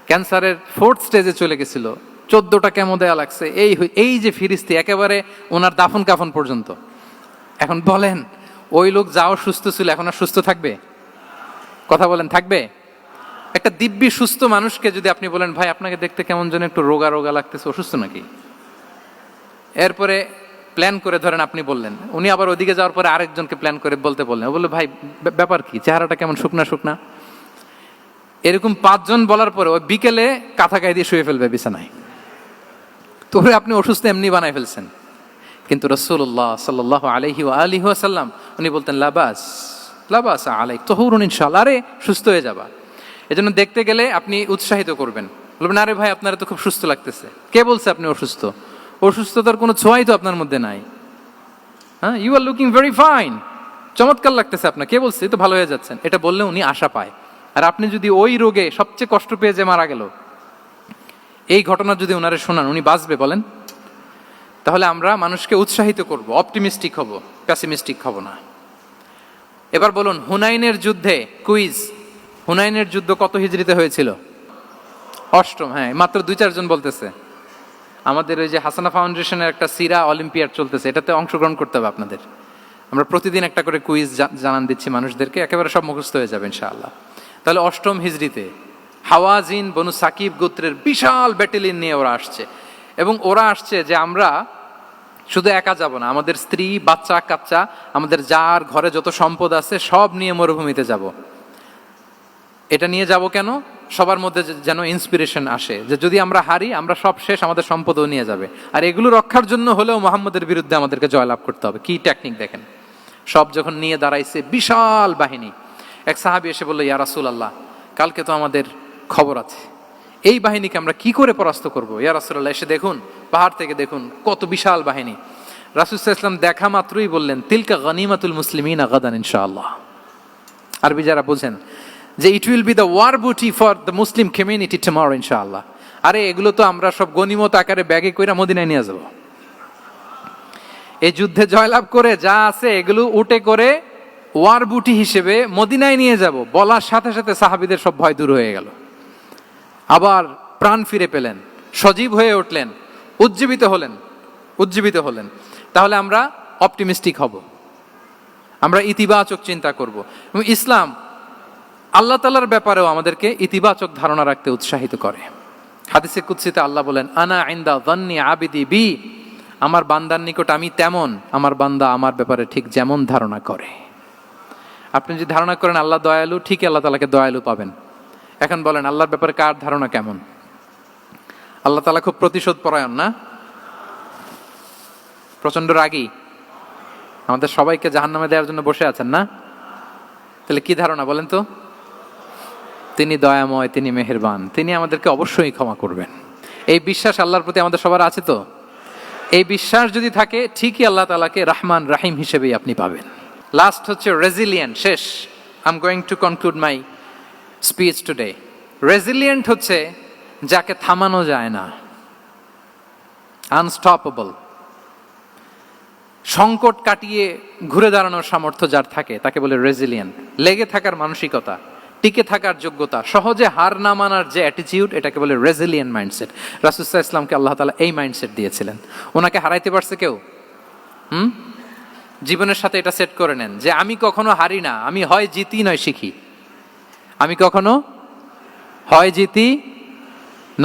ক্যান্সারের 4th স্টেজে চলে গেছিল, 14টা কেমো দেয়া লাগছে, এই যে ফিরিস্তি একেবারে ওনার দাফন কাফন পর্যন্ত। এখন বলেন ওই লোক যাও সুস্থ ছিল, এখন আর সুস্থ থাকবে? কথা বলেন, থাকবে? একটা দিব্যি সুস্থ মানুষকে যদি আপনি বলেন ভাই আপনাকে দেখতে কেমন যেন একটু রোগা রোগা লাগতেছে, অসুস্থ নাকি? এরপরে প্ল্যান করে ধরেন আপনি বললেন, উনি আবার ওদিকে যাওয়ার পরে আরেকজনকে প্ল্যান করে বলতে বললেন, ও বললো ভাই ব্যাপার কি, চেহারাটা কেমন শুকনা শুকনা। এরকম 5 জন বলার পরে ওই বিকেলে কাঁথা গায়ে দিয়ে শুয়ে ফেলবে বিছানায়। তো আপনি অসুস্থ এমনি বানাই ফেলছেন। কিন্তু রাসূলুল্লাহ সাল্লাল্লাহু আলাইহি ওয়া আলিহি ওয়াসাল্লাম উনি বলতেন লাবাস লাবাস আলাইক তাহুরুন ইনশাআল্লাহ, আরে সুস্থ হয়ে যাবা। এজন্য দেখতে গেলে আপনি উৎসাহিত করবেন, বলবেন আরে ভাই আপনারা তো খুব সুস্থ লাগতেছে। কে বলছে আপনি অসুস্থ? অসুস্থতার কোনো ছোঁয়াই তো আপনার মধ্যে নাই। হ্যাঁ, you are looking very fine, চমৎকার লাগতেছে আপনার, কে বলছে? তো ভালো হয়ে যাচ্ছেন। এটা বললে উনি আশা পায়। আর আপনি যদি ওই রোগে সবচেয়ে কষ্ট পেয়ে যে মারা গেল, এই ঘটনা যদি ওনারে শোনান, উনি বাঁচবে বলেন? তাহলে আমরা মানুষকে উৎসাহিত করব, অপটিমিস্টিক হব, প্যাসিমিস্টিক হব না। এবার বলুন হুনাইনের যুদ্ধে, কুইজ, হুনাইনের যুদ্ধ কত হিজরিতে হয়েছিল? 8ম। হ্যাঁ, মাত্র 2-4 জন বলতেছে। আমাদের ওই যে হাসানা ফাউন্ডেশনের একটা সিরা অলিম্পিয়াড চলতেছে, এটাতে অংশগ্রহণ করতে হবে আপনাদের। আমরা প্রতিদিন একটা করে কুইজ জানান দিচ্ছি মানুষদেরকে, একেবারে সব মুখস্থ হয়ে যাবে ইনশাআল্লাহ। তাহলে 8ম হিজরিতে হাওয়াজিন বনু সাকিব গোত্রের বিশাল ব্যাটালিয়ন নিয়ে ওরা আসছে, এবং ওরা আসছে যে আমরা শুধু একা যাব না, আমাদের স্ত্রী বাচ্চা কাচ্চা, আমাদের যার ঘরে যত সম্পদ আছে সব নিয়ে মরুভূমিতে যাব। এটা নিয়ে যাব কেন? সবার মধ্যে যেন ইন্সপিরেশন আসে যে যদি আমরা হারি আমরা সব শেষ, আমাদের সম্পদও নিয়ে যাবে। আর এগুলো রক্ষার জন্য হলেও মুহাম্মদের বিরুদ্ধে আমাদেরকে জয়লাভ করতে হবে। কি টেকনিক দেখেন। সব যখন নিয়ে দাঁড়াইছে বিশাল বাহিনী, এক সাহাবী এসে বলল ইয়া রাসূলুল্লাহ, কালকে তো আমাদের খবর আছে, এই বাহিনীকে আমরা কি করে পরাস্ত করব? ইয়া রাসূলুল্লাহ, এসে দেখুন, পাহাড় থেকে দেখুন কত বিশাল বাহিনী। রাসূল সাল্লাল্লাহু আলাইহি ওয়াসাল্লাম দেখা মাত্রই বললেন তিলকা গনিমাতুল মুসলিমিনা গাদান ইনশাআল্লাহ। আরবি যারা বুঝেন যে it will be the war booty for the Muslim community tomorrow ইনশাআল্লাহ। আরে এগুলো তো আমরা সব গনিমত আকারে ব্যাগে কইরা মদিনায় নিয়ে যাব। এই যুদ্ধে জয়লাভ করে যা আছে এগুলো উটে করে ওয়ার বুটি হিসেবে মদিনায় নিয়ে যাব। বলার সাথে সাথে সাহাবীদের সব ভয় দূর হয়ে গেল, আবার প্রাণ ফিরে পেলেন, সজীব হয়ে উঠলেন, উজ্জীবিত হলেন। তাহলে আমরা অপটিমিস্টিক হব, আমরা ইতিবাচক চিন্তা করব। এবং ইসলাম আল্লাহ তাআলার ব্যাপারেও আমাদেরকে ইতিবাচক ধারণা রাখতে উৎসাহিত করে। হাদিসে কুদসিতে আল্লাহ বলেন আনা ইনদা যান্নি আবিদি বি, আমার বান্দার নিকট আমি তেমন, আমার বান্দা আমার ব্যাপারে ঠিক যেমন ধারণা করে। আপনি যদি ধারণা করেন আল্লাহ দয়ালু, ঠিক আল্লাহ তাআলাকে দয়ালু পাবেন। এখন বলেন আল্লাহর ব্যাপারে কার ধারণা কেমন? আল্লাহ তাআলা খুব প্রতিশোধ পরায়ণ না? প্রচন্ড রাগী, আমাদের সবাইকে জাহান্নামে দেওয়ার জন্য বসে আছেন না? তাহলে কি ধারণা বলেন তো? তিনি দয়াময়, তিনি মেহেরবান, তিনি আমাদেরকে অবশ্যই ক্ষমা করবেন। এই বিশ্বাস আল্লাহর প্রতি আমাদের সবার আছে তো? এই বিশ্বাস যদি থাকে ঠিকই আল্লাহ তাআলাকে রহমান রাহিম হিসেবেই আপনি পাবেন। লাস্ট হচ্ছে রেজিলিয়েন্ট। শেষ, I am going to conclude my speech today. Resilient হচ্ছে যাকে থামানো যায় না, আনস্টপেবল। সংকট কাটিয়ে ঘুরে দাঁড়ানোর সামর্থ্য যার থাকে তাকে বলে রেজিলিয়েন্ট। লেগে থাকার মানসিকতা, টিকে থাকার যোগ্যতা, সহজে হার না মানার যে অ্যাটিটিউড, এটাকে বলে রেজিলিয়েন্ট মাইন্ডসেট। রাসূল সাল্লাল্লাহু আলাইহি ওয়াসাল্লামকে আল্লাহ তাআলা এই মাইন্ডসেট দিয়েছিলেন। ওনাকে হারাইতে পারছে কেউ? জীবনের সাথে এটা সেট করে নেন যে আমি কখনো হারি না, আমি হয় জিতি নয় শিখি। আমি কখনো হয় জিতি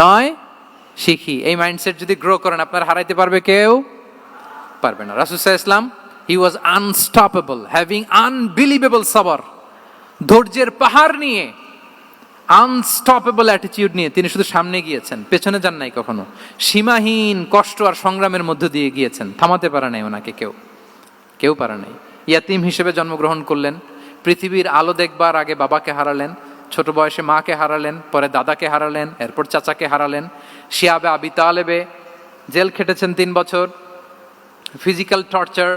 নয় শিখি। এই মাইন্ডসেট যদি গ্রো করেন আপনার হারাইতে পারবে কেউ? পারবে না। রাসূল সাল্লাল্লাহু আলাইহি ওয়াসাল্লাম he was unstoppable, having unbelievable সবর। ধৈর্যের পাহাড় নিয়ে, আনস্টপেবল অ্যাটিটিউড নিয়ে তিনি শুধু সামনে গিয়েছেন, পেছনে যান নাই কখনো। সীমাহীন কষ্ট আর সংগ্রামের মধ্য দিয়ে গিয়েছেন, থামাতে পারে নাই ওনাকে কেউ পারে নাই। ইয়াতিম হিসেবে জন্মগ্রহণ করলেন, পৃথিবীর আলো দেখবার আগে বাবাকে হারালেন, ছোট বয়সে মাকে হারালেন, পরে দাদাকে হারালেন, এরপর চাচাকে হারালেন। শিয়াবে আবি তালেবে জেল খেটেছেন 3 বছর। Physical torture,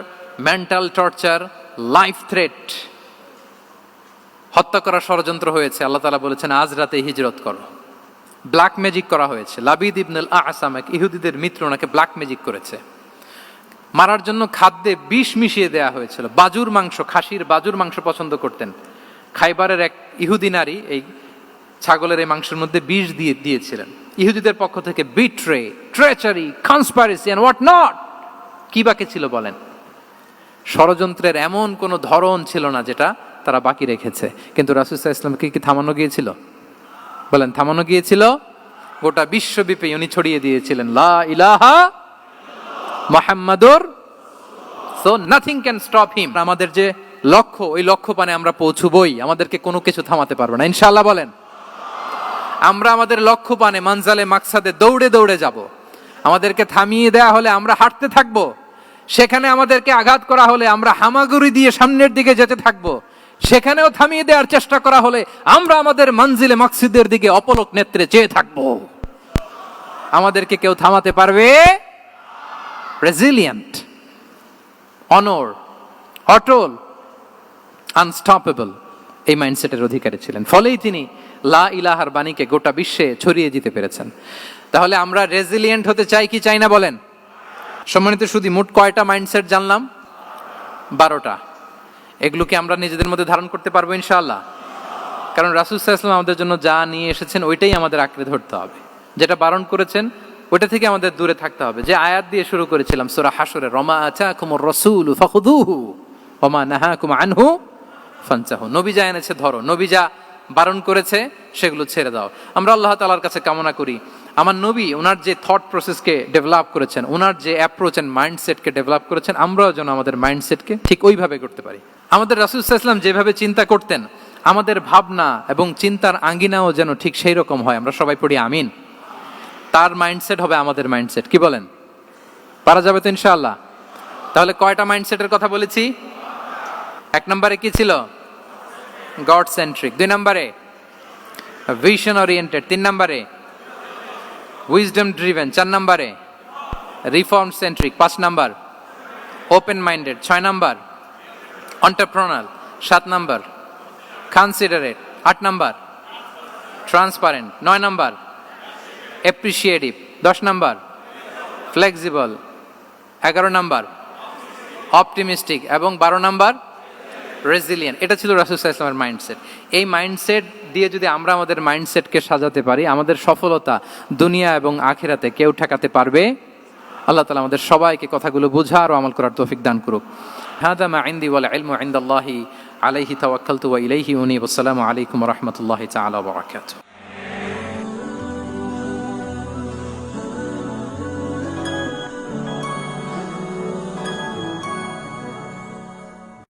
mental torture, life threat, হত্যা করার ষড়যন্ত্র হয়েছে। আল্লাহ তাআলা বলেছেন আজ রাতে হিজরত করো। ব্ল্যাক ম্যাজিক করা হয়েছে। লাবিদ ইবনুল আসাম, এক ইহুদিদের মিত্র, ওনাকে ব্ল্যাক ম্যাজিক করেছে। মারার জন্য খাদ্যে বিষ মিশিয়ে দেয়া হয়েছিল। বাজুর মাংস, খাসির বাজুর মাংস পছন্দ করতেন। খাইবারের এক ইহুদি নারী এই ছাগলের এই মাংসের মধ্যে বিষ দিয়েছিলেন। ইহুদিদের পক্ষ থেকে betray, treachery, conspiracy and what not, কি বাকি ছিল বলেন? ষড়যন্ত্রের এমন কোনো ধরন ছিল না যেটা তারা বাকি রেখেছে। কিন্তু রাসূল সাল্লাল্লাহু আলাইহি ওয়াসাল্লামকে কি থামানো গিয়েছিল? বলেন, থামানো গিয়েছিল? গোটা বিশ্বব্যাপী উনি ছড়িয়ে দিয়েছিলেন লা ইলাহা মুহাম্মাদুর, so nothing can stop him. আমাদের যে লক্ষ্য, ওই লক্ষ্য পানে আমরা পৌঁছবই, আমাদেরকে কোনো কিছু থামাতে পারবে না ইনশাআল্লাহ। বলেন, আমরা আমাদের লক্ষ্য পানে মানজালে মাকসাদে দৌড়ে দৌড়ে যাব। আমাদেরকে থামিয়ে দেয়া হলে আমরা হাঁটতে থাকব, সেখানে আমাদেরকে আঘাত করা হলে আমরা হামাগুড়ি দিয়ে সামনের দিকে যেতে থাকব, সেখানেও থামিয়ে দেওয়ার চেষ্টা করা হলে আমরা আমাদের মঞ্জিলে মাকসুদের দিকে অপলক নেত্রে চেয়ে থাকব। আমাদেরকে কেউ থামাতে পারবে? রেজিলিয়েন্ট, অনর, অটল, আনস্টপেবল, এই মাইন্ডসেটের অধিকারী ছিলেন। ফলেই তিনি লা ইলাহার বাণীকে গোটা বিশ্বে ছড়িয়ে দিতে পেরেছেন। তাহলে আমরা রেজিলিয়েন্ট হতে চাই কি চাই না বলেন? সম্মানিত শুধু মোট কয়টা মাইন্ডসেট জানলাম? 12টা। এগুলোকে আমরা নিজেদের মধ্যে ধারণ করতে পারবো ইনশাআল্লাহ। কারণ রাসূল সাল্লাল্লাহু আলাইহি ওয়াসাল্লাম আমাদের জন্য যা নিয়ে এসেছেন ওইটাই আমাদের আঁকড়ে ধরতে হবে। যেটা বারণ করেছেন ওইটা থেকে আমাদের দূরে থাকতে হবে। যে আয়াত দিয়ে শুরু করেছিলাম সূরা হাশরে, রমা আতাকুমুর রাসূলু ফাখুযুহু ওয়া মা নাহাকুম আনহু ফানতাহু। নবী যা এনেছে ধরো, নবী যা বারণ করেছে সেগুলো ছেড়ে দাও। আমরা আল্লাহ তাআলার কাছে কামনা করি আমার নবী ওনার যে থট প্রসেসকে ডেভেলপ করেছেন, ওনার যে অ্যাপ্রোচ এন্ড মাইন্ডসেটকে ডেভেলপ করেছেন, আমরাও যেন আমাদের মাইন্ডসেটকে ঠিক ওইভাবে করতে পারি। আমাদের রাসূল সাল্লাল্লাহু আলাইহি ওয়াসাল্লাম যেভাবে চিন্তা করতেন, আমাদের ভাবনা এবং চিন্তার আঙ্গিনাও যেন ঠিক সেই রকম হয়। আমরা সবাই পড়ি আমিন। তার মাইন্ডসেট হবে আমাদের মাইন্ডসেট। কি বলেন? পারা যাবে তো ইনশাআল্লাহ? তাহলে কয়টা মাইন্ডসেটের কথা বলেছি? 1 নম্বরে কি ছিল? God centric. 2 নম্বরে ভিশন ওরিয়েন্টেড। 3 নম্বরে উইজডম ড্রিভেন। 4 নম্বরে রিফর্ম সেন্ট্রিক। 5 নম্বর ওপেন মাইন্ডেড। 6 নম্বর এন্টারপ্রেনার। 7 নম্বর কনসিডারেট। 8 নম্বর ট্রান্সপারেন্ট। 9 নম্বর অ্যাপ্রিশিয়েটিভ। 10 নম্বর ফ্লেক্সিবল। 11 নম্বর অপটিমিস্টিক এবং 12 নম্বর রেজিলিয়েন্ট। এটা ছিল রাসূল সাল্লাল্লাহু আলাইহি ওয়াসাল্লামের মাইন্ডসেট। এই মাইন্ডসেট দিয়ে যদি আমরা আমাদের মাইন্ডসেটকে সাজাতে পারি, আমাদের সফলতা দুনিয়া এবং আখিরাতে কেউ ঠেকাতে পারবে? আল্লাহ তাআলা আমাদের সবাইকে কথাগুলো বোঝার ও আমল করার তৌফিক দান করুক। হাদা মা ইনদি ওয়াল ইলমু ইনদাল্লাহি আলাইহি তাওয়াক্কালতু ওয়া ইলাইহি উনীব। আসসালামু আলাইকুম ওয়া রাহমাতুল্লাহি তাআলা ওয়া বারাকাতুহু।